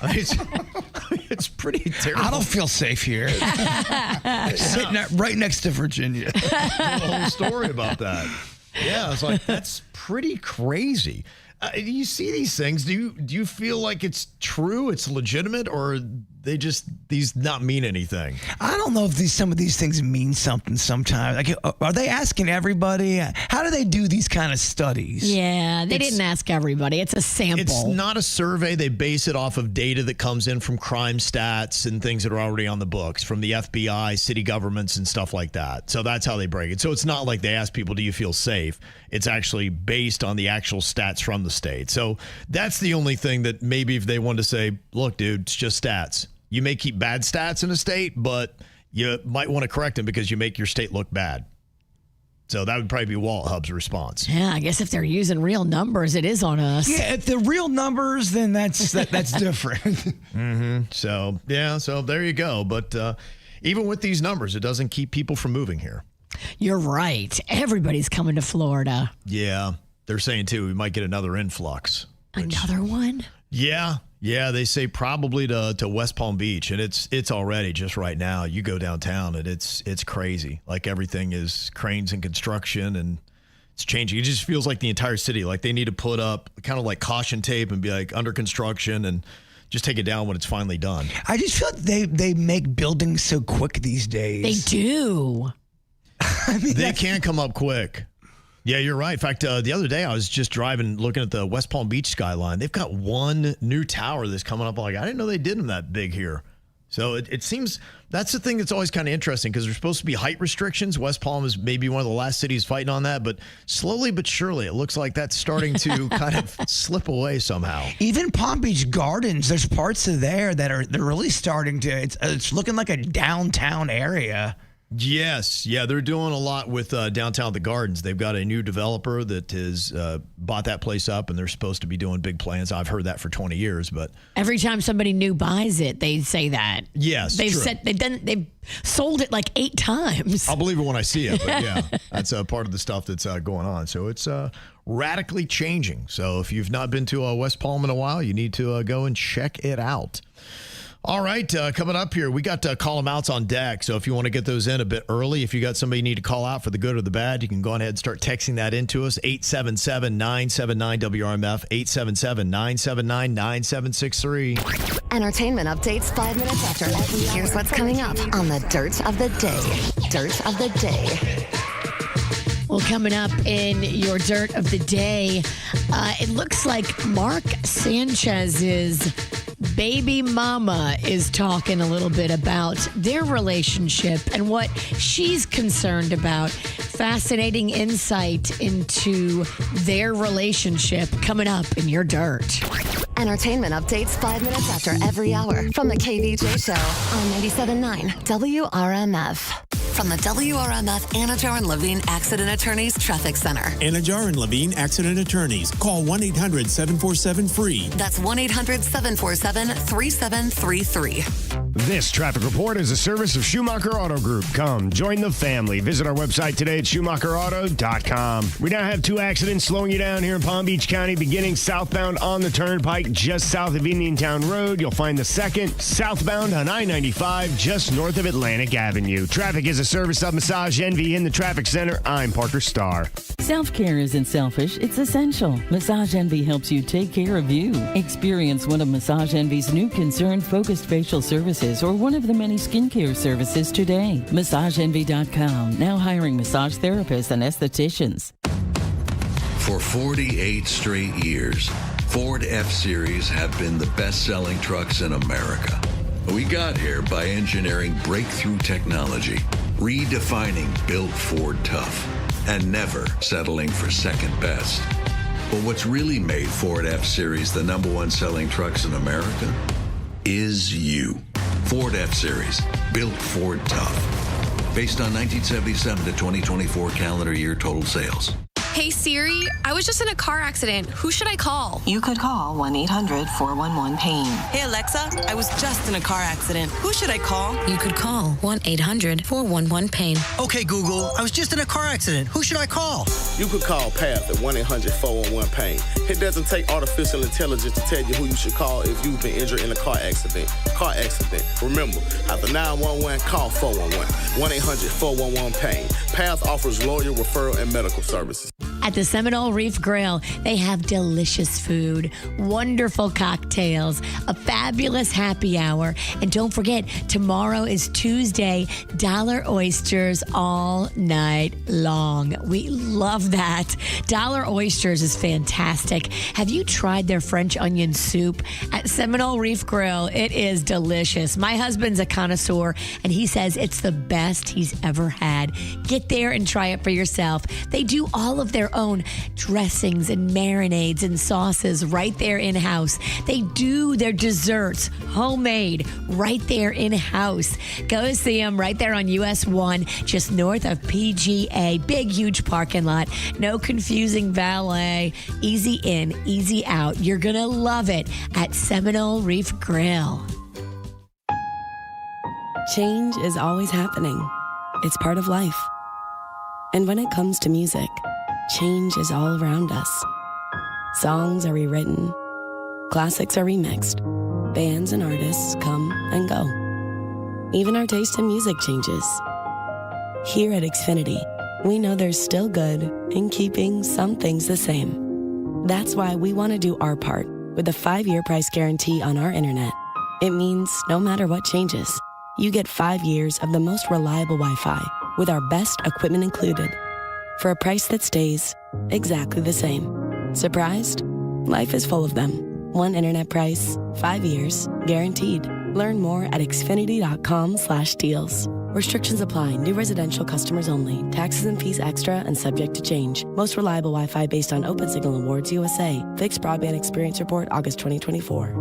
It's pretty terrible. I don't feel safe here. Sitting right next to Virginia. A whole story about that. Yeah, it's like, that's pretty crazy. Do you see these things? Do you feel like it's true, it's legitimate, or these not mean anything? I don't know if some of these things mean something sometimes. Like, are they asking everybody? How do they do these kind of studies? Yeah, they didn't ask everybody. It's a sample. It's not a survey. They base it off of data that comes in from crime stats and things that are already on the books from the FBI, city governments, and stuff like that. So that's how they break it. So it's not like they ask people, do you feel safe? It's actually based on the actual stats from the state. So that's the only thing that maybe if they wanted to say, look, dude, it's just stats. You may keep bad stats in a state, but you might want to correct them because you make your state look bad. So that would probably be Wallet Hub's response. Yeah, I guess if they're using real numbers, it is on us. Yeah, if they're real numbers, then that's different. So, yeah, so there you go. But even with these numbers, it doesn't keep people from moving here. You're right. Everybody's coming to Florida. Yeah, they're saying, too, we might get another influx. Another one? Yeah, they say probably to West Palm Beach, and it's already just right now. You go downtown, and it's crazy. Like everything is cranes and construction, and it's changing. It just feels like the entire city, like they need to put up kind of like caution tape and be like under construction and just take it down when it's finally done. I just feel like they make buildings so quick these days. They do. I mean, they can come up quick. Yeah, you're right. In fact, the other day I was just driving, looking at the West Palm Beach skyline. They've got one new tower that's coming up. Like, I didn't know they did them that big here. So it seems that's the thing that's always kind of interesting because there's supposed to be height restrictions. West Palm is maybe one of the last cities fighting on that, but slowly but surely it looks like that's starting to kind of slip away somehow. Even Palm Beach Gardens, there's parts of there they're really starting to. It's looking like a downtown area. Yes. Yeah, they're doing a lot with downtown the Gardens. They've got a new developer that has bought that place up, and they're supposed to be doing big plans. I've heard that for 20 years, but every time somebody new buys it, they say that. Yes, they've sold it like 8 times. I'll believe it when I see it, but yeah, that's part of the stuff that's going on. So it's radically changing. So if you've not been to West Palm in a while, you need to go and check it out. All right, coming up here, we got call them outs on deck. So if you want to get those in a bit early, if you got somebody you need to call out for the good or the bad, you can go ahead and start texting that into us, 877-979-WRMF, 877-979-9763. Entertainment updates 5 minutes after every hour. Here's what's coming up on the Dirt of the Day. Dirt of the Day. Well, coming up in your Dirt of the Day, it looks like Mark Sanchez's baby mama is talking a little bit about their relationship and what she's concerned about. Fascinating insight into their relationship coming up in your Dirt. Entertainment updates 5 minutes after every hour from the KVJ Show on 97.9 WRMF. from the WRMF Anajar and Levine Accident Attorneys Traffic Center. Anajar and Levine Accident Attorneys. Call 1-800-747-FREE. That's 1-800-747-3733. This traffic report is a service of Schumacher Auto Group. Come, join the family. Visit our website today at SchumacherAuto.com. We now have 2 accidents slowing you down here in Palm Beach County, beginning southbound on the Turnpike just south of Indiantown Road. You'll find the second southbound on I-95 just north of Atlantic Avenue. Traffic is a service of Massage Envy in the Traffic Center. I'm Parker Starr. Self-care isn't selfish, it's essential. Massage Envy helps you take care of you. Experience one of Massage Envy's new concern-focused facial services or one of the many skincare services today. MassageEnvy.com, now hiring massage therapists and estheticians. For 48 straight years, Ford F-Series have been the best-selling trucks in America. We got here by engineering breakthrough technology, redefining Built Ford Tough, and never settling for second best. But what's really made Ford F-Series the #1 selling trucks in America is you. Ford F-Series, Built Ford Tough. Based on 1977 to 2024 calendar year total sales. Hey Siri, I was just in a car accident. Who should I call? You could call 1-800-411-PAIN. Hey Alexa, I was just in a car accident. Who should I call? You could call 1-800-411-PAIN. Okay, Google, I was just in a car accident. Who should I call? You could call PATH at 1-800-411-PAIN. It doesn't take artificial intelligence to tell you who you should call if you've been injured in a car accident. Remember, after 911, call 411. 1-800-411-PAIN. PATH offers lawyer referral and medical services. At the Seminole Reef Grill, they have delicious food, wonderful cocktails, a fabulous happy hour. And don't forget, tomorrow is Tuesday, dollar oysters all night long. We love that. Dollar oysters is fantastic. Have you tried their French onion soup at Seminole Reef Grill? It is delicious. My husband's a connoisseur, and he says it's the best he's ever had. Get there and try it for yourself. They do all of their own dressings and marinades and sauces right there in-house. They do their desserts homemade right there in-house. Go see them right there on US 1, just north of PGA. Big, huge parking lot. No confusing valet. Easy in, easy out. You're going to love it at Seminole Reef Grill. Change is always happening. It's part of life. And when it comes to music, change is all around us. Songs are rewritten. Classics are remixed. Bands and artists come and go. Even our taste in music changes. Here at Xfinity, we know there's still good in keeping some things the same. That's why we want to do our part with a 5-year price guarantee on our internet. It means no matter what changes, you get 5 years of the most reliable Wi-Fi with our best equipment included for a price that stays exactly the same. Surprised? Life is full of them. One internet price, 5 years, guaranteed. Learn more at Xfinity.com/deals. Restrictions apply. New residential customers only. Taxes and fees extra and subject to change. Most reliable Wi-Fi based on Open Signal Awards USA. Fixed Broadband Experience Report, August 2024.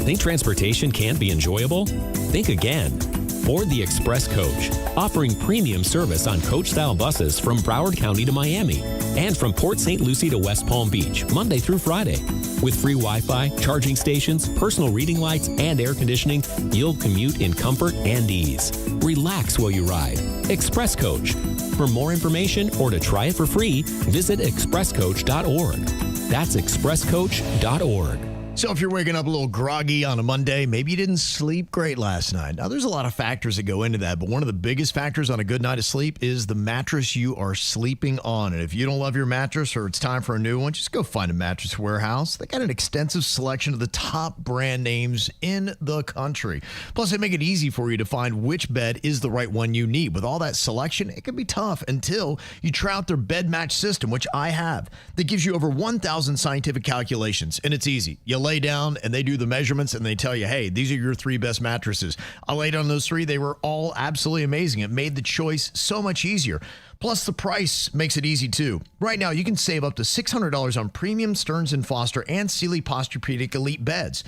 Think transportation can't be enjoyable? Think again. Board the Express Coach, offering premium service on coach-style buses from Broward County to Miami and from Port St. Lucie to West Palm Beach, Monday through Friday. With free Wi-Fi, charging stations, personal reading lights, and air conditioning, you'll commute in comfort and ease. Relax while you ride. Express Coach. For more information or to try it for free, visit expresscoach.org. That's expresscoach.org. So if you're waking up a little groggy on a Monday, maybe you didn't sleep great last night. Now, there's a lot of factors that go into that, but one of the biggest factors on a good night of sleep is the mattress you are sleeping on. And if you don't love your mattress or it's time for a new one, just go find a Mattress Warehouse. They got an extensive selection of the top brand names in the country. Plus, they make it easy for you to find which bed is the right one you need. With all that selection, it can be tough until you try out their bed match system, which I have. That gives you over 1,000 scientific calculations, and it's easy. You lay down and they do the measurements and they tell you, hey, these are your 3 best mattresses. I laid on those 3. They were all absolutely amazing. It made the choice so much easier. Plus, the price makes it easy, too. Right now, you can save up to $600 on premium Stearns & Foster and Sealy Posturepedic Elite beds.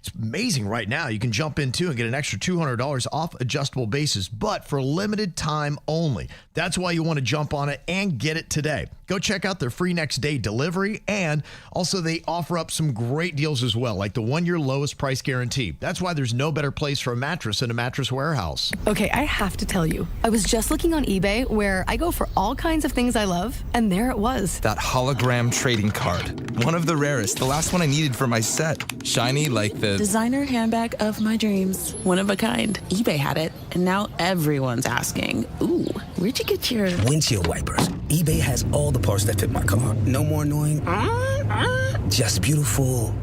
It's amazing right now. You can jump in too and get an extra $200 off adjustable bases, but for limited time only. That's why you want to jump on it and get it today. Go check out their free next day delivery, and also they offer up some great deals as well, like the 1-year lowest price guarantee. That's why there's no better place for a mattress than a Mattress Warehouse. Okay, I have to tell you, I was just looking on eBay where I go for all kinds of things I love, and there it was. That hologram trading card. One of the rarest. The last one I needed for my set. Shiny like the designer handbag of my dreams. One of a kind. eBay had it, and now everyone's asking, ooh, where'd you get your windshield wipers? eBay has all the parts that fit my car. No more annoying. Just beautiful.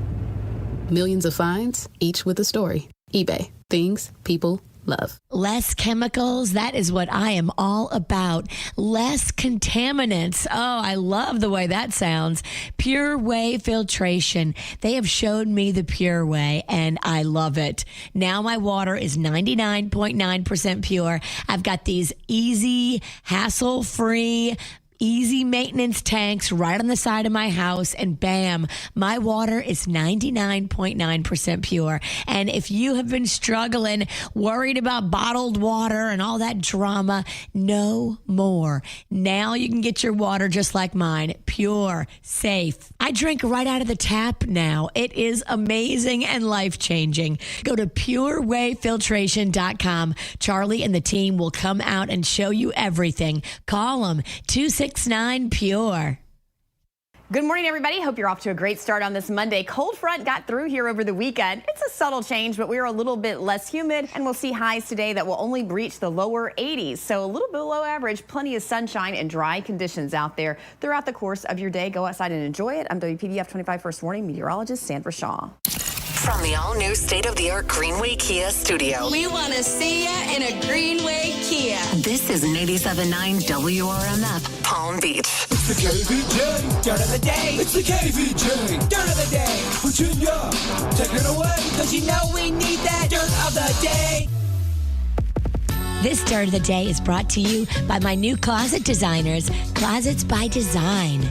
Millions of finds, each with a story. eBay. Things people love. Less chemicals, that is what I am all about. Less contaminants. Oh, I love the way that sounds. Pure Way Filtration. They have showed me the Pure Way, and I love it. Now my water is 99.9% pure. I've got these easy, hassle-free, easy maintenance tanks right on the side of my house, and bam, my water is 99.9% pure. And if you have been struggling, worried about bottled water and all that drama, no more. Now you can get your water just like mine, pure, safe. I drink right out of the tap now. It is amazing and life-changing. Go to purewayfiltration.com. Charlie and the team will come out and show you everything. Call them 269-PURE. Good morning, everybody. Hope you're off to a great start on this Monday. Cold front got through here over the weekend. It's a subtle change, but we're a little bit less humid, and we'll see highs today that will only reach the lower 80s. So a little below average, plenty of sunshine and dry conditions out there throughout the course of your day. Go outside and enjoy it. I'm WPDF 25 First Warning meteorologist Sandra Shaw. From the all-new state-of-the-art Greenway Kia studio. We want to see ya in a Greenway Kia. This is 97.9 WRMF, Palm Beach. It's the KVJ Dirt of the Day. It's the KVJ Dirt of the Day. Virginia, take it away, because you know we need that Dirt of the Day. This Dirt of the Day is brought to you by my new closet designers, Closets by Design.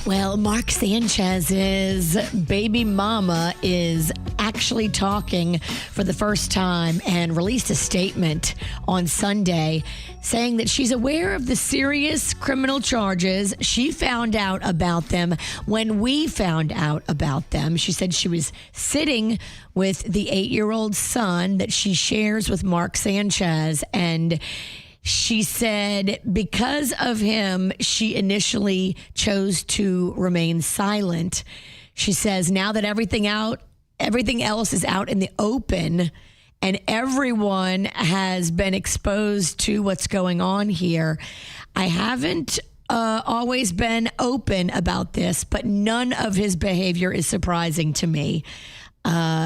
Well, Mark Sanchez's baby mama is actually talking for the first time and released a statement on Sunday saying that she's aware of the serious criminal charges. She found out about them when we found out about them. She said she was sitting with the 8-year-old son that she shares with Mark Sanchez, and she said because of him, she initially chose to remain silent. She says now that everything else is out in the open and everyone has been exposed to what's going on here, I haven't always been open about this, but none of his behavior is surprising to me.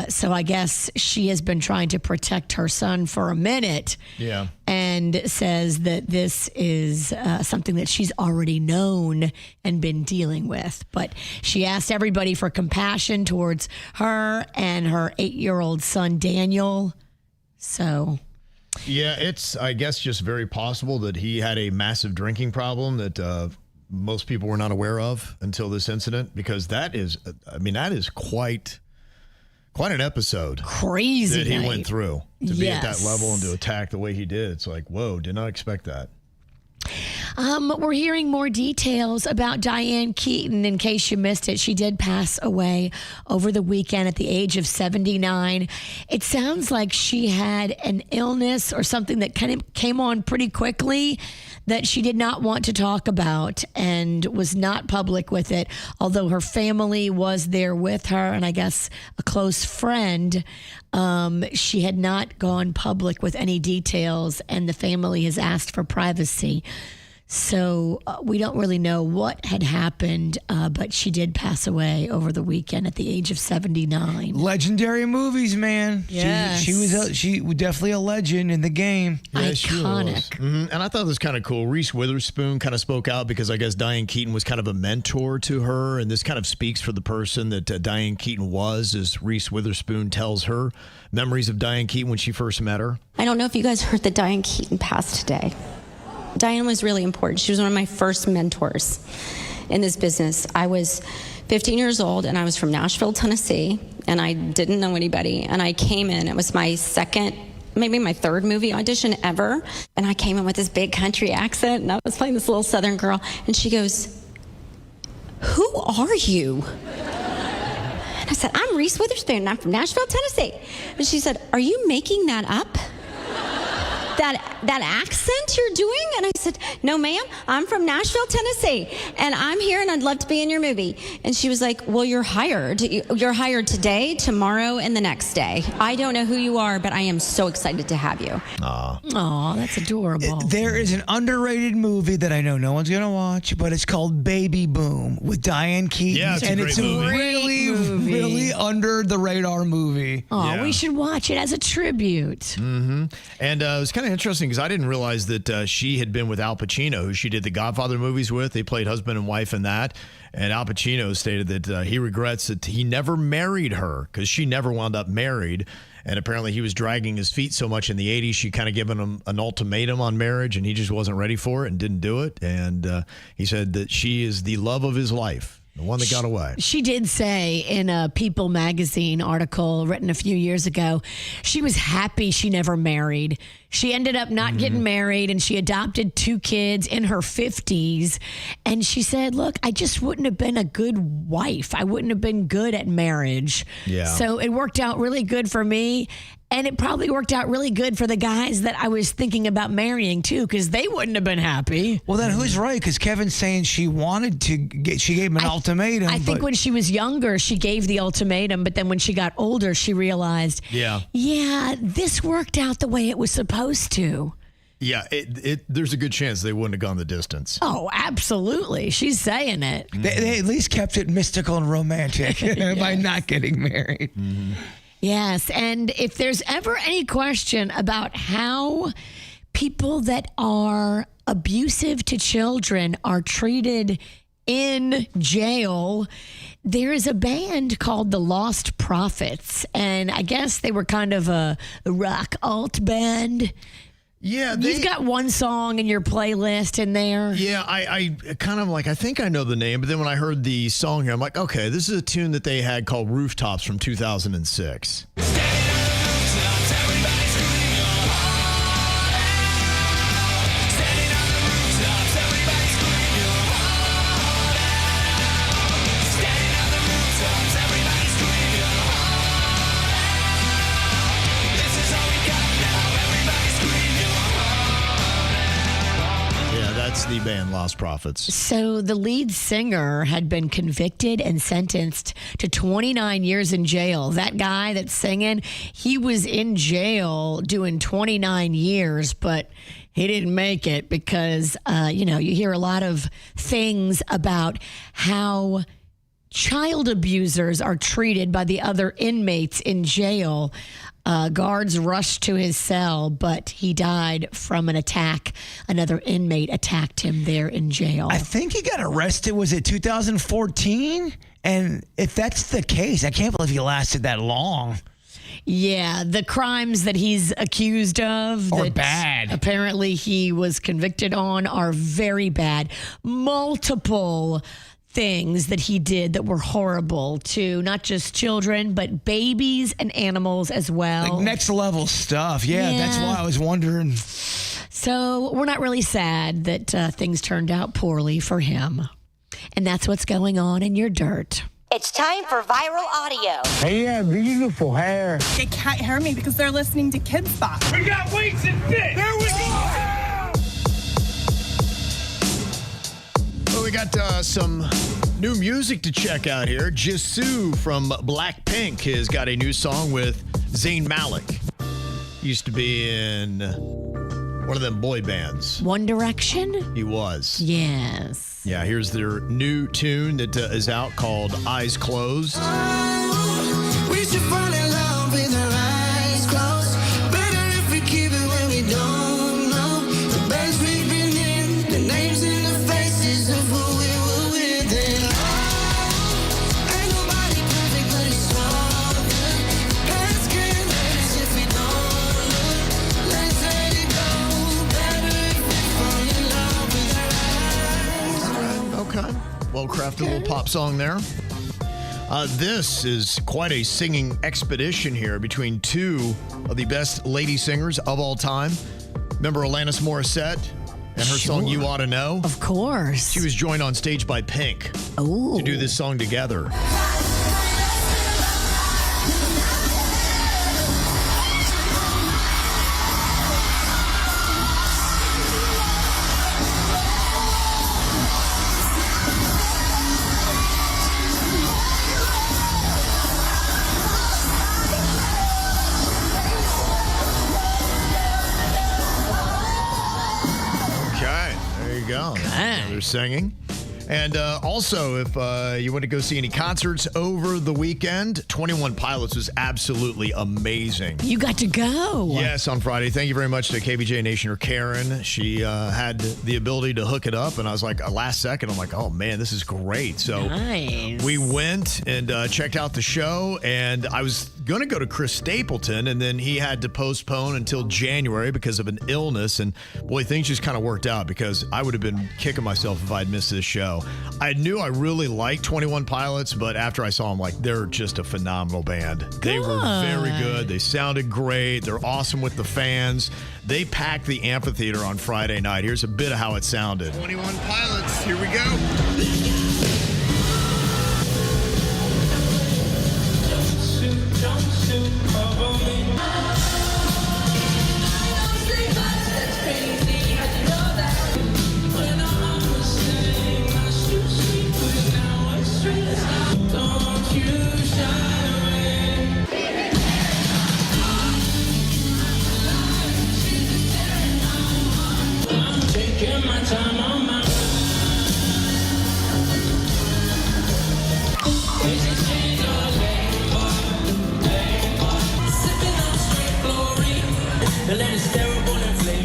So I guess she has been trying to protect her son for a minute. Yeah. And says that this is something that she's already known and been dealing with. But she asked everybody for compassion towards her and her 8-year-old son, Daniel. So. Yeah, it's, I guess, just very possible that he had a massive drinking problem that most people were not aware of until this incident, because that is quite an episode. Crazy that he night. Went through to be at that level and to attack the way he did. It's like, whoa, did not expect that. We're hearing more details about Diane Keaton. In case you missed it, she did pass away over the weekend at the age of 79. It sounds like she had an illness or something that kind of came on pretty quickly that she did not want to talk about and was not public with it, although her family was there with her and I guess a close friend. She had not gone public with any details, and the family has asked for privacy. So we don't really know what had happened, but she did pass away over the weekend at the age of 79. Legendary movies, man. Yes. She was definitely a legend in the game. Yeah, she was. Iconic. Mm-hmm. And I thought it was kind of cool. Reese Witherspoon kind of spoke out because I guess Diane Keaton was kind of a mentor to her, and this kind of speaks for the person that Diane Keaton was, as Reese Witherspoon tells her memories of Diane Keaton when she first met her. I don't know if you guys heard that Diane Keaton passed today. Diane was really important. She was one of my first mentors in this business. I was 15 years old, and I was from Nashville, Tennessee, and I didn't know anybody. And I came in, it was my second, maybe my third movie audition ever. And I came in with this big country accent, and I was playing this little Southern girl. And she goes, "Who are you?" And I said, "I'm Reese Witherspoon, and I'm from Nashville, Tennessee." And she said, "Are you making that up? That accent you're doing?" And I said, "No, ma'am, I'm from Nashville, Tennessee, and I'm here, and I'd love to be in your movie." And she was like, "Well, you're hired. You're hired today, tomorrow, and the next day. I don't know who you are, but I am so excited to have you." Aw, that's adorable. There is an underrated movie that I know no one's going to watch, but it's called Baby Boom with Diane Keaton. Yeah, it's a and great it's movie. a really under the radar movie. Oh, we should watch it as a tribute. Mm-hmm. And it was kind of interesting because I didn't realize that she had been with Al Pacino, who she did the Godfather movies with. They played husband and wife in that. And Al Pacino stated that he regrets that he never married her because she never wound up married. And apparently he was dragging his feet so much in the 80s, she kind of given him an ultimatum on marriage, and he just wasn't ready for it and didn't do it. And he said that she is the love of his life. The one that got away. She did say in a People magazine article written a few years ago, she was happy she never married. She ended up not getting married, and she adopted 2 kids in her 50s. And she said, "Look, I just wouldn't have been a good wife. I wouldn't have been good at marriage." Yeah. So it worked out really good for me. And it probably worked out really good for the guys that I was thinking about marrying, too, because they wouldn't have been happy. Well, then who's right? Because Kevin's saying she wanted to she gave him an ultimatum. I think when she was younger, she gave the ultimatum. But then when she got older, she realized, yeah, this worked out the way it was supposed to. Yeah, there's a good chance they wouldn't have gone the distance. Oh, absolutely. She's saying it. They at least kept it mystical and romantic by not getting married. Mm-hmm. Yes, and if there's ever any question about how people that are abusive to children are treated in jail, there is a band called the Lost Prophets, and I guess they were kind of a rock alt band. Yeah, you've got one song in your playlist in there. Yeah, I kind of like, I think I know the name, but then when I heard the song here, I'm like, okay, this is a tune that they had called Rooftops from 2006. That's the band Lost Prophets. So the lead singer had been convicted and sentenced to 29 years in jail. That guy that's singing, he was in jail doing 29 years, but he didn't make it because, you hear a lot of things about how child abusers are treated by the other inmates in jail. Guards rushed to his cell, but he died from an attack. Another inmate attacked him there in jail. I think he got arrested, was it 2014? And if that's the case, I can't believe he lasted that long. Yeah, the crimes that he's accused of are bad. Apparently he was convicted on are very bad. Multiple things that he did that were horrible to not just children, but babies and animals as well. Like next level stuff. Yeah, that's why I was wondering. So we're not really sad that things turned out poorly for him. And that's what's going on in your dirt. It's time for viral audio. Hey, you have beautiful hair. They can't hear me because they're listening to Kids Spot. We got weights and fit. There we go. Well, we got some new music to check out here. Jisoo from Blackpink has got a new song with Zayn Malik. Used to be in one of them boy bands. One Direction? He was. Yes. Yeah, here's their new tune that is out called Eyes Closed. We should fall in love with our eyes closed. Better if we keep it when we don't know. The best we've been in, the names and the faces of who we were with. And ain't nobody perfect, but it's all good. Let's get lost if we don't look. Let's let it go. Better if we fall in love with our eyes. Okay. Well-crafted little pop song there. This is quite a singing expedition here between two of the best lady singers of all time. Remember Alanis Morissette and her song You Ought to Know? Of course. She was joined on stage by Pink to do this song together. They're singing. And also, if you want to go see any concerts over the weekend, 21 Pilots was absolutely amazing. You got to go. Yes, on Friday. Thank you very much to KVJ Nationer Karen. She had the ability to hook it up, and I was like, last second, I'm like, oh man, this is great. So we went and checked out the show, and I was going to go to Chris Stapleton, and then he had to postpone until January because of an illness. And boy, things just kind of worked out because I would have been kicking myself if I'd missed this show. I knew I really liked 21 Pilots, but after I saw them, like, they're just a phenomenal band. They were very good. They sounded great. They're awesome with the fans. They packed the amphitheater on Friday night. Here's a bit of how it sounded. 21 Pilots, here we go.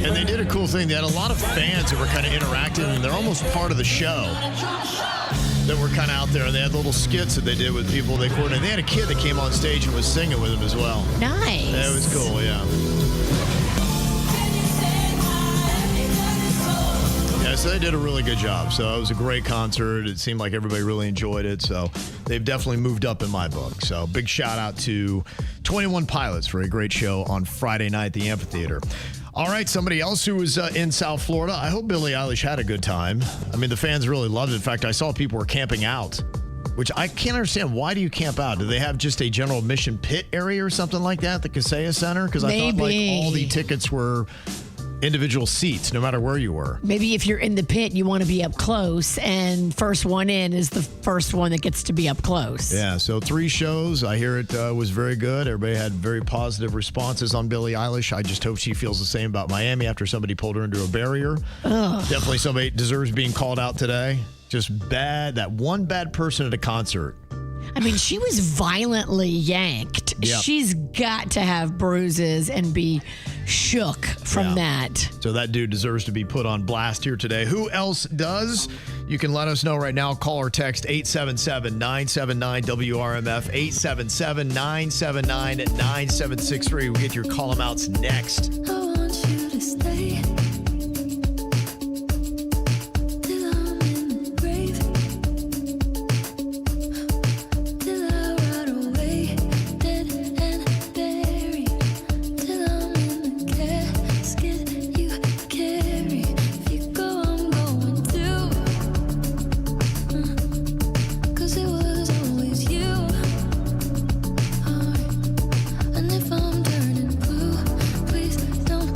And they did a cool thing. They had a lot of fans that were kind of interactive, and they're almost part of the show that were kind of out there. And they had little skits that they did with people they coordinated. They had a kid that came on stage and was singing with them as well. Nice. It was cool, yeah. Yeah, so they did a really good job. So it was a great concert. It seemed like everybody really enjoyed it. So they've definitely moved up in my book. So big shout out to 21 Pilots for a great show on Friday night at the amphitheater. All right, somebody else who was in South Florida. I hope Billie Eilish had a good time. I mean, the fans really loved it. In fact, I saw people were camping out, which I can't understand. Why do you camp out? Do they have just a general admission pit area or something like that at the Kaseya Center? Because I thought like all the tickets were individual seats, no matter where you were. Maybe if you're in the pit, you want to be up close, and first one in is the first one that gets to be up close. Yeah, so 3 shows. I hear it was very good. Everybody had very positive responses on Billie Eilish. I just hope she feels the same about Miami after somebody pulled her into a barrier. Ugh. Definitely somebody deserves being called out today. Just bad. That one bad person at a concert. I mean, she was violently yanked. Yep. She's got to have bruises and be shook from that. So that dude deserves to be put on blast here today. Who else does? You can let us know right now. Call or text 877-979-WRMF, 877-979-9763. We'll get your call them outs next. I want you to stay. Don't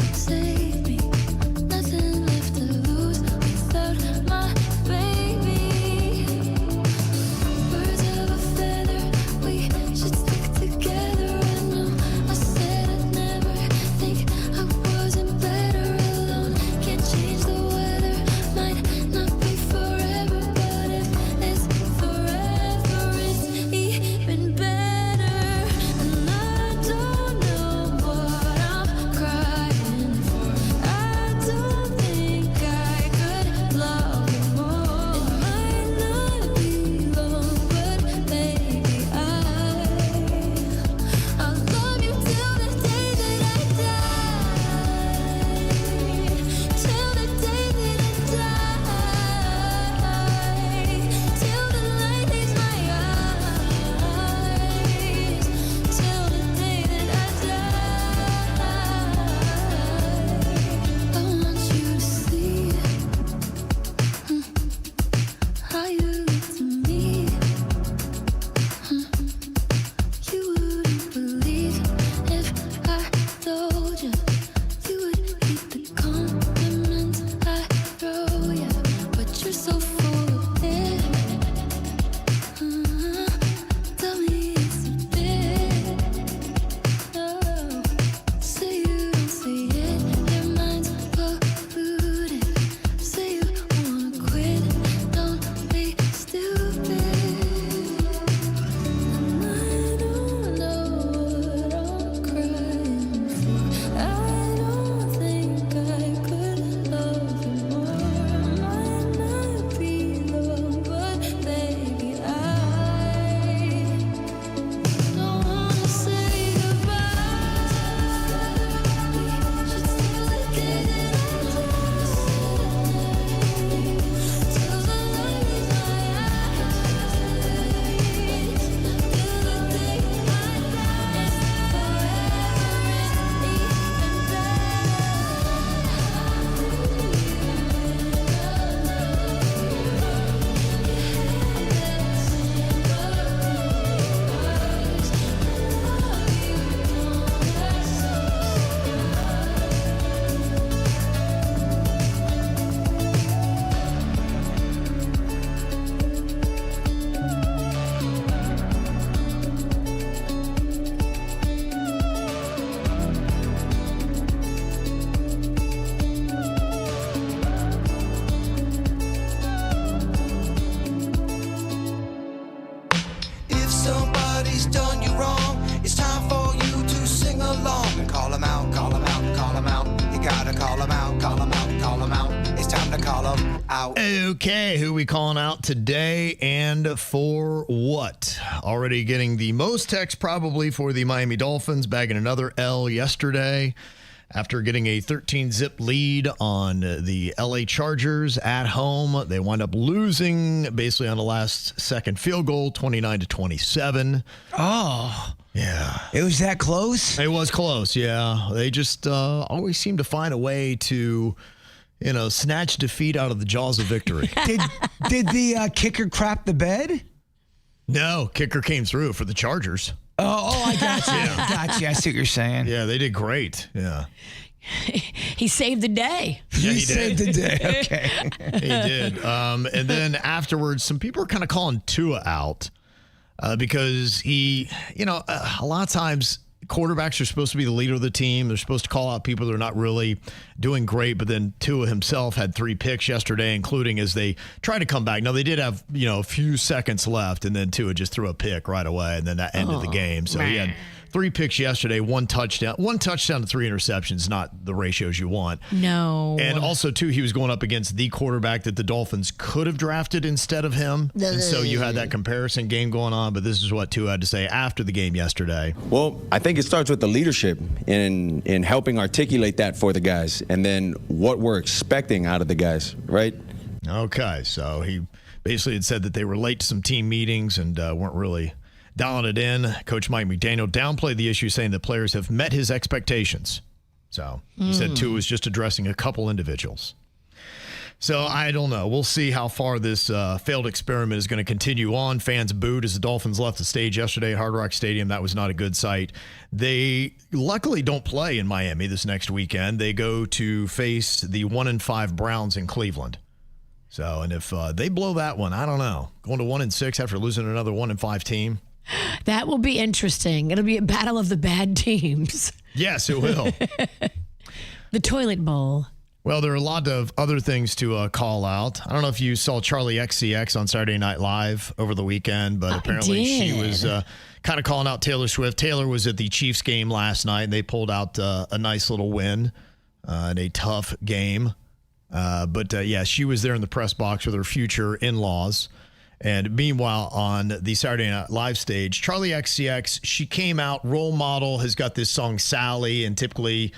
call them out, call them out, call them out. It's time to call them out. Okay, who we calling out today and for what? Already getting the most text probably for the Miami Dolphins, bagging another L yesterday after getting a 13-zip lead on the LA Chargers at home. They wind up losing basically on the last-second field goal, 29-27. Oh. Yeah. It was that close? It was close, yeah. They just always seem to find a way to, snatch defeat out of the jaws of victory. Did the kicker crap the bed? No, kicker came through for the Chargers. Oh, I got you. Yeah. Got you. I see what you're saying. Yeah, they did great. Yeah. He saved the day. Yeah, he saved the day. Okay. He did. And then afterwards, some people are kind of calling Tua out because he, a lot of times quarterbacks are supposed to be the leader of the team. They're supposed to call out people that are not really doing great. But then Tua himself had 3 picks yesterday, including as they tried to come back. Now, they did have, a few seconds left, and then Tua just threw a pick right away, and then that ended the game. So he had 3 picks yesterday, 1 touchdown. 1 touchdown to 3 interceptions, not the ratios you want. No. And also, too, he was going up against the quarterback that the Dolphins could have drafted instead of him. And so you had that comparison game going on, but this is what Tua had to say after the game yesterday. Well, I think it starts with the leadership in helping articulate that for the guys, and then what we're expecting out of the guys, right? Okay, so he basically had said that they were late to some team meetings and weren't really dialing it in. Coach Mike McDaniel downplayed the issue, saying that players have met his expectations. So he said Tua was just addressing a couple individuals. So I don't know. We'll see how far this failed experiment is going to continue on. Fans booed as the Dolphins left the stage yesterday at Hard Rock Stadium. That was not a good sight. They luckily don't play in Miami this next weekend. They go to face the 1-5 Browns in Cleveland. So, and if they blow that one, I don't know. Going to 1-6 after losing another 1-5 team. That will be interesting. It'll be a battle of the bad teams. Yes, it will. The toilet bowl. Well, there are a lot of other things to call out. I don't know if you saw Charlie XCX on Saturday Night Live over the weekend, but apparently she was kind of calling out Taylor Swift. Taylor was at the Chiefs game last night, and they pulled out a nice little win in a tough game. But she was there in the press box with her future in-laws. And meanwhile, on the Saturday Night Live stage, Charlie XCX, she came out, role model, has got this song Sally, and typically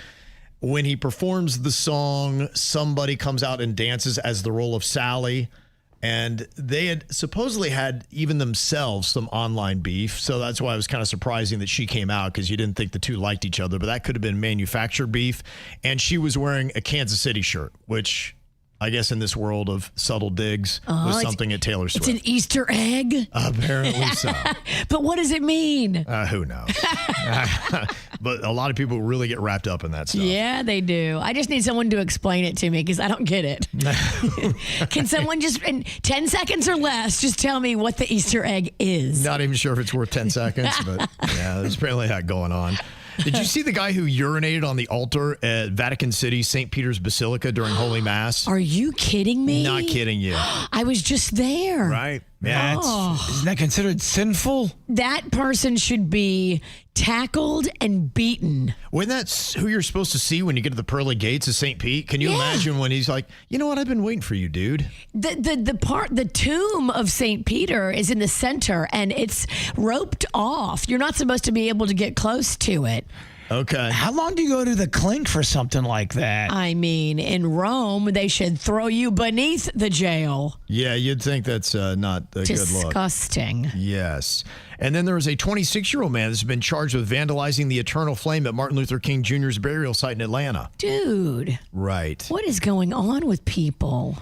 when he performs the song, somebody comes out and dances as the role of Sally. And they had supposedly had even themselves some online beef. So that's why it was kind of surprising that she came out, because you didn't think the two liked each other. But that could have been manufactured beef. And she was wearing a Kansas City shirt, which I guess in this world of subtle digs was something at Taylor Swift. It's an Easter egg? Apparently so. But what does it mean? Who knows? But a lot of people really get wrapped up in that stuff. Yeah, they do. I just need someone to explain it to me, because I don't get it. Can someone just, in 10 seconds or less, just tell me what the Easter egg is? Not even sure if it's worth 10 seconds, but yeah, there's apparently that going on. Did you see the guy who urinated on the altar at Vatican City, St. Peter's Basilica during Holy Mass? Are you kidding me? Not kidding you. I was just there. Right. Yeah. Isn't that considered sinful? That person should be tackled and beaten. When that's who you're supposed to see when you get to the pearly gates of St. Pete, can you imagine when he's like, you know what, I've been waiting for you, dude. The tomb of St. Peter is in the center, and it's roped off. You're not supposed to be able to get close to it. Okay. How long do you go to the clink for something like that? I mean, in Rome, they should throw you beneath the jail. Yeah, you'd think that's not a good look. Disgusting. Yes. And then there is a 26-year-old man that's been charged with vandalizing the eternal flame at Martin Luther King Jr.'s burial site in Atlanta. Dude. Right. What is going on with people?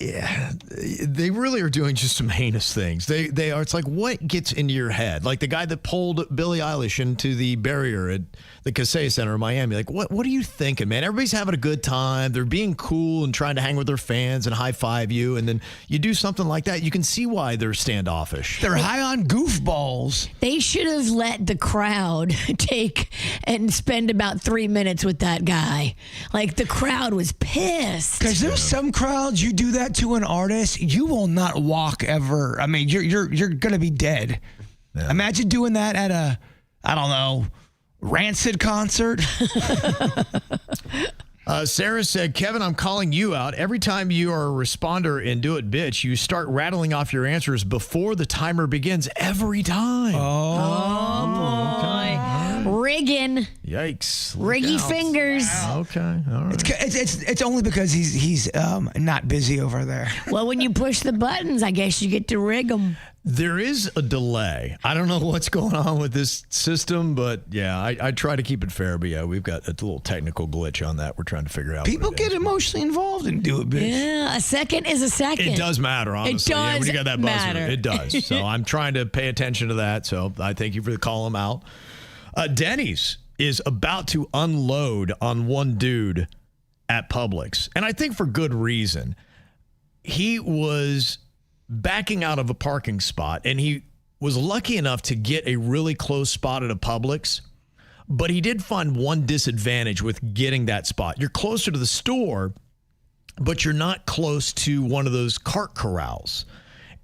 Yeah, they really are doing just some heinous things. They are. It's like, what gets into your head? Like the guy that pulled Billie Eilish into the barrier at the Casey Center in Miami. Like, what are you thinking, man? Everybody's having a good time. They're being cool and trying to hang with their fans and high five you. And then you do something like that. You can see why they're standoffish. They're high on goofballs. They should have let the crowd take and spend about 3 minutes with that guy. Like, the crowd was pissed. Because there's some crowds, you do that to an artist, you will not walk ever. I mean, you're gonna be dead. Yeah. Imagine doing that at a, I don't know, Rancid concert. Sarah said, Kevin, I'm calling you out. Every time you are a responder in Do It Bitch, you start rattling off your answers before the timer begins every time. Oh boy. Rigging. Yikes. Riggy fingers. Okay. All right. It's only because he's not busy over there. Well, when you push the buttons, I guess you get to rig them. There is a delay. I don't know what's going on with this system, but yeah, I try to keep it fair. But yeah, we've got a little technical glitch on that. We're trying to figure out. People get emotionally involved and Do It Bitch. Yeah, a second is a second. It does matter, honestly. It does when you got that buzzer, matter. it does. So I'm trying to pay attention to that. So I thank you for calling them out. Denny's is about to unload on one dude at Publix, and I think for good reason. He was backing out of a parking spot, and he was lucky enough to get a really close spot at a Publix, but he did find one disadvantage with getting that spot. You're closer to the store, but you're not close to one of those cart corrals.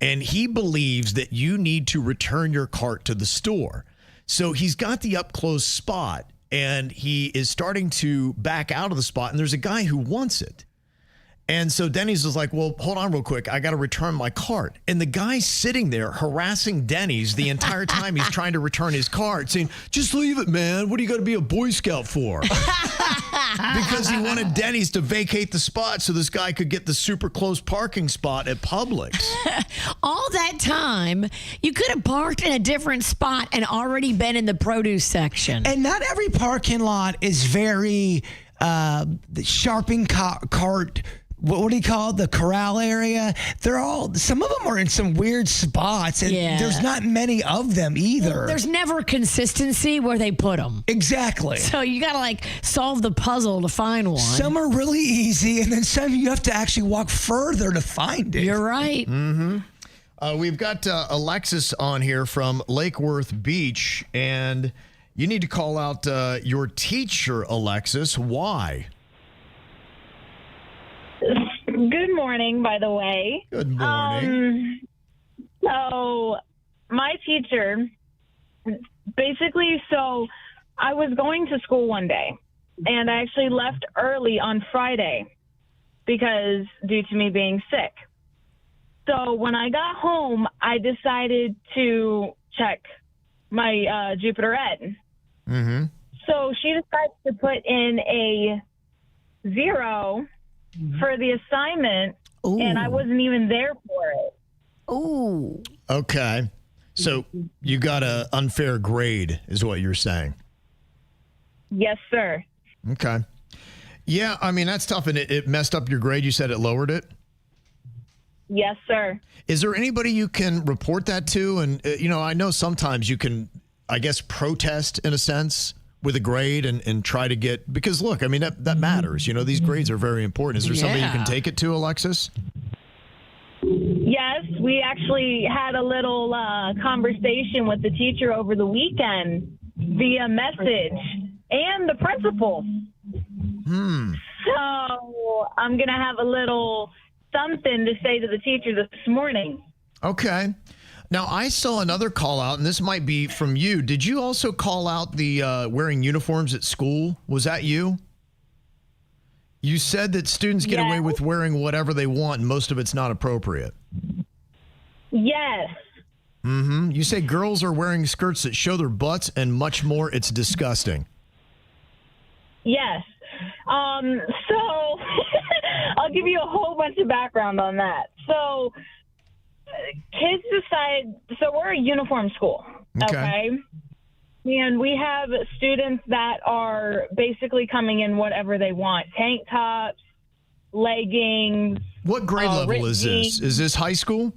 And he believes that you need to return your cart to the store. So he's got the up close spot, and he is starting to back out of the spot, and there's a guy who wants it. And so Denny's was like, well, hold on real quick. I got to return my cart. And the guy's sitting there harassing Denny's the entire time he's trying to return his cart, saying, just leave it, man. What are you going to be a Boy Scout for? Because he wanted Denny's to vacate the spot so this guy could get the super close parking spot at Publix. All that time, you could have parked in a different spot and already been in the produce section. And not every parking lot is very sharping cart. What do you call it? The corral area? Some of them are in some weird spots, and there's not many of them either. There's never consistency where they put them. Exactly. So you got to solve the puzzle to find one. Some are really easy, and then some you have to actually walk further to find it. You're right. Mm-hmm. We've got Alexis on here from Lake Worth Beach, and you need to call out your teacher, Alexis. Why? Good morning, by the way. Good morning. So my teacher, I was going to school one day, and I actually left early on Friday due to me being sick. So when I got home, I decided to check my Jupiter Ed. Mm-hmm. So she decided to put in a 0 for the assignment, and I wasn't even there for it. Ooh. Okay. So you got an unfair grade is what you're saying. Yes, sir. Okay. Yeah, I mean, that's tough, and it messed up your grade. You said it lowered it? Yes, sir. Is there anybody you can report that to? And, I know sometimes you can, I guess, protest in a sense with a grade and try to get, because look, I mean, that matters. These grades are very important. Is there somebody you can take it to, Alexis? Yes, we actually had a little conversation with the teacher over the weekend via message and the principal. So I'm going to have a little something to say to the teacher this morning. Okay. Now, I saw another call out, and this might be from you. Did you also call out the wearing uniforms at school? Was that you? You said that students get away with wearing whatever they want, and most of it's not appropriate. Yes. Mm-hmm. You say girls are wearing skirts that show their butts and much more. It's disgusting. Yes. So I'll give you a whole bunch of background on that. So kids decide, so we're a uniform school, okay? And we have students that are basically coming in whatever they want. Tank tops, leggings. What grade level is this? Is this high school?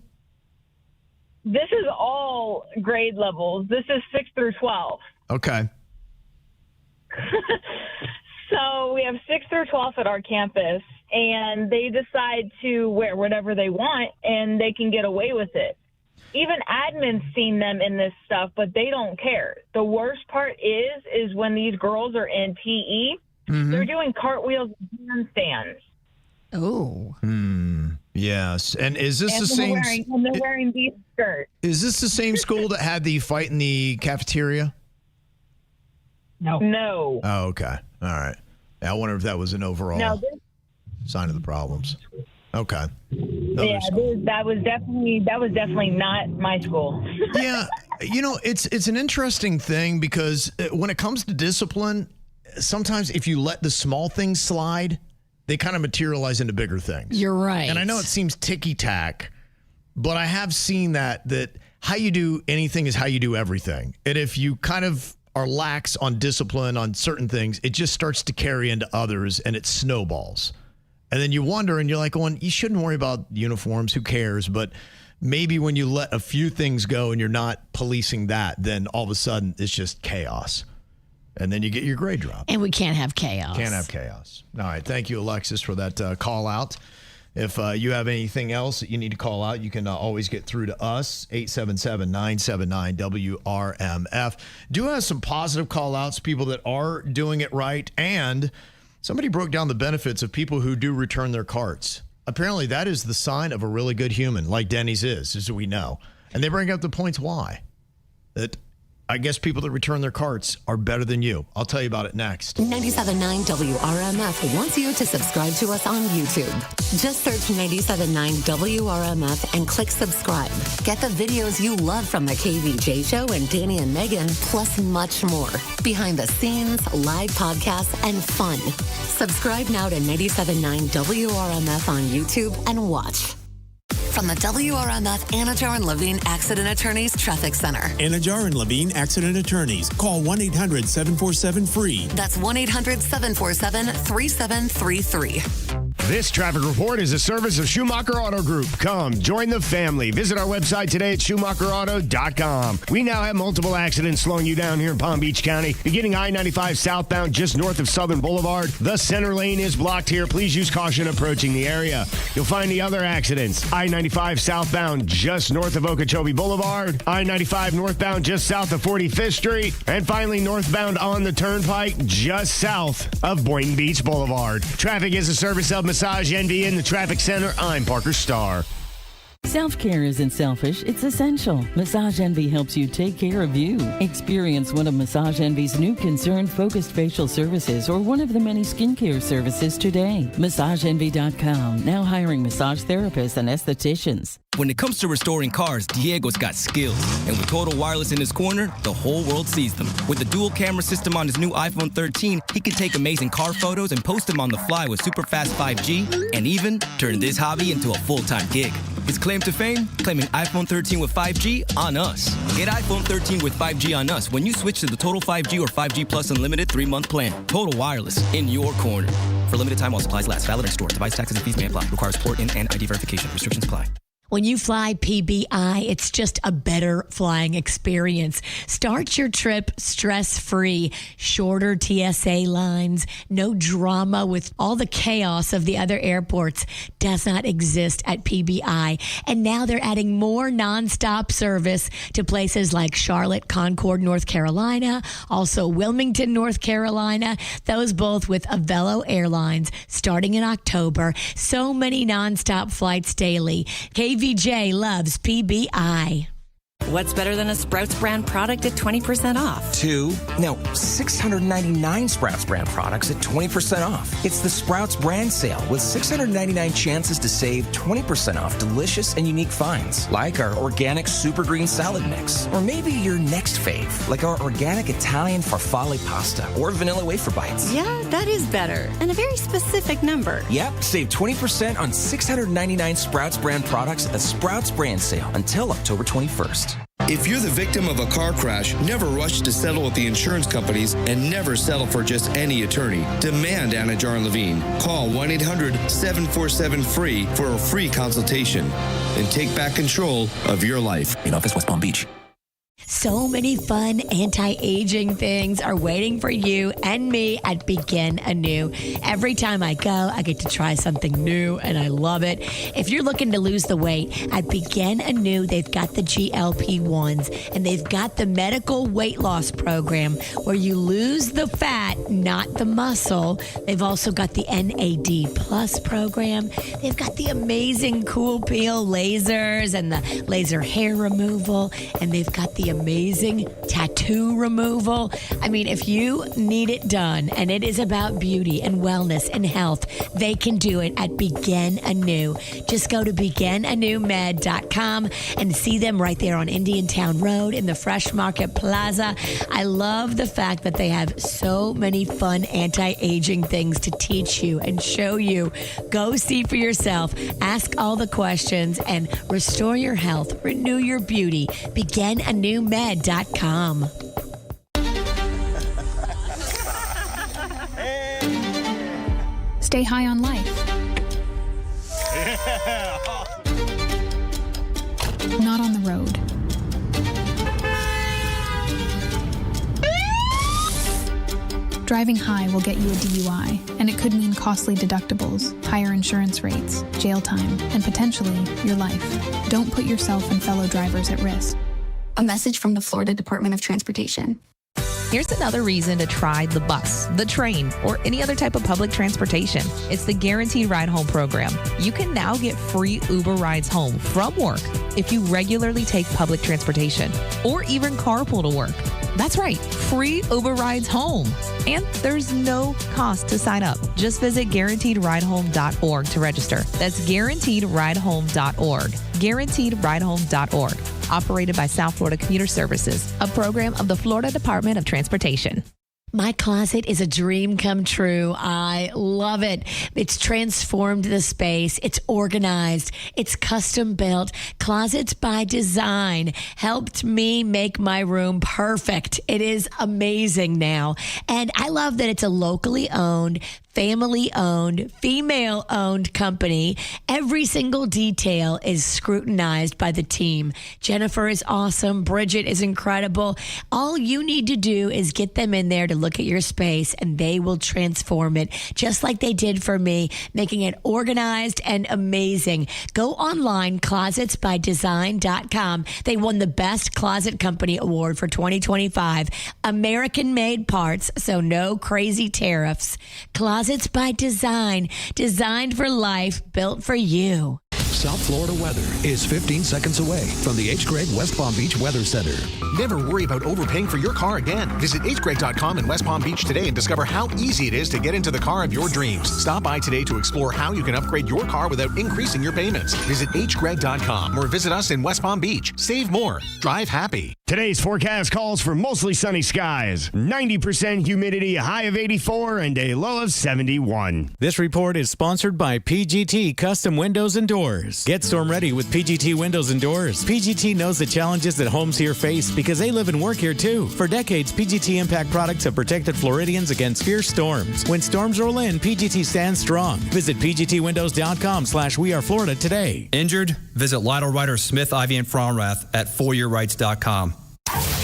This is all grade levels. This is 6 through 12. Okay. So we have 6 through 12 at our campus, and they decide to wear whatever they want, and they can get away with it. Even admin's seen them in this stuff, but they don't care. The worst part is when these girls are in PE, they're doing cartwheels and handstands. Oh. Yes. And is this the same? And they're wearing these skirts. Is this the same school that had the fight in the cafeteria? No. Oh, okay. All right. I wonder if that was an overall sign of the problems. Okay. That was definitely not my school. Yeah, it's an interesting thing because when it comes to discipline, sometimes if you let the small things slide, they kind of materialize into bigger things. You're right. And I know it seems ticky-tack, but I have seen that how you do anything is how you do everything. And if you kind of are lax on discipline on certain things, it just starts to carry into others and it snowballs. And then you wonder and you're like, you shouldn't worry about uniforms. Who cares? But maybe when you let a few things go and you're not policing that, then all of a sudden it's just chaos. And then you get your grade drop. And we can't have chaos. Can't have chaos. All right. Thank you, Alexis, for that call out. If you have anything else that you need to call out, you can always get through to us, 877-979-WRMF. Do have some positive call outs, people that are doing it right. And somebody broke down the benefits of people who do return their carts. Apparently, that is the sign of a really good human, like Denny's is, as we know. And they bring up the points why. That I guess people that return their carts are better than you. I'll tell you about it next. 97.9 WRMF wants you to subscribe to us on YouTube. Just search 97.9 WRMF and click subscribe. Get the videos you love from the KVJ Show and Danny and Megan, plus much more. Behind the scenes, live podcasts, and fun. Subscribe now to 97.9 WRMF on YouTube and watch. From the WRMF Anajar and Levine Accident Attorneys Traffic Center. Anajar and Levine Accident Attorneys. Call 1-800-747-FREE. That's 1-800-747-3733. This traffic report is a service of Schumacher Auto Group. Come, join the family. Visit our website today at SchumacherAuto.com. We now have multiple accidents slowing you down here in Palm Beach County. Beginning I-95 southbound just north of Southern Boulevard. The center lane is blocked here. Please use caution approaching the area. You'll find the other accidents. I-95 southbound just north of Okeechobee Boulevard. I-95 northbound just south of 45th Street. And finally, northbound on the Turnpike just south of Boynton Beach Boulevard. Traffic is a service of Massage Envy in the Traffic Center. I'm Parker Starr. Self-care isn't selfish, it's essential. Massage Envy helps you take care of you. Experience one of Massage Envy's new concern-focused facial services or one of the many skincare services today. MassageEnvy.com, now hiring massage therapists and estheticians. When it comes to restoring cars, Diego's got skills. And with Total Wireless in his corner, the whole world sees them. With the dual camera system on his new iPhone 13, he can take amazing car photos and post them on the fly with super fast 5G, and even turn this hobby into a full-time gig. His claim to fame? Claiming iPhone 13 with 5G on us. Get iPhone 13 with 5G on us when you switch to the Total 5G or 5G Plus Unlimited 3-month plan. Total Wireless, in your corner. For limited time while supplies last. Valid in store. Device taxes and fees may apply. Requires port in and ID verification. Restrictions apply. When you fly PBI, it's just a better flying experience. Start your trip stress-free. Shorter TSA lines, no drama with all the chaos of the other airports does not exist at PBI. And now they're adding more nonstop service to places like Charlotte, Concord, North Carolina, also Wilmington, North Carolina, those both with Avelo Airlines starting in October. So many nonstop flights daily. KVJ loves PBI. What's better than a Sprouts brand product at 20% off? 2. No, 699 Sprouts brand products at 20% off. It's the Sprouts brand sale with 699 chances to save 20% off delicious and unique finds, like our organic super green salad mix. Or maybe your next fave, like our organic Italian farfalle pasta or vanilla wafer bites. Yeah, that is better. And a very specific number. Yep, save 20% on 699 Sprouts brand products at the Sprouts brand sale until October 21st. If you're the victim of a car crash, never rush to settle with the insurance companies and never settle for just any attorney. Demand Anajar and Levine. Call 1-800-747-FREE for a free consultation and take back control of your life. In office, West Palm Beach. So many fun anti-aging things are waiting for you and me at Begin Anew. Every time I go, I get to try something new, and I love it. If you're looking to lose the weight, at Begin Anew, they've got the GLP-1s, and they've got the medical weight loss program where you lose the fat, not the muscle. They've also got the NAD Plus program. They've got the amazing Cool Peel lasers and the laser hair removal, and they've got the amazing tattoo removal. I mean, if you need it done and it is about beauty and wellness and health, they can do it at Begin Anew. Just go to beginanewmed.com and see them right there on Indiantown Road in the Fresh Market Plaza. I love the fact that they have so many fun anti-aging things to teach you and show you. Go see for yourself, ask all the questions, and restore your health, renew your beauty. Beginanewmed.com. Stay high on life. Not on the road. Driving high will get you a DUI, and it could mean costly deductibles, higher insurance rates, jail time, and potentially your life. Don't put yourself and fellow drivers at risk. A message from the Florida Department of Transportation. Here's another reason to try the bus, the train, or any other type of public transportation. It's the Guaranteed Ride Home program. You can now get free Uber rides home from work if you regularly take public transportation or even carpool to work. That's right, free Uber rides home. And there's no cost to sign up. Just visit guaranteedridehome.org to register. That's guaranteedridehome.org. Guaranteedridehome.org. Operated by South Florida Commuter Services, a program of the Florida Department of Transportation. My closet is a dream come true. I love it. It's transformed the space. It's organized. It's custom built. Closets by Design helped me make my room perfect. It is amazing now. And I love that it's a locally owned, family-owned, female-owned company. Every single detail is scrutinized by the team. Jennifer is awesome. Bridget is incredible. All you need to do is get them in there to look at your space, and they will transform it, just like they did for me, making it organized and amazing. Go online, closetsbydesign.com. They won the Best Closet Company Award for 2025. American-made parts, so no crazy tariffs. Closets by Design, designed for life, built for you. South Florida weather is 15 seconds away from the H. Gregg West Palm Beach Weather Center. Never worry about overpaying for your car again. Visit hgregg.com in West Palm Beach today and discover how easy it is to get into the car of your dreams. Stop by today to explore how you can upgrade your car without increasing your payments. Visit hgregg.com or visit us in West Palm Beach. Save more. Drive happy. Today's forecast calls for mostly sunny skies, 90% humidity, a high of 84, and a low of 71. This report is sponsored by PGT Custom Windows and Doors. Get storm ready with PGT Windows and Doors. PGT knows the challenges that homes here face because they live and work here too. For decades, PGT Impact products have protected Floridians against fierce storms. When storms roll in, PGT stands strong. Visit pgtwindows.com/weareflorida today. Injured? Visit Lytle Ryder Smith, Ivy, and Fromrath at ForYourRights.com.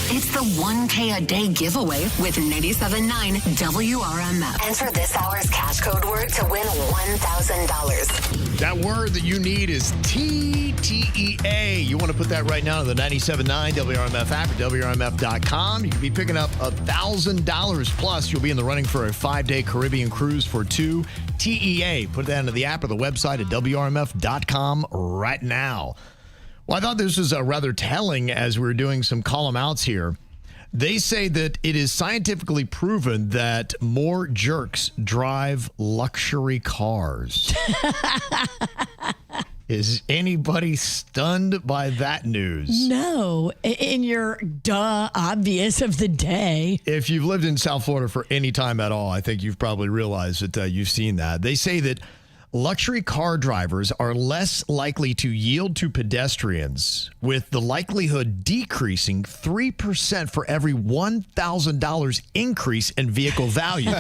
It's the 1K a day giveaway with 97.9 WRMF. Enter this hour's cash code word to win $1,000. That word that you need is TTEA. You want to put that right now in the 97.9 WRMF app at WRMF.com. You could be picking up $1,000 plus. You'll be in the running for a 5-day Caribbean cruise for two. TEA. Put that into the app or the website at WRMF.com right now. Well, I thought this was rather telling as we were doing some column outs here. They say that it is scientifically proven that more jerks drive luxury cars. Is anybody stunned by that news? No, in your obvious of the day. If you've lived in South Florida for any time at all, I think you've probably realized that you've seen that. They say that luxury car drivers are less likely to yield to pedestrians, with the likelihood decreasing 3% for every $1,000 increase in vehicle value.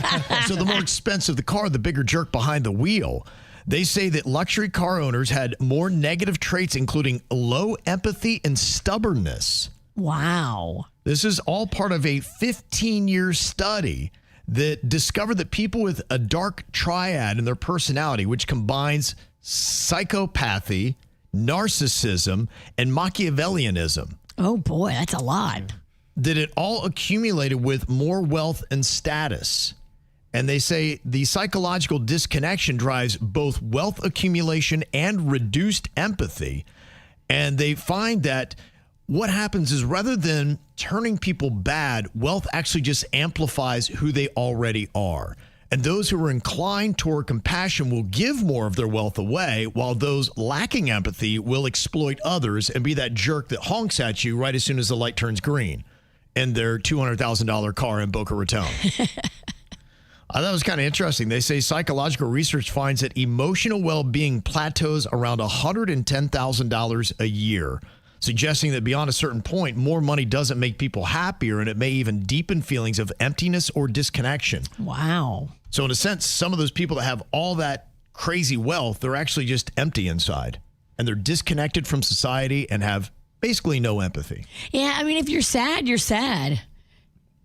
So the more expensive the car, the bigger jerk behind the wheel. They say that luxury car owners had more negative traits, including low empathy and stubbornness. Wow. This is all part of a 15-year study that discovered that people with a dark triad in their personality, which combines psychopathy, narcissism, and Machiavellianism. Oh, boy, that's a lot. That it all accumulated with more wealth and status. And they say the psychological disconnection drives both wealth accumulation and reduced empathy. And they find that what happens is rather than turning people bad, wealth actually just amplifies who they already are. And those who are inclined toward compassion will give more of their wealth away, while those lacking empathy will exploit others and be that jerk that honks at you right as soon as the light turns green in their $200,000 car in Boca Raton. I thought it was kind of interesting. They say psychological research finds that emotional well-being plateaus around $110,000 a year, suggesting that beyond a certain point, more money doesn't make people happier, and it may even deepen feelings of emptiness or disconnection. Wow. So in a sense, some of those people that have all that crazy wealth, they're actually just empty inside, and they're disconnected from society and have basically no empathy. Yeah, I mean, if you're sad, you're sad.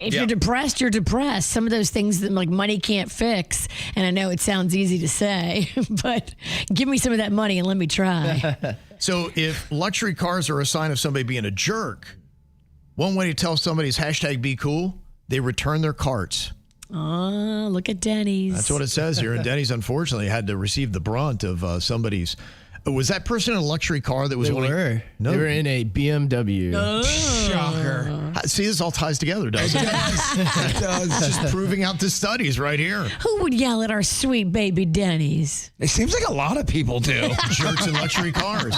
If you're depressed, you're depressed. Some of those things that like money can't fix. And I know it sounds easy to say, but give me some of that money and let me try. So if luxury cars are a sign of somebody being a jerk, one way to tell somebody's #BeCool, they return their carts. Oh, look at Denny's. That's what it says here. And Denny's, unfortunately, had to receive the brunt of somebody's. Was that person in a luxury car that was They were in a BMW. Oh. Shocker. See, this all ties together, doesn't it? It does. Just proving out the studies right here. Who would yell at our sweet baby Denny's? It seems like a lot of people do. Jerks in luxury cars.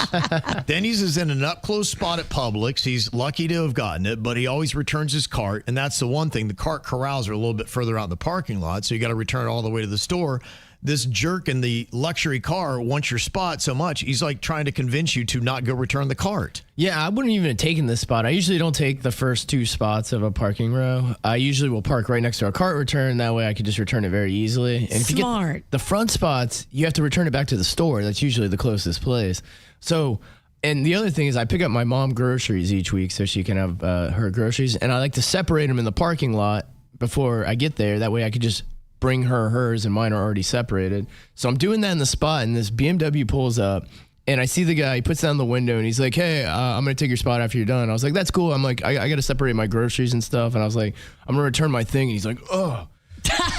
Denny's is in an up-close spot at Publix. He's lucky to have gotten it, but he always returns his cart, and that's the one thing. The cart corrals are a little bit further out in the parking lot, so you got to return it all the way to the store. This jerk in the luxury car wants your spot so much, he's like trying to convince you to not go return the cart. Yeah, I wouldn't even have taken this spot. I usually don't take the first 2 spots of a parking row. I usually will park right next to a cart return. That way I could just return it very easily. And if you get the front spots, you have to return it back to the store. That's usually the closest place. So, and the other thing is I pick up my mom groceries each week so she can have her groceries. And I like to separate them in the parking lot before I get there. That way I could just bring her hers and mine are already separated. So I'm doing that in the spot, and this BMW pulls up, and I see the guy. He puts down the window, and he's like, "Hey, I'm gonna take your spot after you're done." I was like, "That's cool." I'm like, I got to separate my groceries and stuff, and I was like, "I'm gonna return my thing," and he's like, "Oh."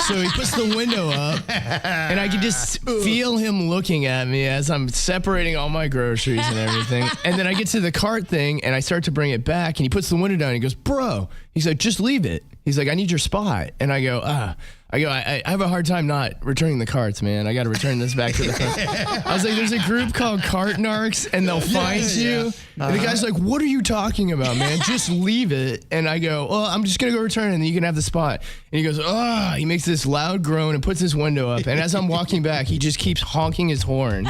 So he puts the window up, and I could just feel him looking at me as I'm separating all my groceries and everything. And then I get to the cart thing, and I start to bring it back, and he puts the window down, and he goes, "Bro," he's like, "just leave it." He's like, "I need your spot." And I go, I have a hard time not returning the carts, man. I got to return this back to the front. I was like, there's a group called Cart Narcs, and they'll find you. And the guy's like, "What are you talking about, man? Just leave it." And I go, "Well, I'm just going to go return it, and you can have the spot." And he goes, "Oh," he makes this loud groan and puts his window up. And as I'm walking back, he just keeps honking his horn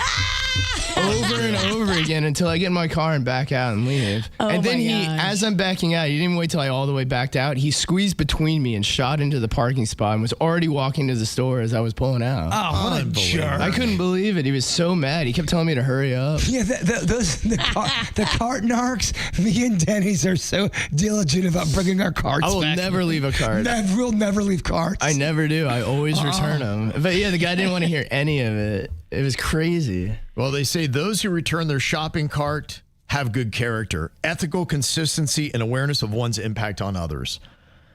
over and over again until I get in my car and back out and leave. Oh, and then as I'm backing out, he didn't even wait till I all the way backed out. He squeezed between me and shot into the parking spot and was already walking to the store as I was pulling out. Oh, what a jerk. I couldn't believe it. He was so mad. He kept telling me to hurry up. Yeah, the cart narcs, me and Denny's are so diligent about bringing our carts I will back. never leave a cart. We'll never leave carts. I never do. I always return them. But yeah, the guy didn't want to hear any of it. It was crazy. Well, they say those who return their shopping cart have good character, ethical consistency, and awareness of one's impact on others.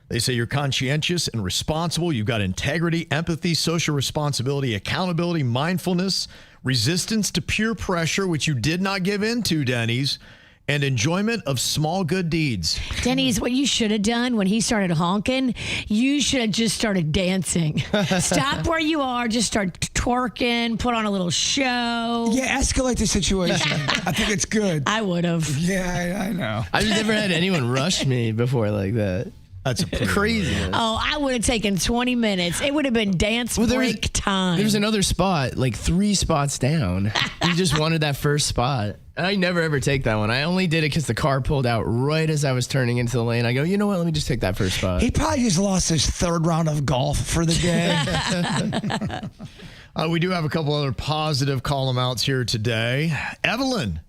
They say you're conscientious and responsible. You've got integrity, empathy, social responsibility, accountability, mindfulness, resistance to peer pressure, which you did not give in to, Denny's, and enjoyment of small good deeds. Denny's, what you should have done when he started honking, you should have just started dancing. Stop where you are, just start twerking, put on a little show. Yeah, escalate the situation. I think it's good. I would have. Yeah, I know. I've never had anyone rush me before like that. That's crazy. Oh, I would have taken 20 minutes. It would have been dance break time. There's another spot, like 3 spots down. He just wanted that first spot. And I never ever take that one. I only did it because the car pulled out right as I was turning into the lane. I go, you know what? Let me just take that first spot. He probably just lost his 3rd round of golf for the day. We do have a couple other positive call-em outs here today. Evelyn,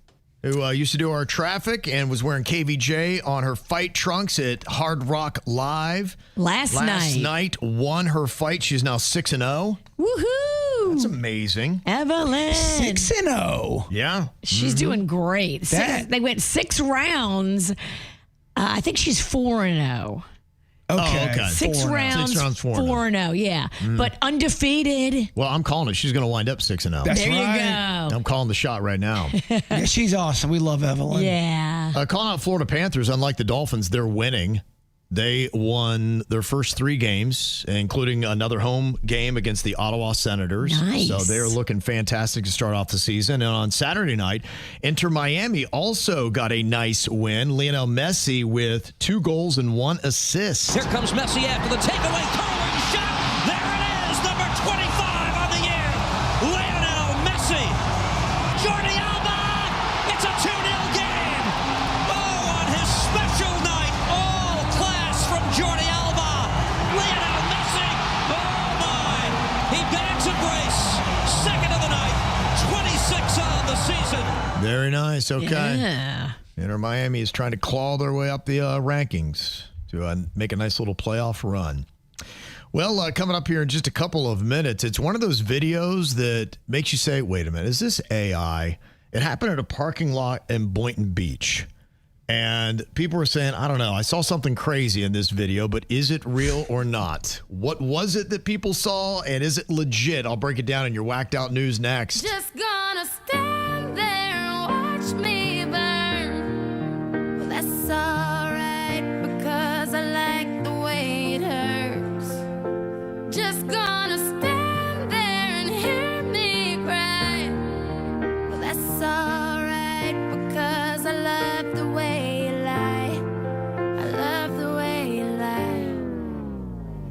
who used to do our traffic and was wearing KVJ on her fight trunks at Hard Rock Live. Last night won her fight. She's now 6-0. Woohoo! That's amazing. Evelyn. 6-0. Yeah. She's doing great. They went 6 rounds. I think she's 4-0. Okay. Six rounds, 4-0. Yeah. But undefeated. Well, I'm calling it. She's going to wind up 6-0. That's There you right. go. I'm calling the shot right now. Yeah, she's awesome. We love Evelyn. Yeah. Calling out Florida Panthers, unlike the Dolphins, they're winning. They won their first 3 games, including another home game against the Ottawa Senators. Nice. So they're looking fantastic to start off the season. And on Saturday night, Inter Miami also got a nice win. Lionel Messi with 2 goals and 1 assist. Here comes Messi after the takeaway. Curling shot. There it is. Number 25 on the year. Lionel Messi. Jordi Alba. It's a 2-0 game. Oh, on his special night. All class from Jordi Alba. Lionel Messi. Oh, my. He bags a brace. Second of the night. 26 on the season. Very nice. Okay. Yeah. Inter Miami is trying to claw their way up the rankings to make a nice little playoff run. Well, coming up here in just a couple of minutes, it's one of those videos that makes you say, wait a minute, is this AI? It happened at a parking lot in Boynton Beach. And people were saying, I don't know, I saw something crazy in this video, but is it real or not? What was it that people saw, and is it legit? I'll break it down in your Whacked Out News next. Just gonna stand there and watch me burn. Well, that's alright because I like the way it hurts. Just gonna stand there and hear me cry. Well, that's alright because I love the way you lie. I love the way you lie.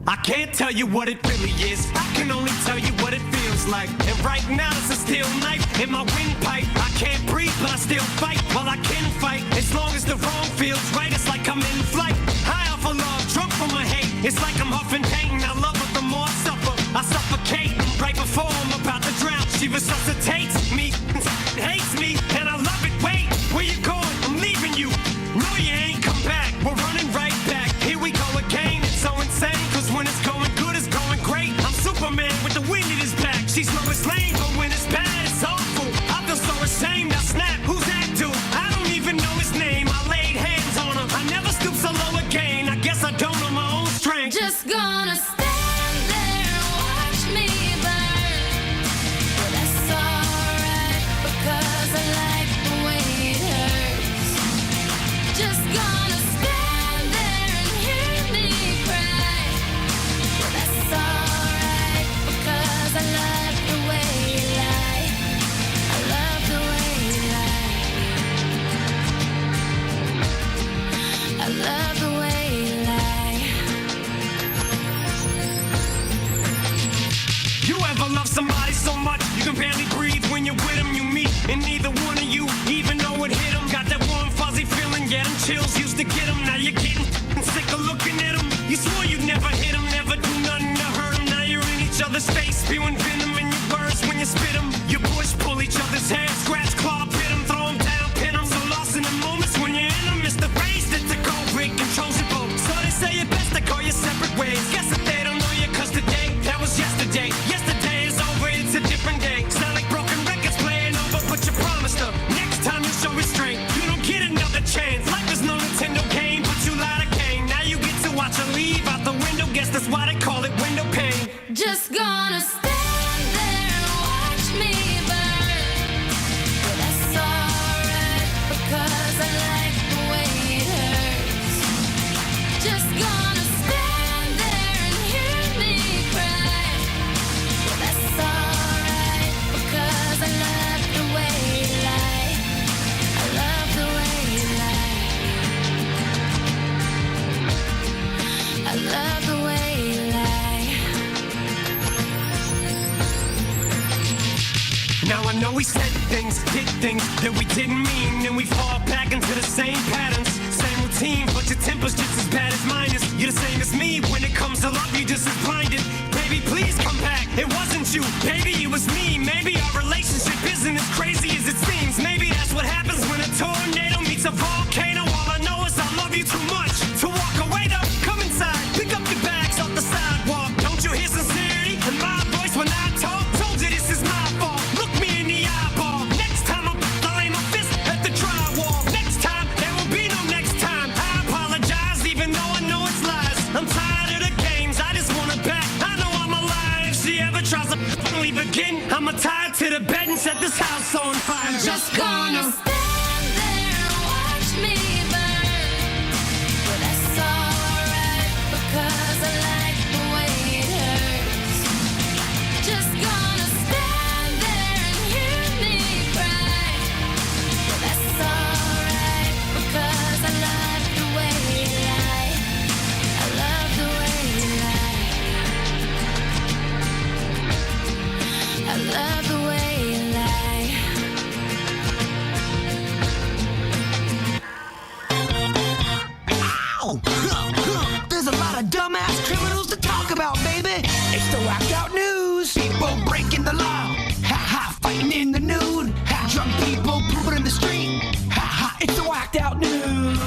I can't tell you what it really is. I can only tell you what it feels like. And right now it's a steel knife in my windpipe. I can't breathe, but I still fight. Well, I can fight as long as the wrong feels right. It's like I'm in flight, high off of love, drunk from my hate. It's like I'm huffing pain. I love her the more I suffer. I suffocate right before I'm about to drown. She resuscitates me, hates me, and I love it. Wait, where you going? I'm leaving you. No, you ain't come back. We're running right back. Here we go again. It's so insane, cause when it's going good, it's going great. I'm Superman with the wind in his back. She's Lois Lane, but when it's bad, it's awful. I feel so ashamed. I snap. Who's that dude? I don't even know his name. I laid hands on him. I never stoop so low again. I guess I don't know my own strength. Just gonna stand there and watch me burn. Well, that's alright because I like the way it hurts. Just gonna stand there and hear me cry. Well, that's alright because I love the way you lie. I love the way you lie. I love the way you lie. You ever love somebody so much you can barely breathe when you're with them? You meet, and neither one of you even know it hit them. Got that warm, fuzzy feeling, yeah, them chills used to get them. Now you're getting sick of looking at them. You swore you'd never hit them, never do nothing to hurt them. Now you're in each other's face, spewing venom in your words when you spit them. You push, pull each other's hair, scratch, claw, pit them, throw them down, pin them. So lost in the moments when you're in them, it's the race that the cold break controls your boat. So they say it best to go your separate ways. Guess that they don't know you, cause today, that was yesterday. Yesterday is over, it's a different day. Sound like broken records playing over, but you promised her next time you show restraint. You don't get another chance. Life is no Nintendo game, but you lied again. Now you get to watch her leave out the window. Guess that's why they call it window pane. Just gonna stand there and watch me burn. Well, that's alright because I like the way it hurts. Just gonna stand there and hear me cry. Well, that's alright because I love the way you lie. I love the way you lie. I love the way you lie. Now I know we said things, did things that we didn't mean, and we fall back into the same patterns, same routine, but your temper's just as bad as mine is. You're the same as me, when it comes to love, you're just as blinded. Baby, please come back, it wasn't you, baby, it was me. Maybe our relationship isn't as crazy as it seems. Maybe that's what happens when a tornado meets a volcano. All I know is I love you too much to walk away though. Come inside, pick up your bags off the sidewalk. Don't you hear sincerity in my voice when I talk? Told you this is my fault. Look me in the eyeball. Next time I'll aim my fist at the drywall. Next time there will be no next time. I apologize even though I know it's lies. I'm house on fire. Just gonna stand there and watch me burn. But that's alright because I like the way it hurts. Just gonna stand there and hear me cry. But that's alright because I love the way you lie. I love the way you lie. I love the way you lie. Ow! There's a lot of dumbass criminals to talk about, baby. It's the whacked out news. People breaking the law. Ha ha, fighting in the nude. Ha, drunk people pooping in the street. Ha ha, it's the whacked out news.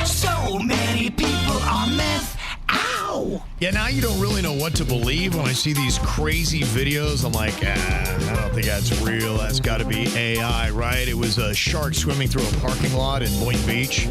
So many people on meth. Ow! Yeah, now you don't really know what to believe when I see these crazy videos. I'm like, I don't think that's real. That's got to be AI, right? It was a shark swimming through a parking lot in Boynton Beach.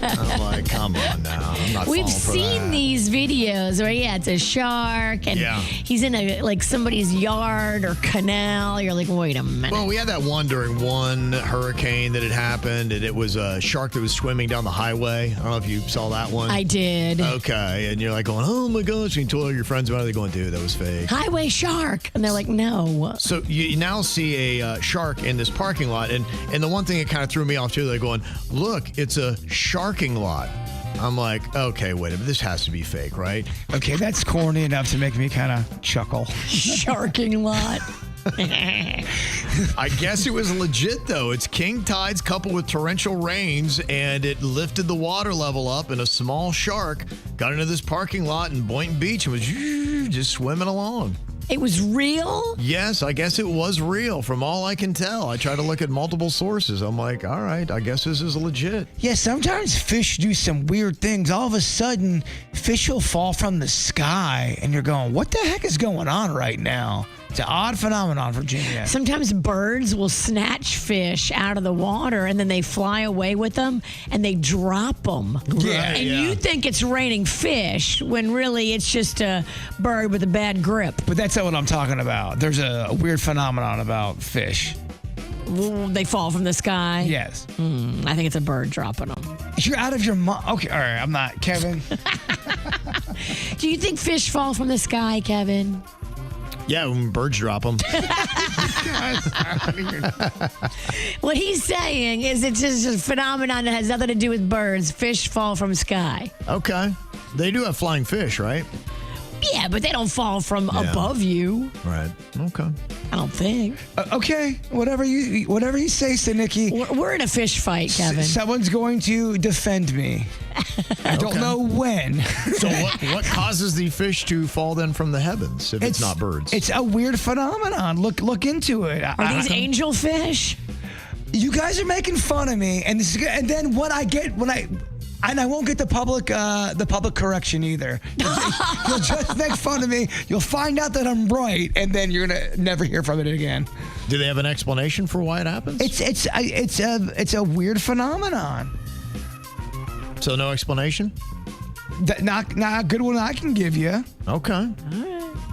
I'm like, come on now. I'm not We've falling for seen that. these videos where, it's a shark and he's in somebody's yard or canal. You're like, wait a minute. Well, we had that one during one hurricane that had happened, and it was a shark that was swimming down the highway. I don't know if you saw that one. I did. Okay, and you're like going, oh my gosh, and you told all your friends about it. They're going, dude, that was fake. Highway shark. And they're like, no. So you now see a shark in this parking lot, and the one thing that kind of threw me off too, they're going, look, it's a sharking lot. I'm like, okay, wait a minute, this has to be fake, right? Okay, that's corny enough to make me kind of chuckle. Sharking lot. I guess it was legit, though. It's king tides coupled with torrential rains, and it lifted the water level up, and a small shark got into this parking lot in Boynton Beach and was just swimming along. It was real? Yes, I guess it was real from all I can tell. I try to look at multiple sources. I'm like, all right, I guess this is legit. Yeah, sometimes fish do some weird things. All of a sudden, fish will fall from the sky, and you're going, what the heck is going on right now? It's an odd phenomenon, Virginia. Sometimes birds will snatch fish out of the water and then they fly away with them and they drop them. Yeah. And you think it's raining fish when really it's just a bird with a bad grip. But that's not what I'm talking about. There's a weird phenomenon about fish. They fall from the sky? Yes. I think it's a bird dropping them. You're out of your mind. Okay, all right, I'm not. Kevin? Do you think fish fall from the sky, Kevin? Yeah, when birds drop them. What he's saying is it's just a phenomenon that has nothing to do with birds. Fish fall from sky. Okay. They do have flying fish, right? Yeah, but they don't fall from above you. Right. Okay. I don't think. Okay. Whatever you say, Nikki. We're in a fish fight, Kevin. Someone's going to defend me. I don't know when. So what causes the fish to fall then from the heavens if it's not birds? It's a weird phenomenon. Look into it. Are these angel fish? You guys are making fun of me, and then what I get and I won't get the public correction either. You'll just make fun of me. You'll find out that I'm right, and then you're gonna never hear from it again. Do they have an explanation for why it happens? It's a weird phenomenon. So no explanation? Not a good one I can give you. Okay.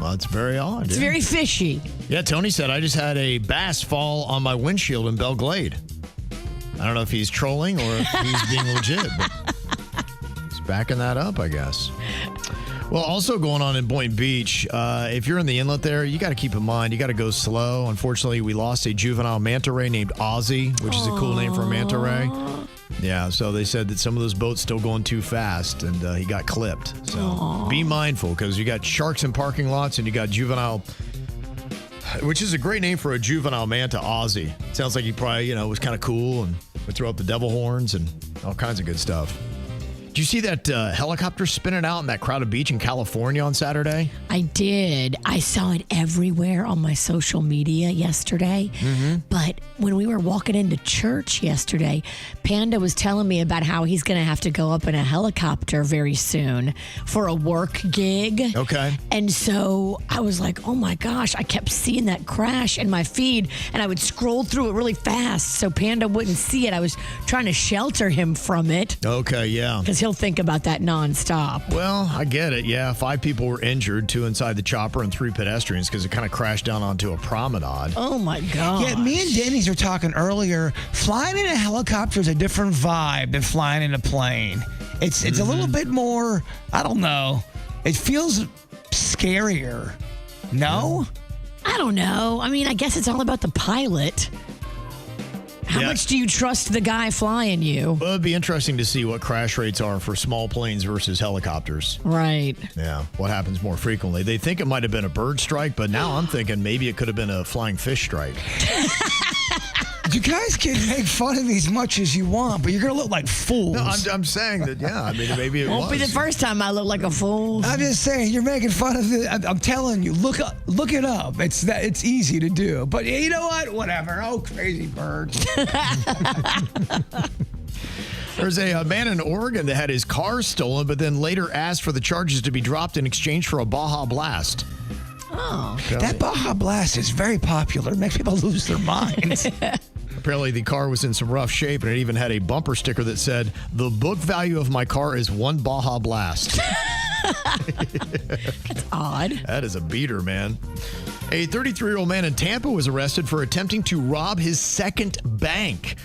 Well, it's very odd. It's very fishy. Yeah, Tony said, I just had a bass fall on my windshield in Belle Glade. I don't know if he's trolling or if he's being legit, but he's backing that up, I guess. Well, also going on in Boynton Beach, if you're in the inlet there, you got to keep in mind, you got to go slow. Unfortunately, we lost a juvenile manta ray named Ozzy, which is a cool name for a manta ray. Yeah, so they said that some of those boats still going too fast, and he got clipped. So be mindful, because you got sharks in parking lots, and you got juvenile, which is a great name for a juvenile manta, Ozzy. Sounds like he probably, was kind of cool and would throw up the devil horns and all kinds of good stuff. Did you see that helicopter spinning out in that crowded beach in California on Saturday? I did. I saw it everywhere on my social media yesterday. Mm-hmm. But when we were walking into church yesterday, Panda was telling me about how he's going to have to go up in a helicopter very soon for a work gig. Okay. And so I was like, oh my gosh, I kept seeing that crash in my feed and I would scroll through it really fast so Panda wouldn't see it. I was trying to shelter him from it. Okay, yeah. Because he'll think about that nonstop. Well, I get it. Yeah, 5 people were injured, 2 inside the chopper and 3 pedestrians because it kind of crashed down onto a promenade. Oh, my God. Yeah, me and Denny's were talking earlier. Flying in a helicopter is a different vibe than flying in a plane. It's a little bit more, I don't know. It feels scarier. No? I don't know. I mean, I guess it's all about the pilot. How much do you trust the guy flying you? Well, it'd be interesting to see what crash rates are for small planes versus helicopters. Right. Yeah, what happens more frequently. They think it might have been a bird strike, but now I'm thinking maybe it could have been a flying fish strike. You guys can make fun of me as much as you want, but you're going to look like fools. No, I'm saying that, yeah, I mean, maybe it Won't be the first time I look like a fool. I'm just saying, you're making fun of it. I'm telling you, look it up. It's easy to do. But you know what? Whatever. Oh, crazy bird. There's a man in Oregon that had his car stolen, but then later asked for the charges to be dropped in exchange for a Baja Blast. Oh. That Baja Blast is very popular. It makes people lose their minds. Apparently, the car was in some rough shape, and it even had a bumper sticker that said, "The book value of my car is 1 Baja Blast." That's odd. That is a beater, man. A 33-year-old man in Tampa was arrested for attempting to rob his second bank,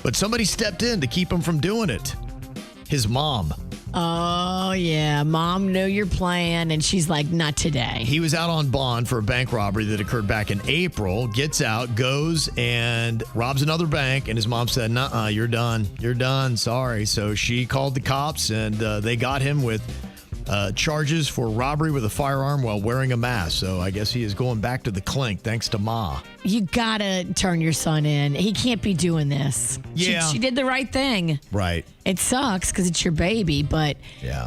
but somebody stepped in to keep him from doing it. His mom. Oh, yeah. Mom knew your plan, and she's like, not today. He was out on bond for a bank robbery that occurred back in April, gets out, goes and robs another bank, and his mom said, "Nuh-uh, you're done. You're done. Sorry." So she called the cops, and they got him with charges for robbery with a firearm while wearing a mask. So I guess he is going back to the clink, thanks to Ma. You gotta turn your son in. He can't be doing this. Yeah. She did the right thing. Right. It sucks because it's your baby, but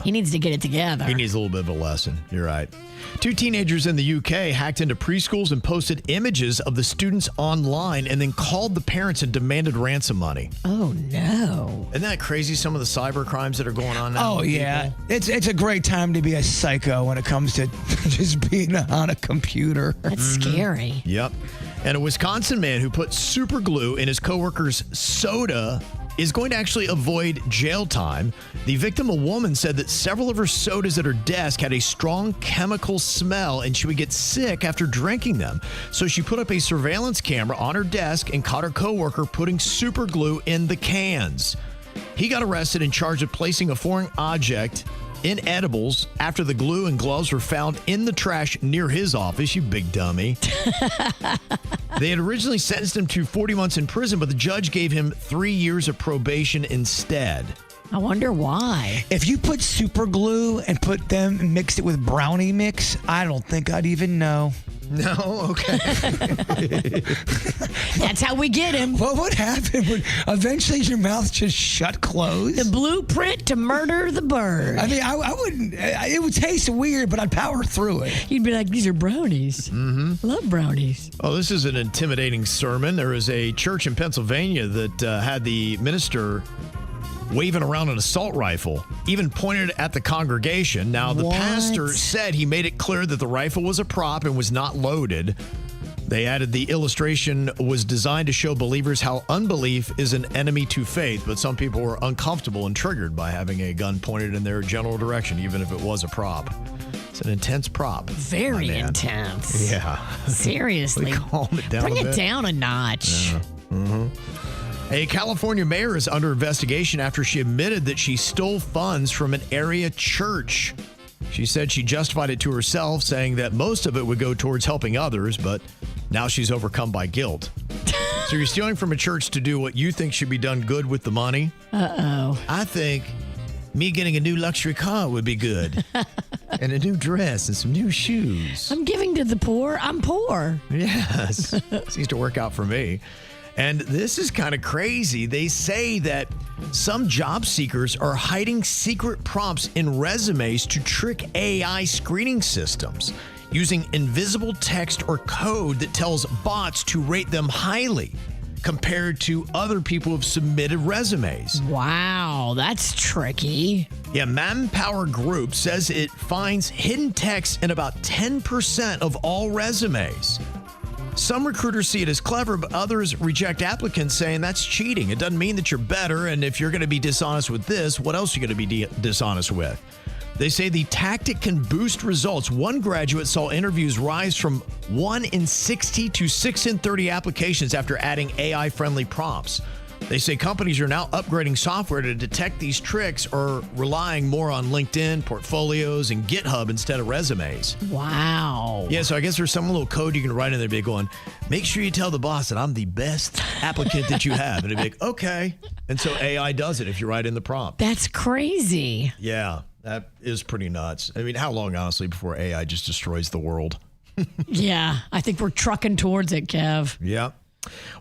he needs to get it together. He needs a little bit of a lesson. You're right. 2 teenagers in the UK hacked into preschools and posted images of the students online and then called the parents and demanded ransom money. Oh, no. Isn't that crazy, some of the cyber crimes that are going on now? Oh, yeah. It's a great time to be a psycho when it comes to just being on a computer. That's scary. Yep. And a Wisconsin man who put super glue in his coworker's soda is going to actually avoid jail time. The victim, a woman, said that several of her sodas at her desk had a strong chemical smell and she would get sick after drinking them. So she put up a surveillance camera on her desk and caught her coworker putting super glue in the cans. He got arrested and charged with placing a foreign object in edibles after the glue and gloves were found in the trash near his office, you big dummy. They had originally sentenced him to 40 months in prison, but the judge gave him 3 years of probation instead. I wonder why. If you put super glue and mixed it with brownie mix, I don't think I'd even know. No? Okay. That's how we get him. What would happen when eventually your mouth just shut closed? The blueprint to murder the bird. I mean, I wouldn't, it would taste weird, but I'd power through it. You'd be like, these are brownies. Mm-hmm. Love brownies. Oh, this is an intimidating sermon. There was a church in Pennsylvania that had the minister waving around an assault rifle, even pointed at the congregation. Now, the pastor said he made it clear that the rifle was a prop and was not loaded. They added the illustration was designed to show believers how unbelief is an enemy to faith, but some people were uncomfortable and triggered by having a gun pointed in their general direction, even if it was a prop. It's an intense prop. Very intense. Yeah. Seriously. Calm it down. Bring it down a notch. Yeah. Mm-hmm. A California mayor is under investigation after she admitted that she stole funds from an area church. She said she justified it to herself, saying that most of it would go towards helping others, but now she's overcome by guilt. So you're stealing from a church to do what you think should be done good with the money? Uh-oh. I think me getting a new luxury car would be good. And a new dress and some new shoes. I'm giving to the poor. I'm poor. Yes. Seems to work out for me. And this is kind of crazy. They say that some job seekers are hiding secret prompts in resumes to trick AI screening systems, using invisible text or code that tells bots to rate them highly compared to other people who've submitted resumes. Wow, that's tricky. Yeah, Manpower Group says it finds hidden text in about 10% of all resumes. Some recruiters see it as clever, but others reject applicants saying that's cheating. It doesn't mean that you're better, and if you're going to be dishonest with this, what else are you going to be dishonest with? They say the tactic can boost results. One graduate saw interviews rise from 1 in 60 to 6 in 30 applications after adding AI-friendly prompts. They say companies are now upgrading software to detect these tricks or relying more on LinkedIn, portfolios, and GitHub instead of resumes. Wow. Yeah, so I guess there's some little code you can write in there be going, make sure you tell the boss that I'm the best applicant that you have. And it'd be like, okay. And so AI does it if you write in the prompt. That's crazy. Yeah, that is pretty nuts. I mean, how long, honestly, before AI just destroys the world? Yeah, I think we're trucking towards it, Kev. Yeah.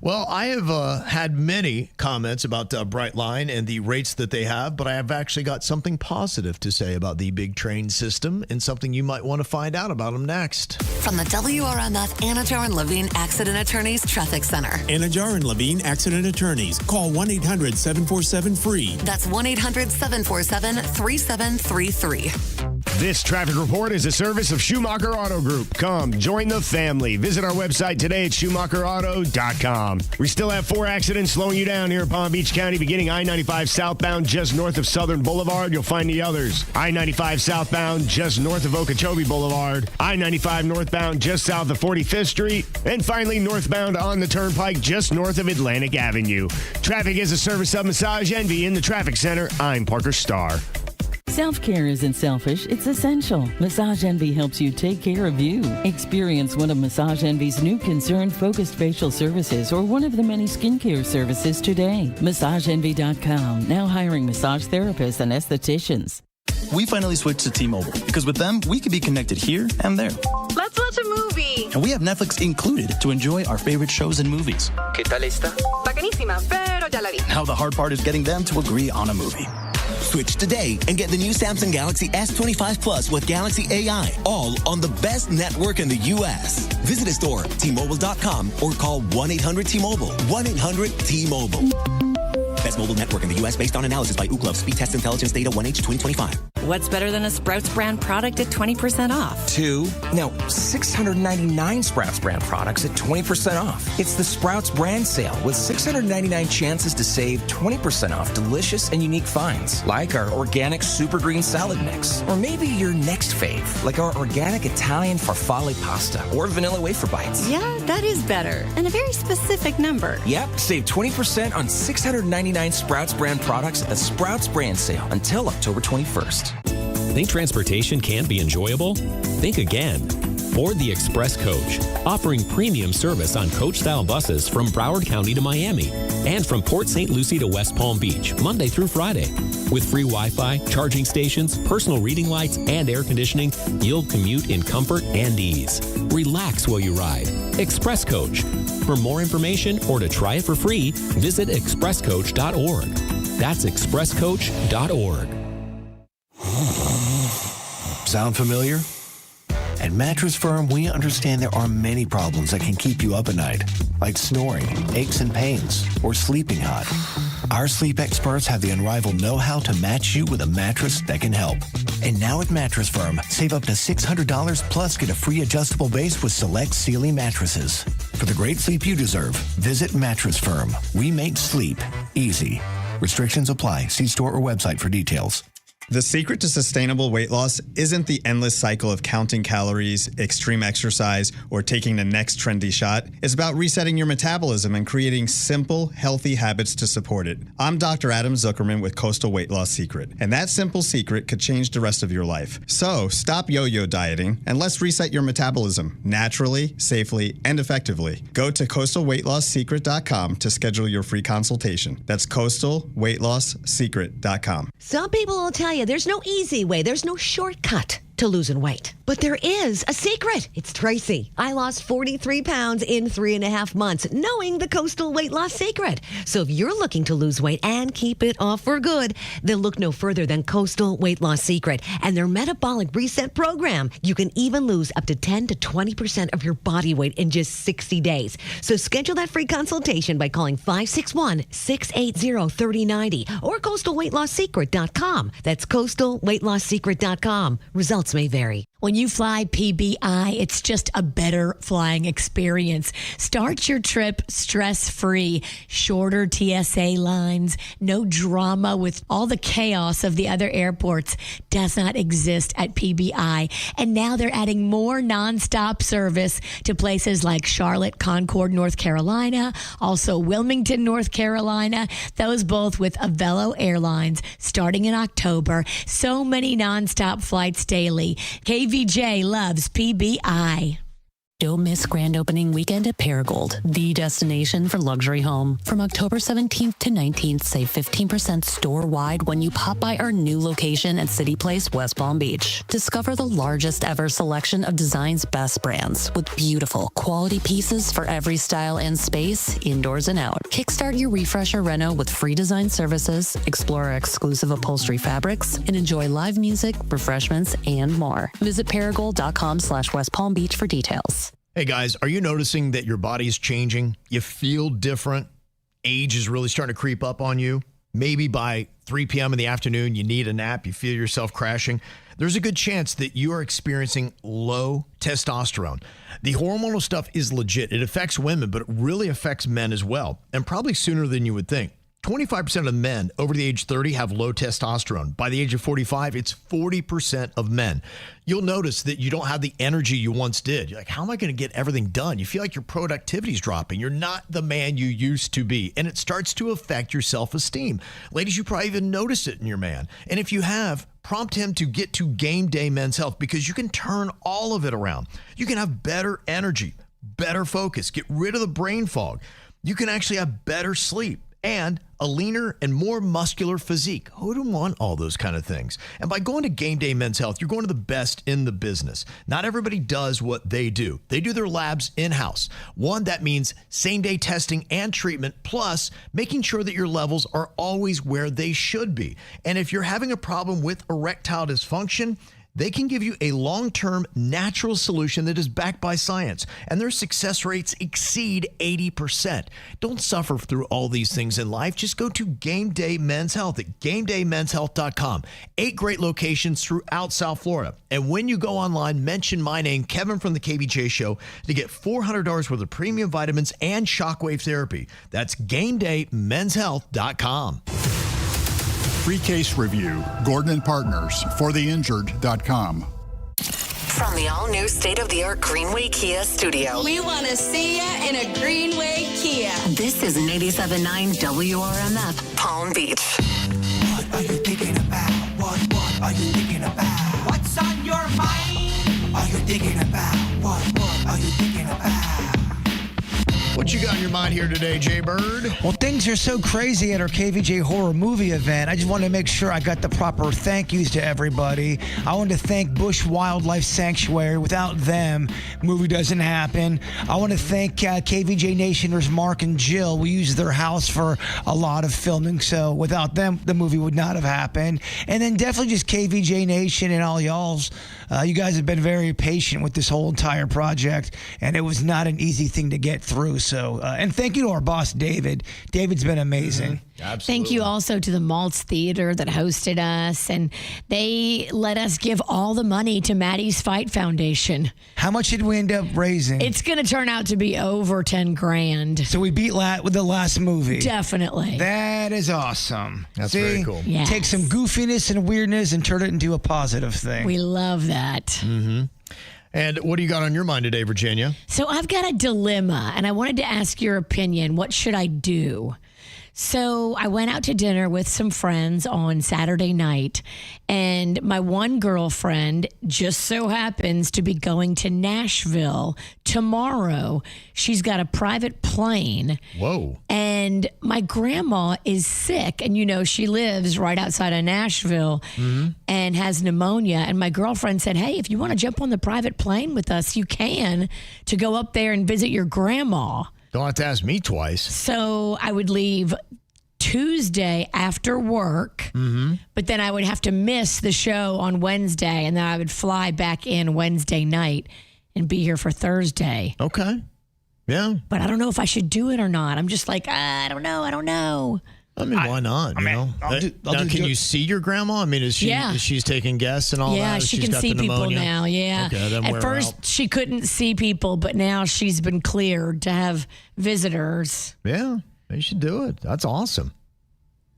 Well, I have had many comments about Brightline and the rates that they have, but I have actually got something positive to say about the big train system and something you might want to find out about them next. From the WRMF Anajar and Levine Accident Attorneys Traffic Center. Anajar and Levine Accident Attorneys. Call 1-800-747-FREE. That's 1-800-747-3733. This traffic report is a service of Schumacher Auto Group. Come, join the family. Visit our website today at SchumacherAuto.com. We still have 4 accidents slowing you down here in Palm Beach County, beginning I-95 southbound just north of Southern Boulevard. You'll find the others. I-95 southbound just north of Okeechobee Boulevard. I-95 northbound just south of 45th Street. And finally, northbound on the Turnpike just north of Atlantic Avenue. Traffic is a service of Massage Envy in the Traffic Center. I'm Parker Starr. Self-care isn't selfish, it's essential. Massage Envy helps you take care of you. Experience one of Massage Envy's new concern-focused facial services or one of the many skincare services today. MassageEnvy.com, now hiring massage therapists and estheticians. We finally switched to T-Mobile because with them, we can be connected here and there. Let's watch a movie. And we have Netflix included to enjoy our favorite shows and movies. ¿Qué tal esta? Bacanísima, pero ya la vi. Now the hard part is getting them to agree on a movie. Switch today and get the new Samsung Galaxy S25 Plus with Galaxy AI, all on the best network in the U.S. Visit a store, T-Mobile.com, or call 1-800-T-Mobile. 1-800-T-Mobile. Best mobile network in the U.S. based on analysis by Ookla. Speed Test Intelligence Data 1H 2025. What's better than a Sprouts brand product at 20% off? 2. Now, 699 Sprouts brand products at 20% off. It's the Sprouts brand sale with 699 chances to save 20% off delicious and unique finds, like our organic super green salad mix. Or maybe your next fave, like our organic Italian farfalle pasta or vanilla wafer bites. Yeah, that is better. And a very specific number. Yep, save 20% on 699 Sprouts brand products at the Sprouts brand sale until October 21st. Think transportation can't be enjoyable? Think again. Board the Express Coach, offering premium service on coach-style buses from Broward County to Miami and from Port St. Lucie to West Palm Beach, Monday through Friday. With free Wi-Fi, charging stations, personal reading lights, and air conditioning, you'll commute in comfort and ease. Relax while you ride. Express Coach. For more information or to try it for free, visit expresscoach.org. That's expresscoach.org. Sound familiar? At Mattress Firm, we understand there are many problems that can keep you up at night, like snoring, aches and pains, or sleeping hot. Our sleep experts have the unrivaled know-how to match you with a mattress that can help. And now at Mattress Firm, save up to $600 plus get a free adjustable base with select Sealy mattresses. For the great sleep you deserve, visit Mattress Firm. We make sleep easy. Restrictions apply. See store or website for details. The secret to sustainable weight loss isn't the endless cycle of counting calories, extreme exercise, or taking the next trendy shot. It's about resetting your metabolism and creating simple, healthy habits to support it. I'm Dr. Adam Zuckerman with Coastal Weight Loss Secret, and that simple secret could change the rest of your life. So stop yo-yo dieting and let's reset your metabolism naturally, safely, and effectively. Go to coastalweightloss.secret.com to schedule your free consultation. That's coastalweightloss.secret.com. Some people will tell you there's no easy way, there's no shortcut to losing weight. But there is a secret. It's Tracy. I lost 43 pounds in 3.5 months, knowing the Coastal Weight Loss Secret. So if you're looking to lose weight and keep it off for good, then look no further than Coastal Weight Loss Secret and their Metabolic Reset Program. You can even lose up to 10 to 20% of your body weight in just 60 days. So schedule that free consultation by calling 561-680-3090 or coastalweightloss.secret.com. That's coastalweightloss.secret.com. Results may vary. When you fly PBI, it's just a better flying experience. Start your trip stress-free. Shorter TSA lines, no drama with all the chaos of the other airports does not exist at PBI. And now they're adding more nonstop service to places like Charlotte, Concord, North Carolina, also Wilmington, North Carolina, those both with Avelo Airlines starting in October. So many nonstop flights daily. KVJ loves PBI. Don't miss grand opening weekend at Paragold, the destination for luxury home. From October 17th to 19th, save 15% store-wide when you pop by our new location at City Place, West Palm Beach. Discover the largest ever selection of design's best brands with beautiful, quality pieces for every style and space, indoors and out. Kickstart your refresh or reno with free design services, explore our exclusive upholstery fabrics, and enjoy live music, refreshments, and more. Visit paragold.com/West Palm Beach for details. Hey guys, are you noticing that your body is changing? You feel different? Age is really starting to creep up on you? Maybe by 3 p.m. in the afternoon, you need a nap, you feel yourself crashing. There's a good chance that you are experiencing low testosterone. The hormonal stuff is legit. It affects women, but it really affects men as well, and probably sooner than you would think. 25% of men over the age 30 have low testosterone. By the age of 45, it's 40% of men. You'll notice that you don't have the energy you once did. You're like, how am I going to get everything done? You feel like your productivity is dropping. You're not the man you used to be. And it starts to affect your self-esteem. Ladies, you probably even notice it in your man. And if you have, prompt him to get to Game Day Men's Health because you can turn all of it around. You can have better energy, better focus, get rid of the brain fog. You can actually have better sleep and a leaner and more muscular physique. Who wouldn't want all those kind of things? And by going to Game Day Men's Health, you're going to the best in the business. Not everybody does what they do. They do their labs in-house. One, that means same-day testing and treatment, plus making sure that your levels are always where they should be. And if you're having a problem with erectile dysfunction, they can give you a long-term natural solution that is backed by science, and their success rates exceed 80%. Don't suffer through all these things in life. Just go to Game Day Men's Health at GameDayMen'sHealth.com. 8 great locations throughout South Florida. And when you go online, mention my name, Kevin from the KVJ Show, to get $400 worth of premium vitamins and shockwave therapy. That's GameDayMen'sHealth.com. Free case review, Gordon and Partners, fortheinjured.com. From the all-new state-of-the-art Greenway Kia studio. We want to see ya in a Greenway Kia. This is 97.9 WRMF, Palm Beach. What are you thinking about? What are you thinking about? What's on your mind? Are you thinking about? What are you thinking about? What you got in your mind here today, Jay Bird? Well, things are so crazy at our KVJ horror movie event. I just wanted to make sure I got the proper thank yous to everybody. I want to thank Bush Wildlife Sanctuary. Without them, movie doesn't happen. I want to thank KVJ Nationers Mark and Jill. We used their house for a lot of filming, so without them, the movie would not have happened. And then definitely just KVJ Nation and all y'all's. You guys have been very patient with this whole entire project, and it was not an easy thing to get through. So, and thank you to our boss, David. David's been amazing. Mm-hmm. Absolutely. Thank you also to the Maltz Theater that hosted us, and they let us give all the money to Maddie's Fight Foundation. How much did we end up raising? It's going to turn out to be over 10 grand. So we beat with the last movie. Definitely. That is awesome. That's very cool. Yes. Take some goofiness and weirdness and turn it into a positive thing. We love that. Mm-hmm. And what do you got on your mind today, Virginia? So I've got a dilemma, and I wanted to ask your opinion. What should I do? So I went out to dinner with some friends on Saturday night, and my one girlfriend just so happens to be going to Nashville tomorrow. She's got a private plane. Whoa. And my grandma is sick, and she lives right outside of Nashville and has pneumonia. And my girlfriend said, hey, if you want to jump on the private plane with us, you can, to go up there and visit your grandma. Don't have to ask me twice. So I would leave Tuesday after work, but then I would have to miss the show on Wednesday, and then I would fly back in Wednesday night and be here for Thursday. Okay. Yeah. But I don't know if I should do it or not. I'm just like, I don't know. I mean, why not? I'll do Can you see your grandma? I mean, is she's taking guests and all that? Yeah, she can see people now. Yeah. Okay, then At first, she couldn't see people, but now she's been cleared to have visitors. Yeah, you should do it. That's awesome.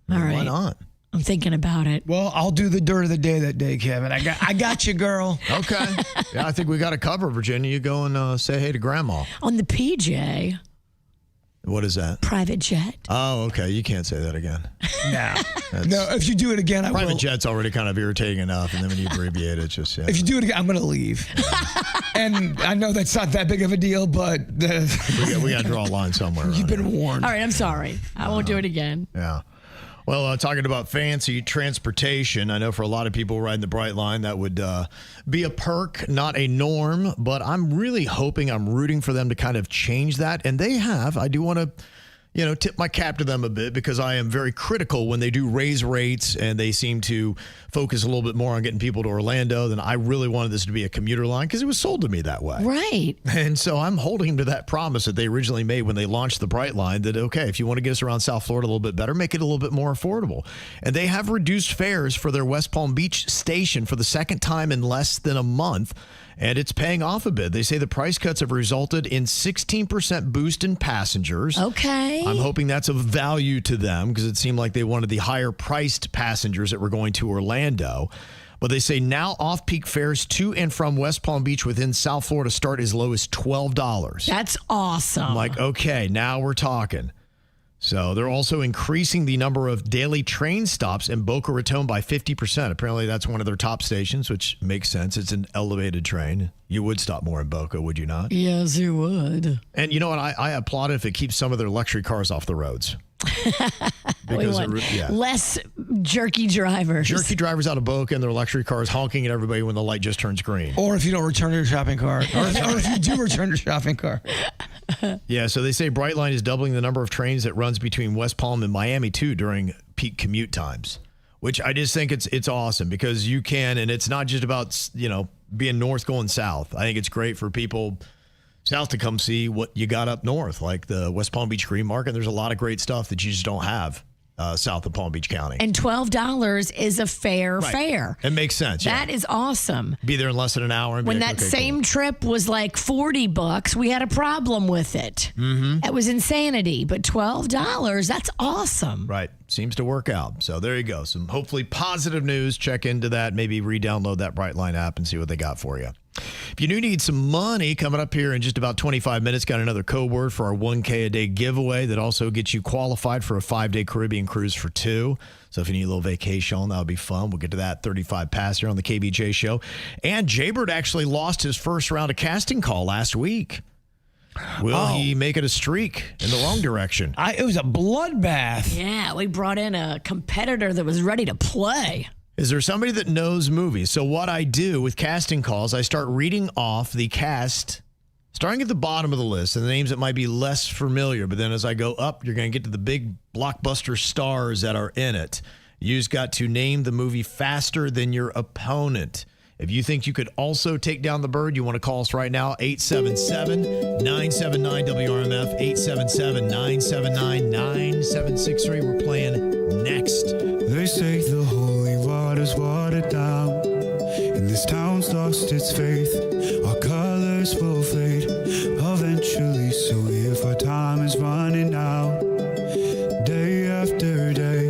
All right. Why not? I'm thinking about it. Well, I'll do the dirt of the day that day, Kevin. I got you, girl. Okay. Yeah, I think we got to cover, Virginia. You go and say hey to grandma. On the PJ. What is that? Private jet. Oh, okay. You can't say that again. No, if you do it again, I will. Private jet's already kind of irritating enough, and then when you abbreviate it, it's just, If you do it again, I'm going to leave. And I know that's not that big of a deal, but... we got to draw a line somewhere. You've been warned. All right, I'm sorry. I won't do it again. Yeah. Well, talking about fancy transportation, I know for a lot of people riding the Bright Line, that would be a perk, not a norm. But I'm really hoping, I'm rooting for them to kind of change that. And they have. I do want to, tip my cap to them a bit because I am very critical when they do raise rates and they seem to focus a little bit more on getting people to Orlando than I really wanted this to be a commuter line because it was sold to me that way. Right. And so I'm holding to that promise that they originally made when they launched the Bright Line that, okay, if you want to get us around South Florida a little bit better, make it a little bit more affordable. And they have reduced fares for their West Palm Beach station for the second time in less than a month. And it's paying off a bit. They say the price cuts have resulted in 16% boost in passengers. Okay. I'm hoping that's of value to them because it seemed like they wanted the higher priced passengers that were going to Orlando. But they say now off-peak fares to and from West Palm Beach within South Florida start as low as $12. That's awesome. I'm like, okay, now we're talking. So they're also increasing the number of daily train stops in Boca Raton by 50%. Apparently that's one of their top stations, which makes sense. It's an elevated train. You would stop more in Boca, would you not? Yes, you would. And you know what? I applaud it if it keeps some of their luxury cars off the roads. We want less jerky drivers. Jerky drivers out of Boca and their luxury cars honking at everybody when the light just turns green. Or if you don't return your shopping cart. Or if you do return your shopping cart. Yeah, so they say Brightline is doubling the number of trains that runs between West Palm and Miami, too, during peak commute times, which I just think it's awesome because you can, and it's not just about, being north going south. I think it's great for people south to come see what you got up north, like the West Palm Beach Green Market. There's a lot of great stuff that you just don't have south of Palm Beach County. And $12 is a fair fare. It makes sense. That is awesome. Be there in less than an hour. And when that same trip was like $40, we had a problem with it. Mm-hmm. That was insanity. But $12, that's awesome. Right. Seems to work out. So there you go. Some hopefully positive news. Check into that. Maybe re-download that Brightline app and see what they got for you. If you do need some money, coming up here in just about 25 minutes, got another code word for our 1K a day giveaway that also gets you qualified for a 5-day Caribbean cruise for 2. So if you need a little vacation, that would be fun. We'll get to that 35 past here on the KVJ show. And Jaybird actually lost his first round of casting call last week. Will he make it a streak in the wrong direction? It was a bloodbath. Yeah, we brought in a competitor that was ready to play. Is there somebody that knows movies? So what I do with casting calls, I start reading off the cast, starting at the bottom of the list, and the names that might be less familiar. But then as I go up, you're going to get to the big blockbuster stars that are in it. You just got to name the movie faster than your opponent. If you think you could also take down the bird, you want to call us right now, 877-979-WRMF, 877-979-9763. We're playing next. They say the holy water's watered down, and this town's lost its faith. Our colors will fade eventually, so if our time is running out, day after day,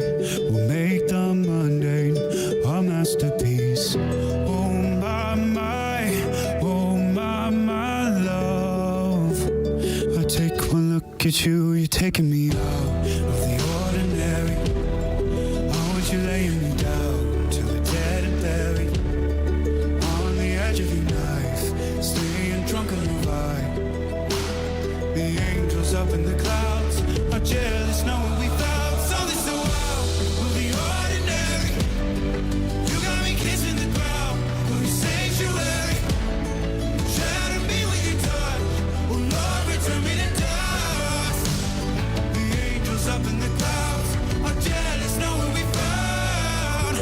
we'll make the mundane our masterpiece. Look at you, you're taking me out of the ordinary. I want you laying me down till we're dead and buried. On the edge of your knife, staying drunk on your vibe. The angels up in the clouds are jealous knowing we found something so wild. We'll be ordinary. You got me kissing the ground, we'll be sanctuary. Shatter me with your touch, oh Lord, return me to dust. Up in the clouds, are jealous knowing we found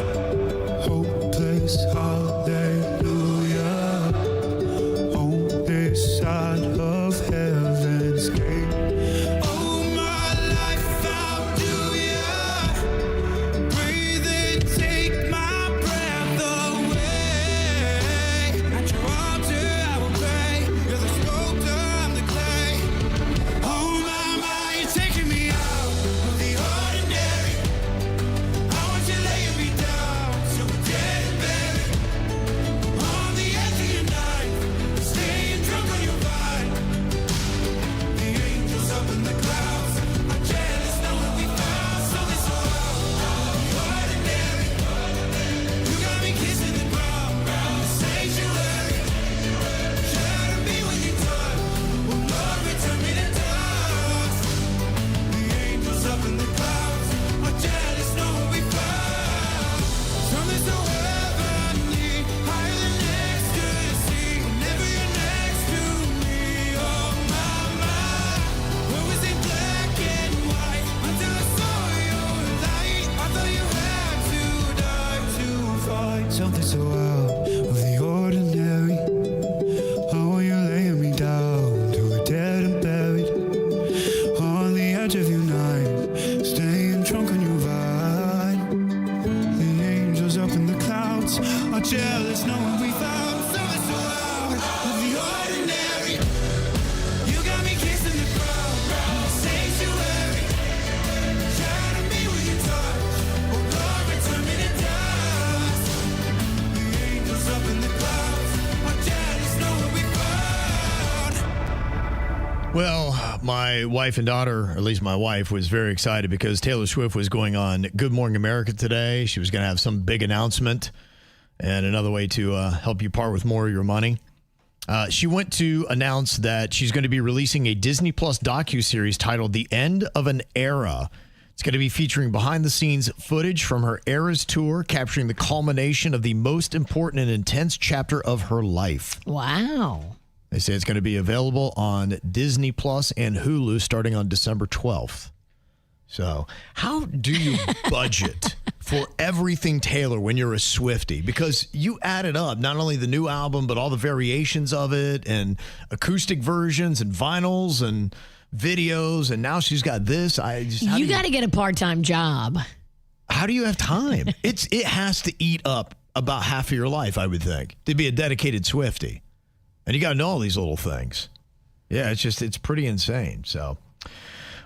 Staying drunk on your vibe. The angels up in the clouds are jealous knowing we found something so out of the ordinary. You got me kissing the ground, sanctuary. Shadow me with your touch, oh Lord, turn me to dust. The angels up in the clouds are jealous knowing we found. Well, my wife and daughter, or at least my wife, was very excited because Taylor Swift was going on Good Morning America today. She was going to have some big announcement and another way to help you part with more of your money. She went to announce that she's going to be releasing a Disney Plus docuseries titled The End of an Era. It's going to be featuring behind-the-scenes footage from her Eras tour, capturing the culmination of the most important and intense chapter of her life. Wow. They say it's going to be available on Disney Plus and Hulu starting on December 12th. So how do you budget for everything Taylor when you're a Swiftie? Because you added up not only the new album, but all the variations of it and acoustic versions and vinyls and videos. And now she's got this. You got to get a part-time job. How do you have time? It has to eat up about half of your life, I would think, to be a dedicated Swiftie. And you got to know all these little things. Yeah, it's pretty insane. So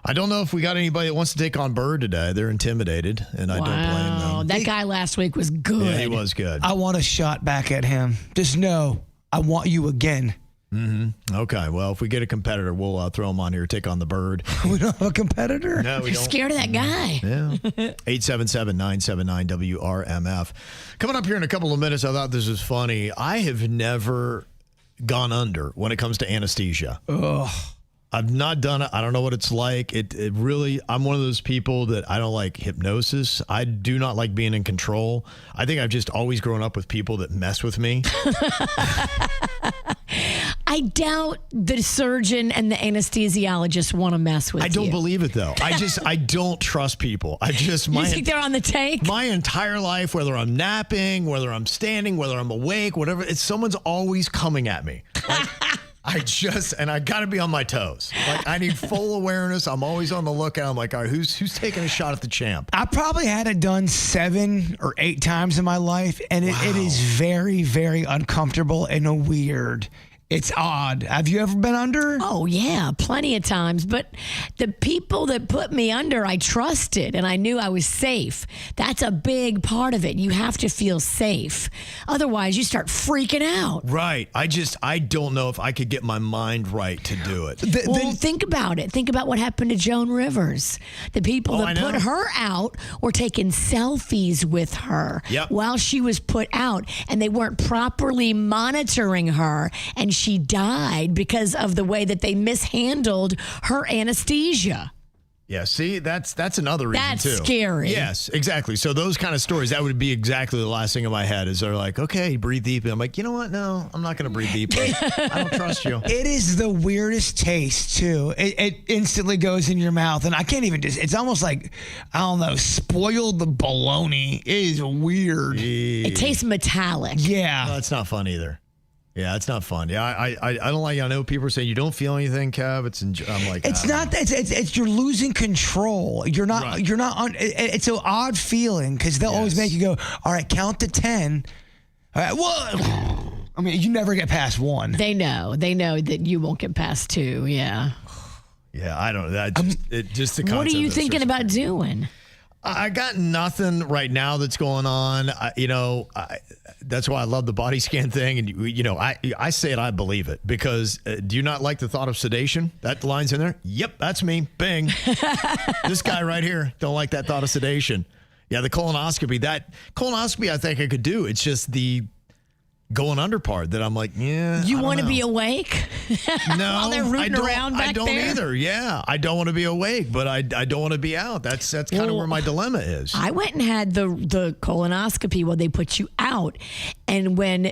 I don't know if we got anybody that wants to take on Bird today. They're intimidated, and I don't blame them. That guy last week was good. Yeah, he was good. I want a shot back at him. Just know I want you again. Mm-hmm. Okay, well, if we get a competitor, we'll throw him on here, take on the Bird. We don't have a competitor? No, we You're don't. scared of that guy. Yeah. 877-979-WRMF. Coming up here in a couple of minutes, I thought this was funny. I have never gone under when it comes to anesthesia. Ugh. I've not done it. I don't know what it's like. It really, I'm one of those people that I don't like hypnosis. I do not like being in control. I think I've just always grown up with people that mess with me. I doubt the surgeon and the anesthesiologist want to mess with you. I don't believe it, though. I don't trust people. You think they're on the take? My entire life, whether I'm napping, whether I'm standing, whether I'm awake, whatever, someone's always coming at me. Like, I got to be on my toes. Like, I need full awareness. I'm always on the lookout. I'm like, all right, who's taking a shot at the champ? I probably had it done 7 or 8 times in my life, and it is very, very uncomfortable and weird. It's odd. Have you ever been under? Oh, yeah, plenty of times. But the people that put me under, I trusted and I knew I was safe. That's a big part of it. You have to feel safe. Otherwise, you start freaking out. Right. I don't know if I could get my mind right to do it. Think about it. Think about what happened to Joan Rivers. The people that put her out were taking selfies with her while she was put out, and they weren't properly monitoring her, and she died because of the way that they mishandled her anesthesia. Yeah, see, that's another reason too. That's scary. Yes, exactly. So those kind of stories, that would be exactly the last thing in my head is they're like, okay, breathe deeply. I'm like, you know what? No, I'm not going to breathe deeply. I don't trust you. It is the weirdest taste too. It instantly goes in your mouth, and I can't even it's almost like, I don't know, spoiled the bologna. It is weird. It tastes metallic. Yeah. No, that's not fun either. Yeah, it's not fun. Yeah, I don't like. I know people are saying you don't feel anything, Kev. I'm like, it's not. It's you're losing control. You're not. Right. You're not on. It's an odd feeling because they'll always make you go, all right, count to 10. All right, what? I mean, you never get past 1. They know that you won't get past 2. Yeah. Yeah, I don't. Just the concept. What are you thinking about doing? I got nothing right now that's going on. That's why I love the body scan thing. And, I say it, I believe it. Because do you not like the thought of sedation? That line's in there? Yep, that's me. Bing. This guy right here, don't like that thought of sedation. Yeah, the colonoscopy. That colonoscopy I think I could do. It's just the going under part that I'm like, yeah. You want to be awake? No, while they're rooting around back there? I don't either. Yeah, I don't want to be awake, but I don't want to be out. That's kind of where my dilemma is. I went and had the colonoscopy where they put you out, and when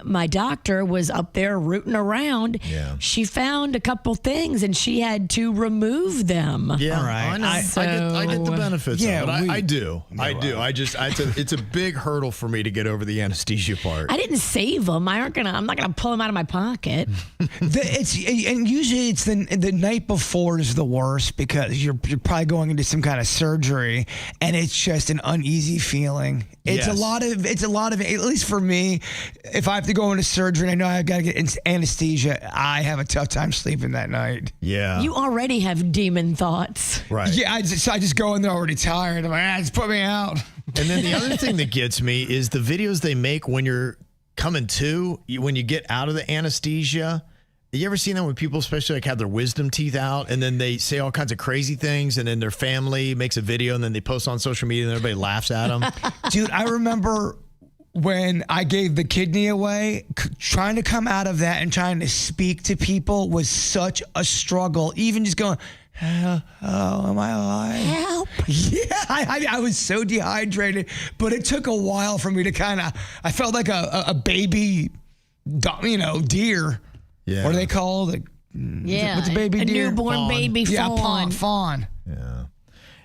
my doctor was up there rooting around, she found a couple things and she had to remove them. Yeah, all right. I get the benefits of it. I do. No, I do. It's a big hurdle for me to get over the anesthesia part. I didn't save them. I'm not gonna pull them out of my pocket. And usually it's the night before is the worst because you're probably going into some kind of surgery and it's just an uneasy feeling. It's a lot of at least for me, if I have to go into surgery and I know I've got to get anesthesia, I have a tough time sleeping that night. Yeah. You already have demon thoughts. Right. Yeah, I just go in there already tired. I'm like, just put me out. And then the other thing that gets me is the videos they make when you're coming to, when you get out of the anesthesia. You ever seen that when people especially like have their wisdom teeth out and then they say all kinds of crazy things and then their family makes a video and then they post on social media and everybody laughs at them? Dude, I remember when I gave the kidney away, trying to come out of that and trying to speak to people was such a struggle. Even just going, hello, am I alive? Help. Yeah, I was so dehydrated, but it took a while for me to I felt like a baby, deer. Yeah. What are they called? What's a baby deer? Newborn baby fawn. Yeah, fawn. Yeah.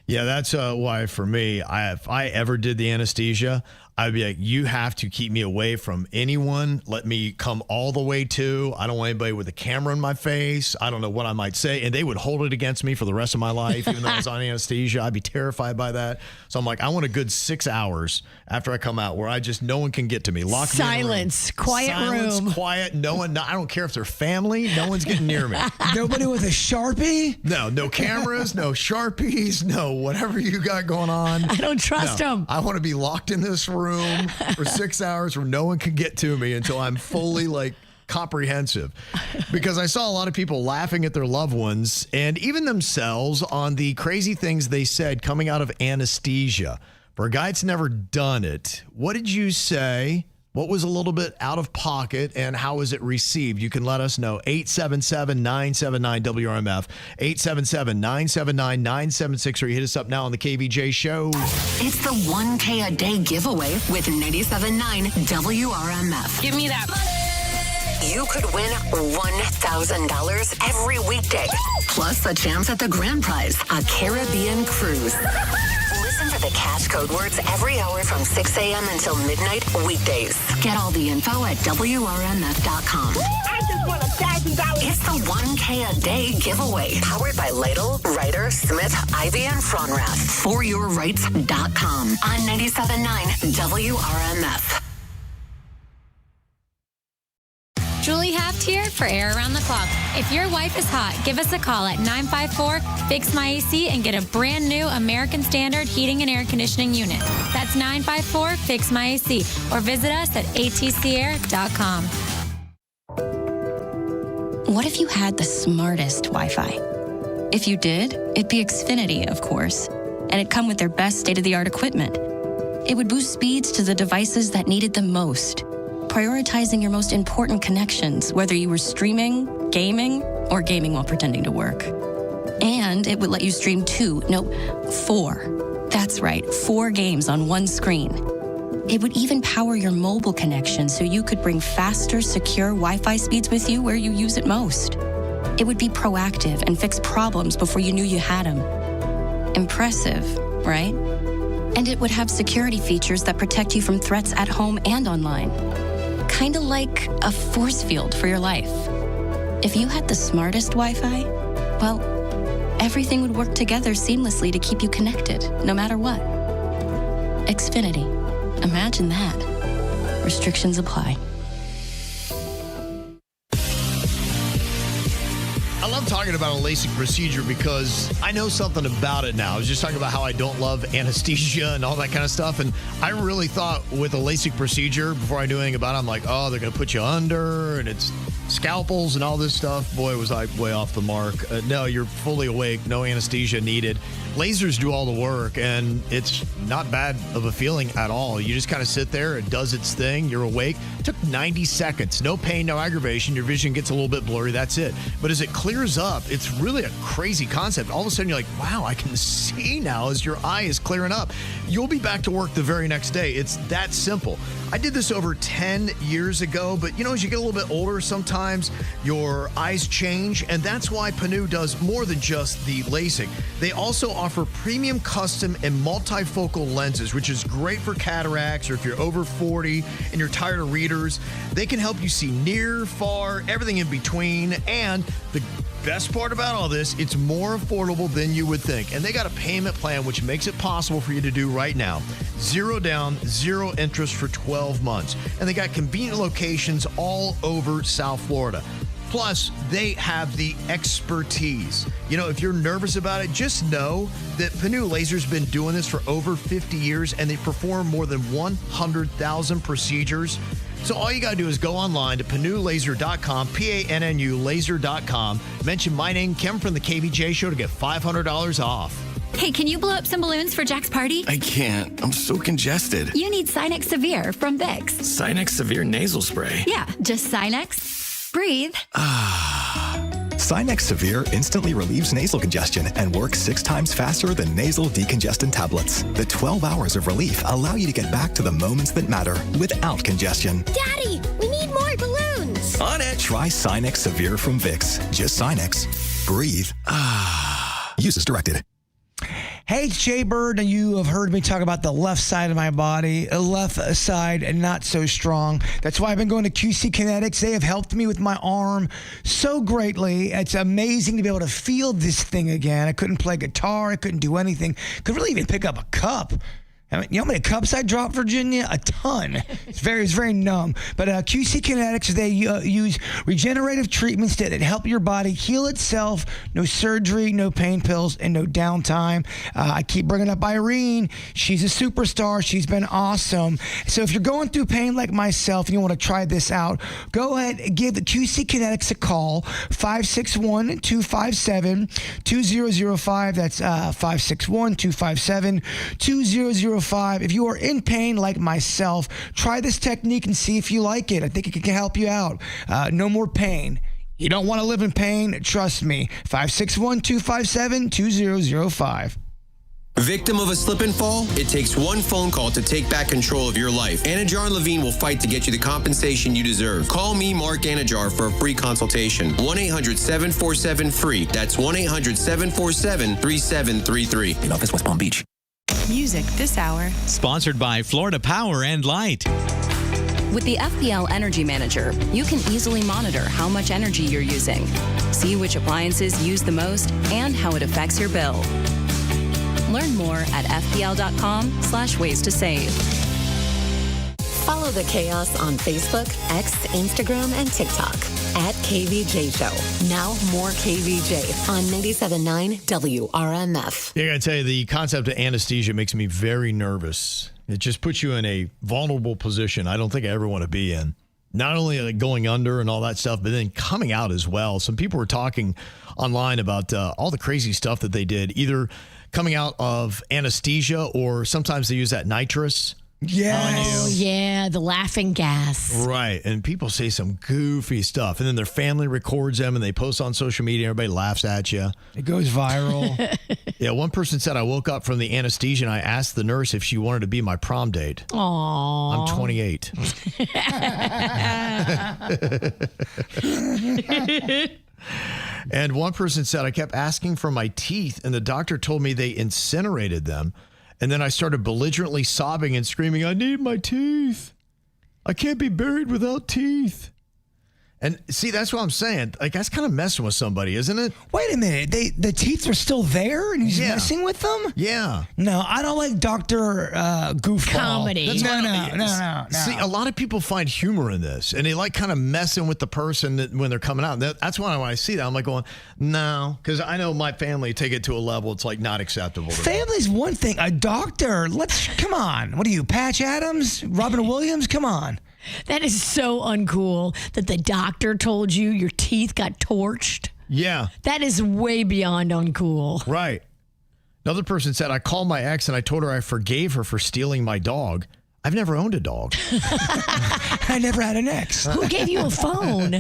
Yeah, that's why for me, if I ever did the anesthesia, I'd be like, you have to keep me away from anyone. Let me come all the way to. I don't want anybody with a camera in my face. I don't know what I might say. And they would hold it against me for the rest of my life, even though I was on anesthesia. I'd be terrified by that. So I'm like, I want a good 6 hours after I come out where no one can get to me. Lock Silence, me in a room. quiet room. Quiet, no one. I don't care if they're family. No one's getting near me. Nobody with a Sharpie? No cameras, no Sharpies, no whatever you got going on. I don't trust them. I want to be locked in this room for 6 hours where no one can get to me until I'm fully comprehensive. Because I saw a lot of people laughing at their loved ones and even themselves on the crazy things they said coming out of anesthesia. For a guy that's never done it, what did you say? What was a little bit out of pocket and how was it received? You can let us know. 877-979-WRMF, 877-979-9763. Hit us up now on the KVJ Show. It's the 1K a day giveaway with 97.9 WRMF. Give me that. You could win $1,000 every weekday, plus a chance at the grand prize, a Caribbean cruise. Listen for the cash code words every hour from 6 a.m. until midnight weekdays. Get all the info at WRMF.com. I just want $1,000. It's the 1K a day giveaway, powered by Lytle, Ryder, Smith, Ivy, and Fronrath. ForYourRights.com on 97.9 WRMF. Julie Haft here for Air Around the Clock. If your wife is hot, give us a call at 954-FIX-MY-AC and get a brand new American Standard heating and air conditioning unit. That's 954-FIX-MY-AC or visit us at atcair.com. What if you had the smartest Wi-Fi? If you did, it'd be Xfinity, of course, and it'd come with their best state-of-the-art equipment. It would boost speeds to the devices that needed them most, prioritizing your most important connections, whether you were streaming, gaming, or gaming while pretending to work. And it would let you stream 4. That's right, 4 games on one screen. It would even power your mobile connection so you could bring faster, secure Wi-Fi speeds with you where you use it most. It would be proactive and fix problems before you knew you had them. Impressive, right? And it would have security features that protect you from threats at home and online. Kind of like a force field for your life. If you had the smartest Wi-Fi, well, everything would work together seamlessly to keep you connected, no matter what. Xfinity. Imagine that. Restrictions apply. I love talking about a LASIK procedure because I know something about it now. I was just talking about how I don't love anesthesia and all that kind of stuff. And I really thought with a LASIK procedure, before I knew anything about it, I'm like, oh, they're going to put you under and it's scalpels and all this stuff. Boy, was I way off the mark. No, you're fully awake. No anesthesia needed. Lasers do all the work, and it's not bad of a feeling at all. You just kind of sit there. It does its thing. You're awake. It took 90 seconds. No pain, no aggravation. Your vision gets a little bit blurry. That's it. But as it clears up, it's really a crazy concept. All of a sudden, you're like, wow, I can see now as your eye is clearing up. You'll be back to work the very next day. It's that simple. I did this over 10 years ago, but as you get a little bit older, sometimes sometimes your eyes change, and that's why Panu does more than just the LASIK. They also offer premium custom and multifocal lenses, which is great for cataracts or if you're over 40 and you're tired of readers. They can help you see near, far, everything in between, and the best part about all this, it's more affordable than you would think. And they got a payment plan which makes it possible for you to do right now. 0 down, 0 interest for 12 months. And they got convenient locations all over South Florida. Plus, they have the expertise. You know, if you're nervous about it, just know that Panu Laser's been doing this for over 50 years, and they perform more than 100,000 procedures. So all you got to do is go online to panulaser.com, P-A-N-N-U, laser.com. Mention my name, Kim from the KVJ Show, to get $500 off. Hey, can you blow up some balloons for Jack's party? I can't. I'm so congested. You need Sinex Severe from Vicks. Sinex Severe Nasal Spray. Yeah, just Sinex. Breathe. Sinex Severe instantly relieves nasal congestion and works 6 times faster than nasal decongestant tablets. The 12 hours of relief allow you to get back to the moments that matter without congestion. Daddy, we need more balloons. On it. Try Sinex Severe from Vicks. Just Sinex. Breathe. Use as directed. Hey, it's Jay Bird, and you have heard me talk about the left side of my body, left side and not so strong. That's why I've been going to QC Kinetics. They have helped me with my arm so greatly. It's amazing to be able to feel this thing again. I couldn't play guitar. I couldn't do anything. Couldn't really even pick up a cup. I mean, you know how many cups I dropped, Virginia? A ton. It's very numb. But QC Kinetics, they use regenerative treatments that help your body heal itself. No surgery, no pain pills, and no downtime. I keep bringing up Irene. She's a superstar. She's been awesome. So if you're going through pain like myself and you want to try this out, go ahead and give the QC Kinetics a call, 561-257-2005. That's 561-257-2005. If you are in pain like myself, try this technique and see if you like it. I think it can help you out. No more pain. You don't want to live in pain? Trust me. 561-257-2005. Victim of a slip and fall? It takes one phone call to take back control of your life. Anajar and Levine will fight to get you the compensation you deserve. Call me, Mark Anajar, for a free consultation. 1-800-747-FREE. That's 1-800-747-3733. In office, West Palm Beach. Music this hour. Sponsored by Florida Power and Light. With the FPL Energy Manager, you can easily monitor how much energy you're using, see which appliances use the most, and how it affects your bill. Learn more at fpl.com/ways to save. Follow the chaos on Facebook, X, Instagram, and TikTok at KVJ Show. Now more KVJ on 97.9 WRMF. Yeah, I gotta tell you, the concept of anesthesia makes me very nervous. It just puts you in a vulnerable position I don't think I ever want to be in. Not only like going under and all that stuff, but then coming out as well. Some people were talking online about all the crazy stuff that they did, either coming out of anesthesia or sometimes they use that nitrous. Oh, yeah, the laughing gas. Right. And people say some goofy stuff. And then their family records them and they post on social media. Everybody laughs at you. It goes viral. Yeah, one person said, I woke up from the anesthesia and I asked the nurse if she wanted to be my prom date. Aww. I'm 28. And one person said, I kept asking for my teeth and the doctor told me they incinerated them. And then I started belligerently sobbing and screaming, I need my teeth. I can't be buried without teeth. And see, that's what I'm saying. Like, that's kind of messing with somebody, isn't it? Wait a minute. The teeth are still there and he's messing with them? Yeah. No, I don't like Dr. Goofball. Comedy. No. See, a lot of people find humor in this and they like kind of messing with the person when they're coming out. That's why when I see that, I'm like going, no, because I know my family take it to a level it's like not acceptable. Family's one thing. A doctor, come on. What are you, Patch Adams? Robin Williams? Come on. That is so uncool that the doctor told you your teeth got torched. Yeah. That is way beyond uncool. Right. Another person said, I called my ex and I told her I forgave her for stealing my dog. I've never owned a dog. I never had an ex. Who gave you a phone?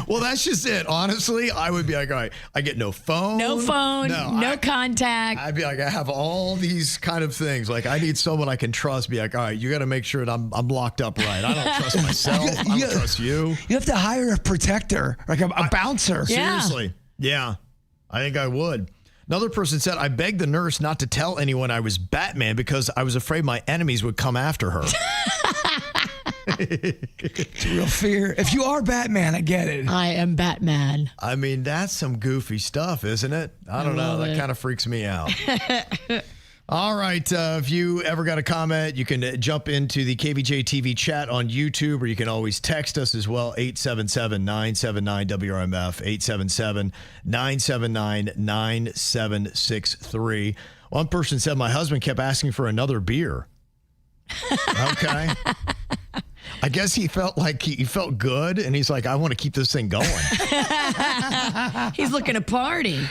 Well, that's just it. Honestly, I would be like, all right, I get no phone. No phone, no contact. I'd be like, I have all these kind of things. Like, I need someone I can trust. Be like, all right, you got to make sure that I'm locked up right. I don't trust myself. I don't trust you. You have to hire a protector, like a bouncer. Seriously. Yeah, I think I would. Another person said, I begged the nurse not to tell anyone I was Batman because I was afraid my enemies would come after her. It's real fear. If you are Batman, I get it. I am Batman. I mean, that's some goofy stuff, isn't it? I don't know. That kind of freaks me out. All right. If you ever got a comment, you can jump into the KVJ TV chat on YouTube, or you can always text us as well, 877-979-WRMF, 877-979-9763. One person said, my husband kept asking for another beer. Okay. I guess he felt like he felt good, and he's like, I want to keep this thing going. He's looking to party.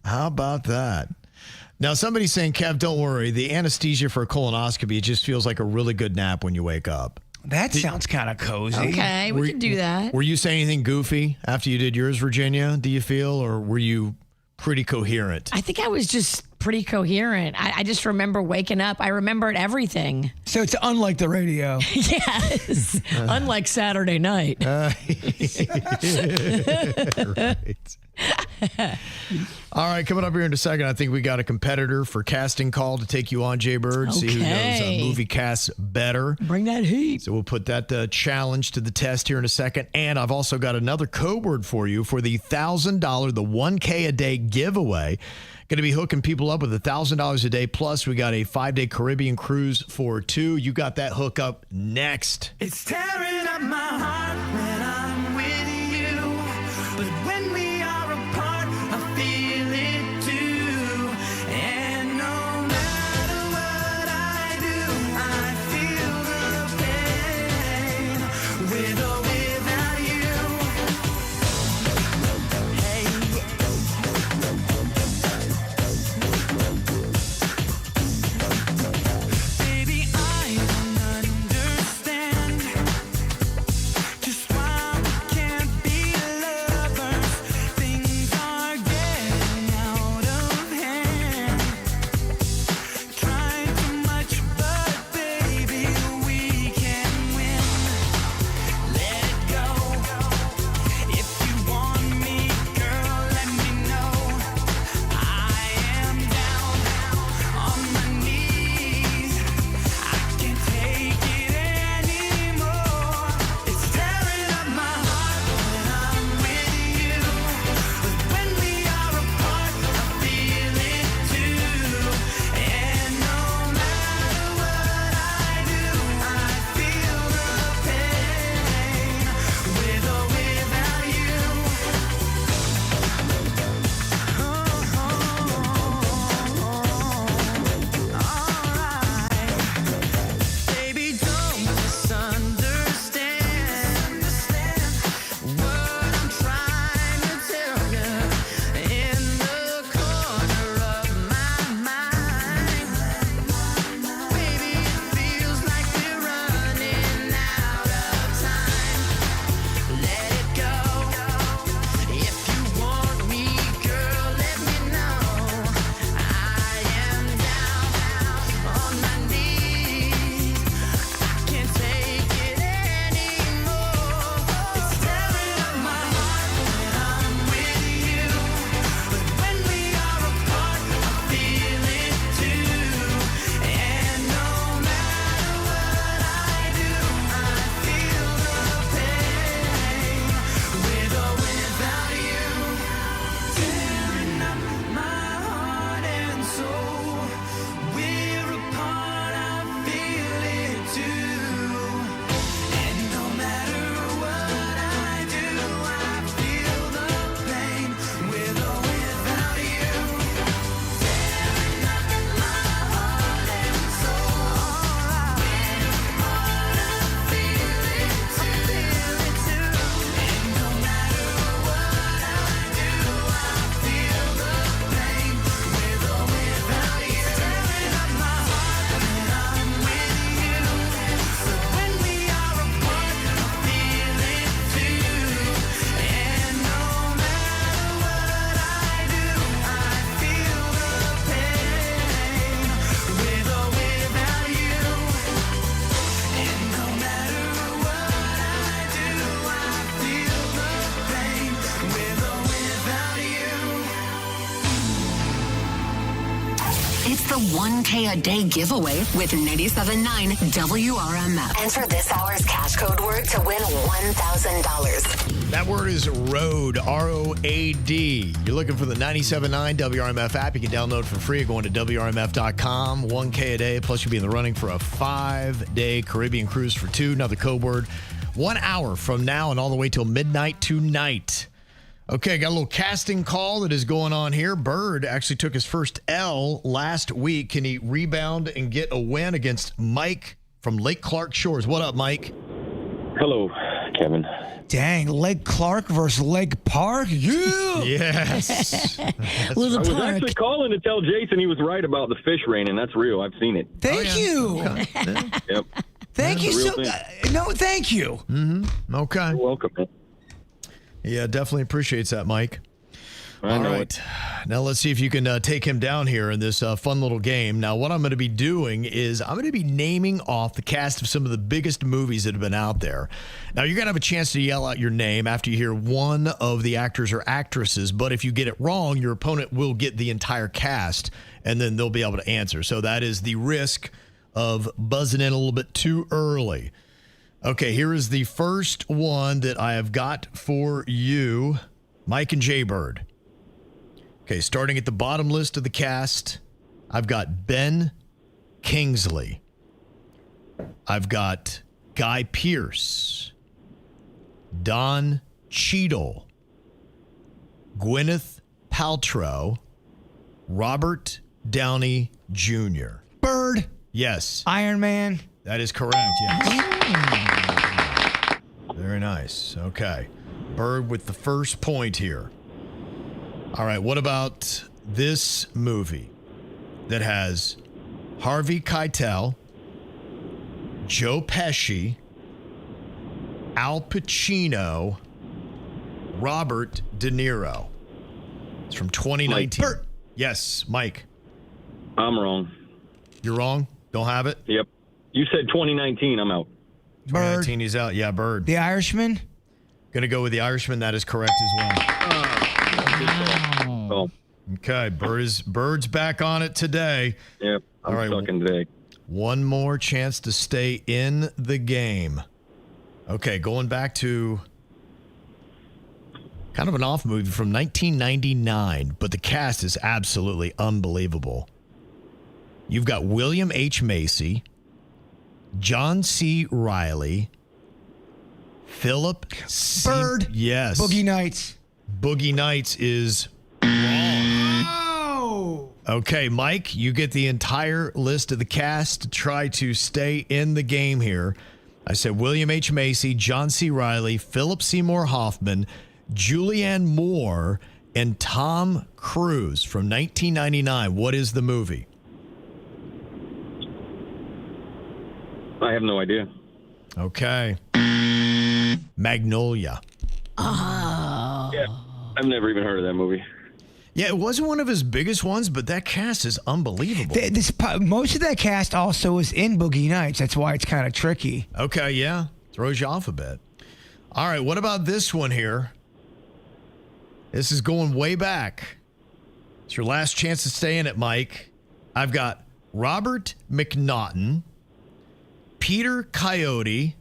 How about that? Now, somebody's saying, Kev, don't worry. The anesthesia for a colonoscopy, it just feels like a really good nap when you wake up. That sounds kind of cozy. Okay, we can do that. Were you saying anything goofy after you did yours, Virginia, do you feel? Or were you pretty coherent? I think I was just pretty coherent. I just remember waking up. I remembered everything. So it's unlike the radio. Yes. Unlike Saturday night. Right. All right, coming up here in a second, I think we got a competitor for casting call to take you on, Jay Bird. See who knows movie casts better. Bring that heat. So we'll put that challenge to the test here in a second. And I've also got another code word for you for the $1,000, the 1K a day giveaway. Going to be hooking people up with $1,000 a day. Plus, we got a 5-day Caribbean cruise for 2. You got that hook up next. It's tearing up my heart when I'm with you, but when we are apart, I feel it too. And no matter what I do, I feel the pain with or without you. Hey. Baby, I don't understand just It's the 1K a day giveaway with 97.9 WRMF. Enter this hour's cash code word to win $1,000. That word is ROAD, R-O-A-D. You're looking for the 97.9 WRMF app. You can download for free going to WRMF.com. 1K a day, plus you'll be in the running for a 5-day Caribbean cruise for two. Another code word. 1 hour from now and all the way till midnight tonight. Okay, got a little casting call that is going on here. Bird actually took his first L last week. Can he rebound and get a win against Mike from Lake Clark Shores? What up, Mike? Hello, Kevin. Dang, Lake Clark versus Lake Park? Yeah. Yes. I was actually calling to tell Jason he was right about the fish raining. That's real. I've seen it. Thank you. Yep. Thank you so much. No, thank you. Mm-hmm. Okay. You're welcome, man. Yeah, definitely appreciates that, Mike. I know All right. Now let's see if you can take him down here in this fun little game. Now, what I'm going to be doing is I'm going to be naming off the cast of some of the biggest movies that have been out there. Now, you're going to have a chance to yell out your name after you hear one of the actors or actresses, but if you get it wrong, your opponent will get the entire cast, and then they'll be able to answer. So that is the risk of buzzing in a little bit too early. Okay, here is the first one that I have got for you, Mike and Jaybird. Okay, starting at the bottom list of the cast, I've got Ben Kingsley. I've got Guy Pearce, Don Cheadle, Gwyneth Paltrow, Robert Downey Jr. Bird. Yes. Iron Man. That is correct, yes. Very nice. Okay. Bird with the first point here. All right, what about this movie that has Harvey Keitel, Joe Pesci, Al Pacino, Robert De Niro? It's from 2019. Mike. Yes, Mike. I'm wrong. You're wrong? Don't have it? Yep. You said 2019. I'm out. 2019, he's out. Yeah, Bird. The Irishman? Going to go with The Irishman. That is correct as well. Oh. Okay, Bird's back on it today. Yep, I'm sucking today. One more chance to stay in the game. Okay, going back to kind of an off movie from 1999, but the cast is absolutely unbelievable. You've got William H. Macy, John C. Reilly, Philip C. Bird. Yes. Boogie Nights. Boogie Nights is wrong. Oh. Okay, Mike, you get the entire list of the cast to try to stay in the game here. I said William H. Macy, John C. Reilly, Philip Seymour Hoffman, Julianne Moore, and Tom Cruise from 1999. What is the movie? I have no idea. Okay. Magnolia. Oh. Yeah, I've never even heard of that movie. Yeah, it wasn't one of his biggest ones, but that cast is unbelievable. Most of that cast also is in Boogie Nights. That's why it's kind of tricky. Okay, yeah. Throws you off a bit. All right, what about this one here? This is going way back. It's your last chance to stay in it, Mike. I've got Robert McNaughton, Peter Coyote,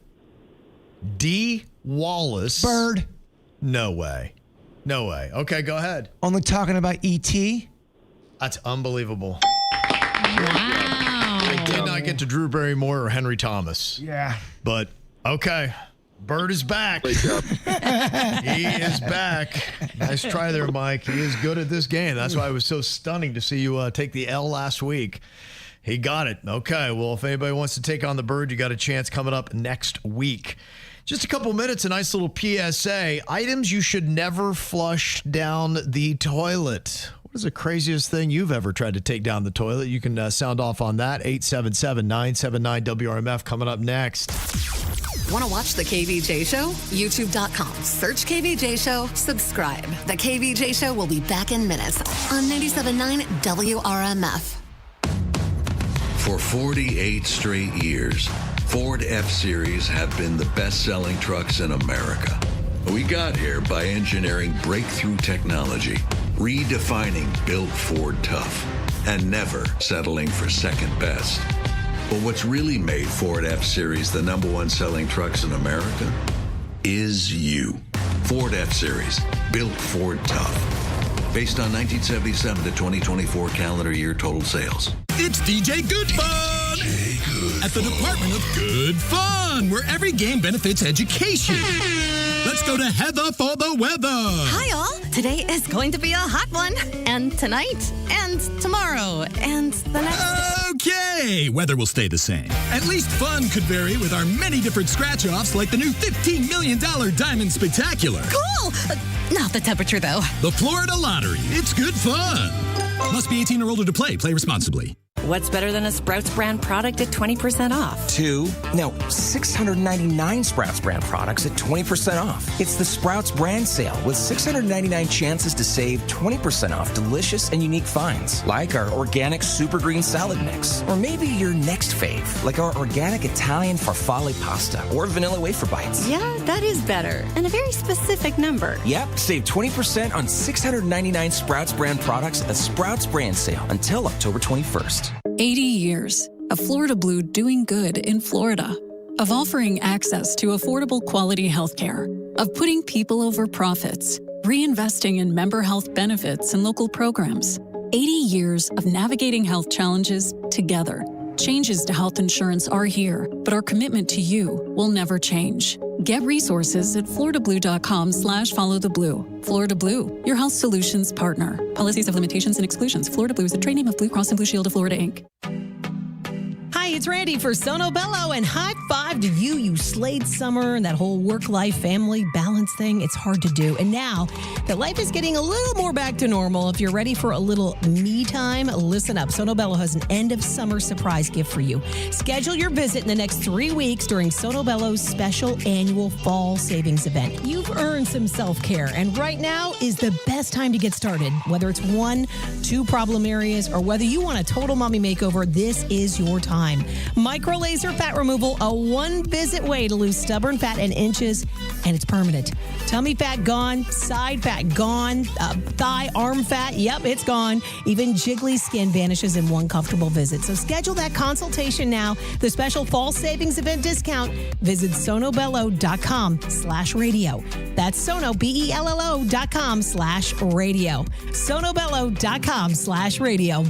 Dee Wallace. Bird. No way. No way. Okay, go ahead. Only talking about E.T.? That's unbelievable. Wow. I did not get to Drew Barrymore or Henry Thomas. Yeah. But, okay. Bird is back. He is back. Nice try there, Mike. He is good at this game. That's why it was so stunning to see you take the L last week. He got it. Okay, well, if anybody wants to take on the Bird, you got a chance coming up next week. Just a couple minutes, a nice little PSA. Items you should never flush down the toilet. What is the craziest thing you've ever tried to take down the toilet? You can sound off on that. 877-979-WRMF coming up next. Want to watch the KVJ Show? YouTube.com. Search KVJ Show. Subscribe. The KVJ Show will be back in minutes on 97.9 WRMF. For 48 straight years, Ford F-Series have been the best-selling trucks in America. We got here by engineering breakthrough technology, redefining Built Ford Tough, and never settling for second best. But what's really made Ford F-Series the #1 selling trucks in America is you. Ford F-Series, built Ford tough. Based on 1977 to 2024 calendar year total sales. It's DJ Good Fun at the Department of Good Fun, where every game benefits education. Let's go to Heather for the weather. Hi, all. Today is going to be a hot one. And tonight, and tomorrow, and the next. Okay, weather will stay the same. At least fun could vary with our many different scratch-offs, like the new $15 million Diamond Spectacular. Cool! Not the temperature, though. The Florida Lottery. It's good fun. Must be 18 or older to play. Play responsibly. What's better than a Sprouts brand product at 20% off? 699 Sprouts brand products at 20% off. It's the Sprouts brand sale with 699 chances to save 20% off delicious and unique finds, like our organic super green salad mix. Or maybe your next fave, like our organic Italian farfalle pasta or vanilla wafer bites. Yeah, that is better. And a very specific number. Yep, save 20% on 699 Sprouts brand products at the Sprouts brand sale until October 21st. 80 years of Florida Blue doing good in Florida, of offering access to affordable quality health care, of putting people over profits, reinvesting in member health benefits and local programs. 80 years of navigating health challenges together. Changes to health insurance are here, but our commitment to you will never change. Get resources at floridablue.com/followtheblue. Florida Blue, your health solutions partner. Policies have limitations and exclusions. Florida Blue is a trade name of Blue Cross and Blue Shield of Florida, Inc. Hi, it's Randy for Sono Bello, and high five to you. You slayed summer and that whole work-life, family balance thing. It's hard to do. And now that life is getting a little more back to normal, if you're ready for a little me time, listen up. Sono Bello has an end-of-summer surprise gift for you. Schedule your visit in the next 3 weeks during Sono Bello's special annual fall savings event. You've earned some self-care, and right now is the best time to get started. Whether it's 1, 2 problem areas, or whether you want a total mommy makeover, this is your time. Micro laser fat removal, a one-visit way to lose stubborn fat and inches, and it's permanent. Tummy fat gone, side fat gone, thigh, arm fat, yep, it's gone. Even jiggly skin vanishes in one comfortable visit. So schedule that consultation now. The special fall savings event discount. Visit sonobello.com/radio. That's sono, BELLO.com/radio. sonobello.com/radio.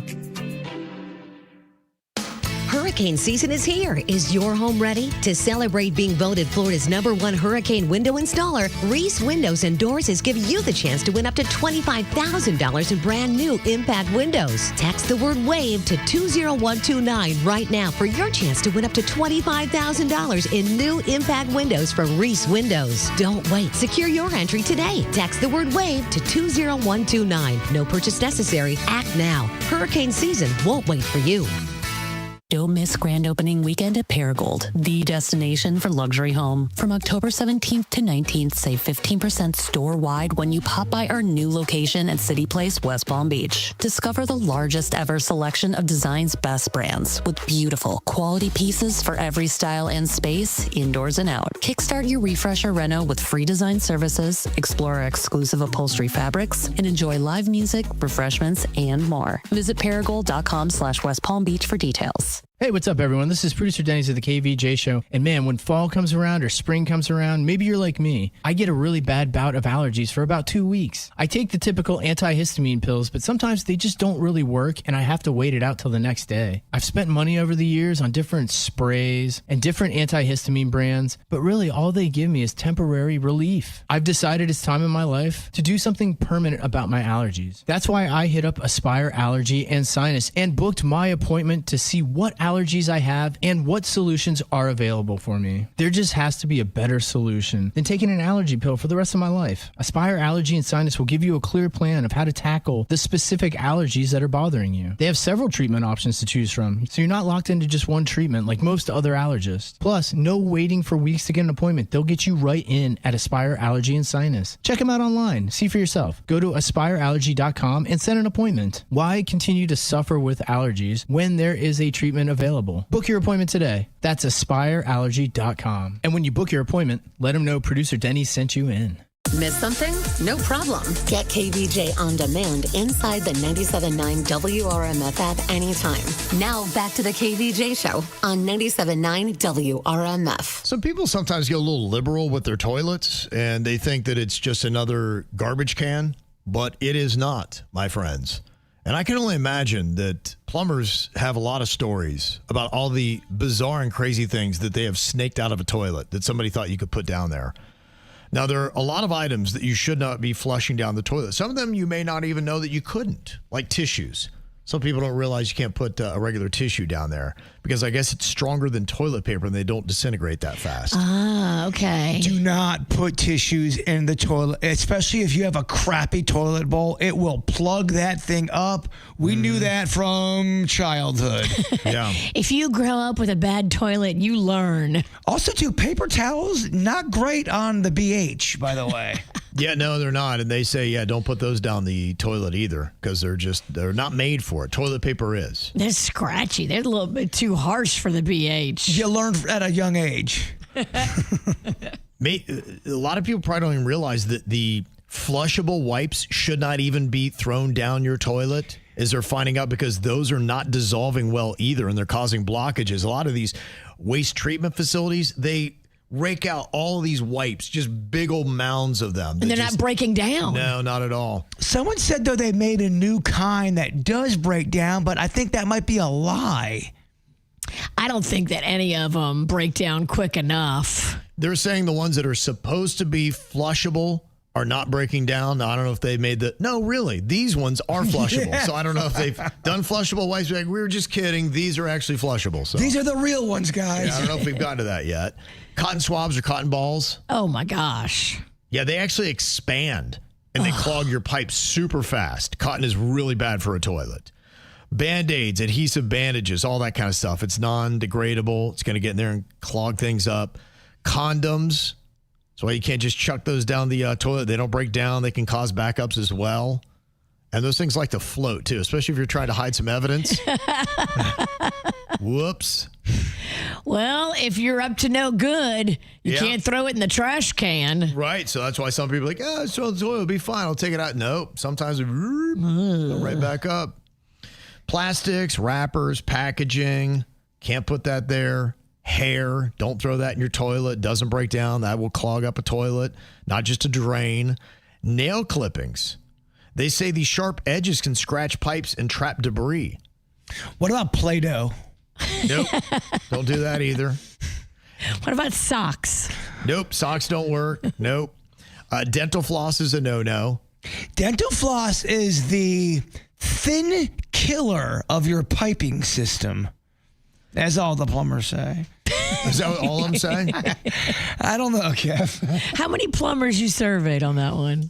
Hurricane season is here. Is your home ready? To celebrate being voted Florida's #1 hurricane window installer, Reese Windows and Doors is giving you the chance to win up to $25,000 in brand new impact windows. Text the word WAVE to 20129 right now for your chance to win up to $25,000 in new impact windows from Reese Windows. Don't wait. Secure your entry today. Text the word WAVE to 20129. No purchase necessary. Act now. Hurricane season won't wait for you. Don't miss grand opening weekend at Paragold, the destination for luxury home. From October 17th to 19th, save 15% store-wide when you pop by our new location at City Place, West Palm Beach. Discover the largest ever selection of design's best brands with beautiful, quality pieces for every style and space, indoors and out. Kickstart your refresh or reno with free design services, explore our exclusive upholstery fabrics, and enjoy live music, refreshments, and more. Visit paragold.com/West Palm Beach for details. Hey, what's up, everyone? This is producer Denny's of the KVJ Show. And man, when fall comes around or spring comes around, maybe you're like me. I get a really bad bout of allergies for about 2 weeks. I take the typical antihistamine pills, but sometimes they just don't really work, and I have to wait it out till the next day. I've spent money over the years on different sprays and different antihistamine brands, but really all they give me is temporary relief. I've decided it's time in my life to do something permanent about my allergies. That's why I hit up Aspire Allergy and Sinus and booked my appointment to see what allergies I have and what solutions are available for me. There just has to be a better solution than taking an allergy pill for the rest of my life. Aspire Allergy and Sinus will give you a clear plan of how to tackle the specific allergies that are bothering you. They have several treatment options to choose from, so you're not locked into just one treatment like most other allergists. Plus, no waiting for weeks to get an appointment. They'll get you right in at Aspire Allergy and Sinus. Check them out online. See for yourself. Go to aspireallergy.com and set an appointment. Why continue to suffer with allergies when there is a treatment available? Book your appointment today. That's aspireallergy.com. And when you book your appointment, let them know producer Denny sent you in. Miss something? No problem. Get KVJ on demand inside the 97.9 WRMF app anytime. Now back to the KVJ show on 97.9 WRMF. Some people sometimes get a little liberal with their toilets and they think that it's just another garbage can, but it is not, my friends. And I can only imagine that plumbers have a lot of stories about all the bizarre and crazy things that they have snaked out of a toilet that somebody thought you could put down there. Now, there are a lot of items that you should not be flushing down the toilet. Some of them you may not even know that you couldn't, like tissues. Some people don't realize you can't put a regular tissue down there because I guess it's stronger than toilet paper and they don't disintegrate that fast. Ah, okay. Do not put tissues in the toilet, especially if you have a crappy toilet bowl. It will plug that thing up. We knew that from childhood. Yeah. If you grow up with a bad toilet, you learn. Also, too, paper towels, not great on the BH, by the way. Yeah, no, they're not. And they say, don't put those down the toilet either because they're not made for it. Toilet paper is. They're scratchy. They're a little bit too harsh for the BH. You learned at a young age. A lot of people probably don't even realize that the flushable wipes should not even be thrown down your toilet, as they're finding out, because those are not dissolving well either, and they're causing blockages. A lot of these waste treatment facilities, they rake out all of these wipes, just big old mounds of them. And they're not breaking down. No, not at all. Someone said, though, they made a new kind that does break down, but I think that might be a lie. I don't think that any of them break down quick enough. They're saying the ones that are supposed to be flushable are not breaking down. Now, I don't know if they made no, really, these ones are flushable. Yeah. So I don't know if they've done flushable wipes. Like, we were just kidding. These are actually flushable. So these are the real ones, guys. Yeah, I don't know if we've gotten to that yet. Cotton swabs or cotton balls. Oh, my gosh. Yeah, they actually expand and they clog your pipes super fast. Cotton is really bad for a toilet. Band-Aids, adhesive bandages, all that kind of stuff. It's non-degradable. It's going to get in there and clog things up. Condoms. That's why you can't just chuck those down the toilet. They don't break down. They can cause backups as well. And those things like to float, too, especially if you're trying to hide some evidence. Whoops. Well, if you're up to no good, you can't throw it in the trash can. Right. So that's why some people are like, it's throw the toilet. It'll be fine. I'll take it out. Nope. Sometimes go right back up. Plastics, wrappers, packaging. Can't put that there. Hair. Don't throw that in your toilet. Doesn't break down. That will clog up a toilet. Not just a drain. Nail clippings. They say these sharp edges can scratch pipes and trap debris. What about Play-Doh? Nope. Don't do that either. What about socks? Nope. Socks don't work. Nope. Dental floss is a no-no. Dental floss is the thin killer of your piping system. That's all the plumbers say. Is that all I'm saying? I don't know, Kev. How many plumbers you surveyed on that one?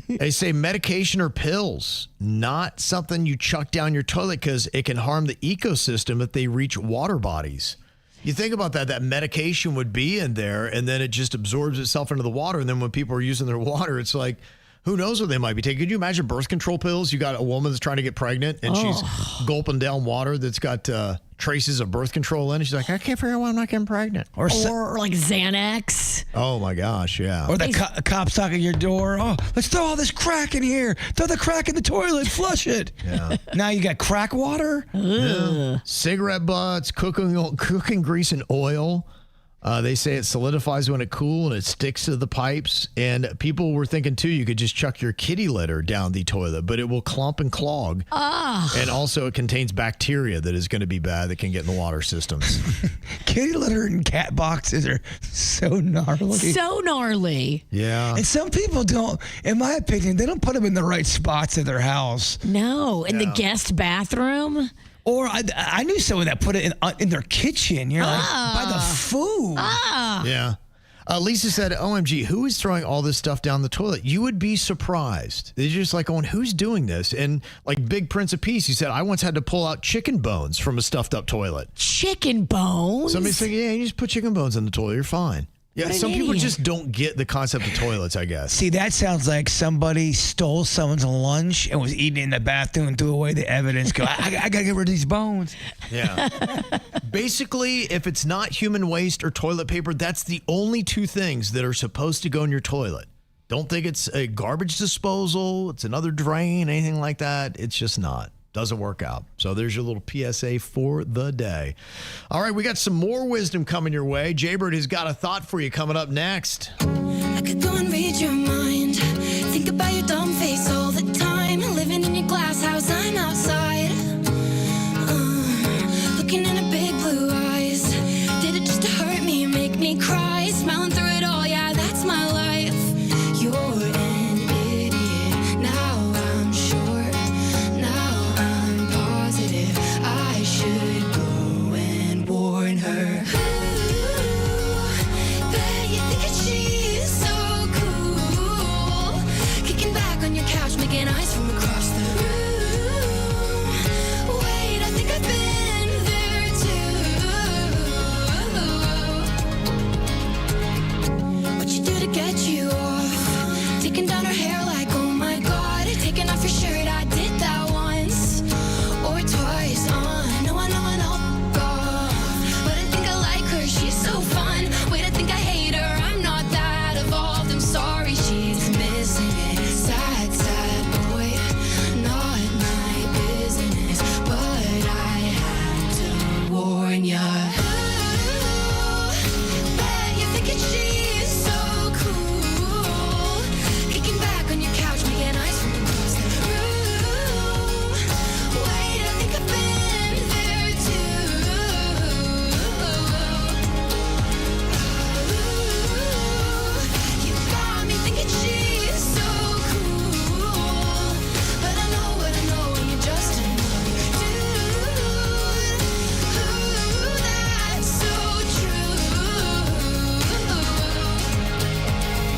They say medication or pills, not something you chuck down your toilet because it can harm the ecosystem if they reach water bodies. You think about that medication would be in there and then it just absorbs itself into the water. And then when people are using their water, it's like, who knows what they might be taking? Could you imagine birth control pills? You got a woman that's trying to get pregnant and she's gulping down water that's got traces of birth control in it. She's like, I can't figure out why I'm not getting pregnant. Or like Xanax. Oh, my gosh, yeah. Or the cops knock at your door. Oh, let's throw all this crack in here. Throw the crack in the toilet. Flush it. Yeah. Now you got crack water? Yeah. Cigarette butts, cooking grease and oil. They say it solidifies when it cools and it sticks to the pipes. And people were thinking, too, you could just chuck your kitty litter down the toilet, but it will clump and clog. And also it contains bacteria that is going to be bad that can get in the water systems. Kitty litter and cat boxes are so gnarly. So gnarly. Yeah. And some people don't, in my opinion, they don't put them in the right spots of their house. No, in the guest bathroom. Or I knew someone that put it in their kitchen. You're like, by the food. Yeah. Lisa said, OMG, who is throwing all this stuff down the toilet? You would be surprised. They're just like going, who's doing this? And like Big Prince of Peace, he said, I once had to pull out chicken bones from a stuffed up toilet. Chicken bones? Somebody's thinking, yeah, you just put chicken bones in the toilet. You're fine. Yeah, some people just don't get the concept of toilets, I guess. See, that sounds like somebody stole someone's lunch and was eating in the bathroom and threw away the evidence. Go, I got to get rid of these bones. Yeah. Basically, if it's not human waste or toilet paper, that's the only two things that are supposed to go in your toilet. Don't think it's a garbage disposal. It's another drain, anything like that. It's just not. Doesn't work out. So there's your little PSA for the day. All right, we got some more wisdom coming your way. Jaybird has got a thought for you coming up next. I could go and read your mind. Think about your dumb face all the time. Living in your glass house, I'm outside. Looking in her big blue eyes. Did it just to hurt me, make me cry? Smiling through it all, yeah, that's my life. You're an idiot. Now I'm sure. Now I'm positive. I should go and warn her. Bet you think that she's so cool. Kicking back on your couch, making eyes from across the room. Wait, I think I've been there too. What you do to get you off? Taking down her hair like, oh my god. Taking off your shirt, I did that once or twice. I know, God. But I think I like her, she's so fun. Wait, I think I hate her, I'm not that evolved. I'm sorry, she's missing it. Sad, sad boy, not my business. But I had to warn ya. Bet you're thinking she's so cool. Kicking back on your couch, making eyes from across the room. Wait, I think I've been there too. You got me thinking she's so cool. But I know what I know, and you're just another dude. That's so true.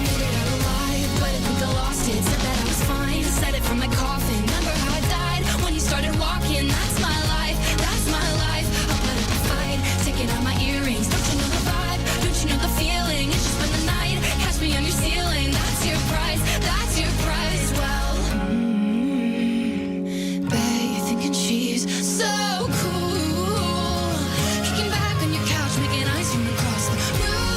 Made it out alive, but I think I lost it. Said that I was fine, said it from my coffin. Remember how I died when you started walking? That's my life, that's my life. I'll put up a fight, taking out my earrings. Don't you know the vibe? Don't you know the feeling? It's just been the night. Catch me on your ceiling. That's your price, that's your price. Well, bet you're thinking she's so cool. Kicking back on your couch, making eyes from across the room.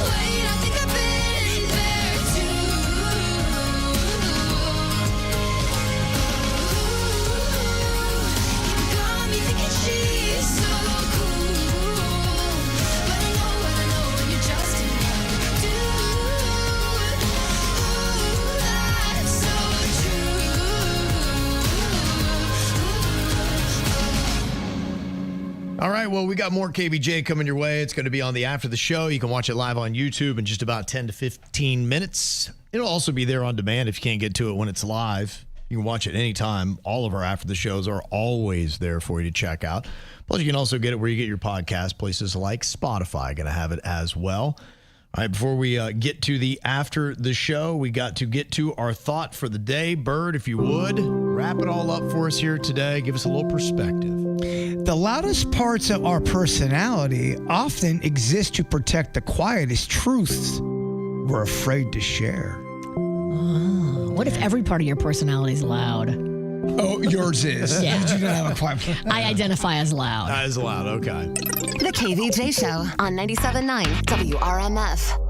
Wait, I think I've been there too. You got me thinking she's so cool. But I know what I know, and you're just another dude. That's so true. All right, well, we got more KVJ coming your way. It's going to be on the after the show. You can watch it live on YouTube in just about 10 to 15 minutes. It'll also be there on demand if you can't get to it when it's live. You can watch it anytime. All of our after the shows are always there for you to check out. Plus, you can also get it where you get your podcast, places like Spotify, going to have it as well. All right, before we get to the after the show, we got to get to our thought for the day. Bird, if you would, wrap it all up for us here today. Give us a little perspective. The loudest parts of our personality often exist to protect the quietest truths we're afraid to share. What if every part of your personality is loud? Oh, yours is. Yeah. You do not have a quiet. I identify as loud. As loud, okay. The KVJ Show on 97.9 WRMF.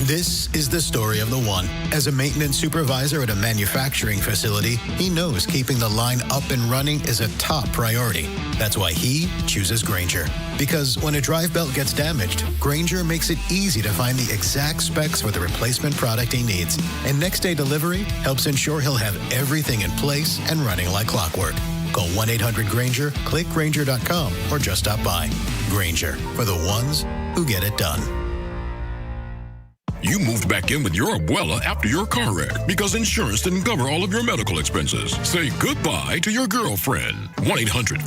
This is the story of the one. As a maintenance supervisor at a manufacturing facility, he knows keeping the line up and running is a top priority. That's why he chooses Grainger. Because when a drive belt gets damaged, Grainger makes it easy to find the exact specs for the replacement product he needs. And next day delivery helps ensure he'll have everything in place and running like clockwork. Call 1-800-GRAINGER, click Grainger.com, or just stop by. Grainger, for the ones who get it done. You moved back in with your abuela after your car wreck because insurance didn't cover all of your medical expenses. Say goodbye to your girlfriend. 1-800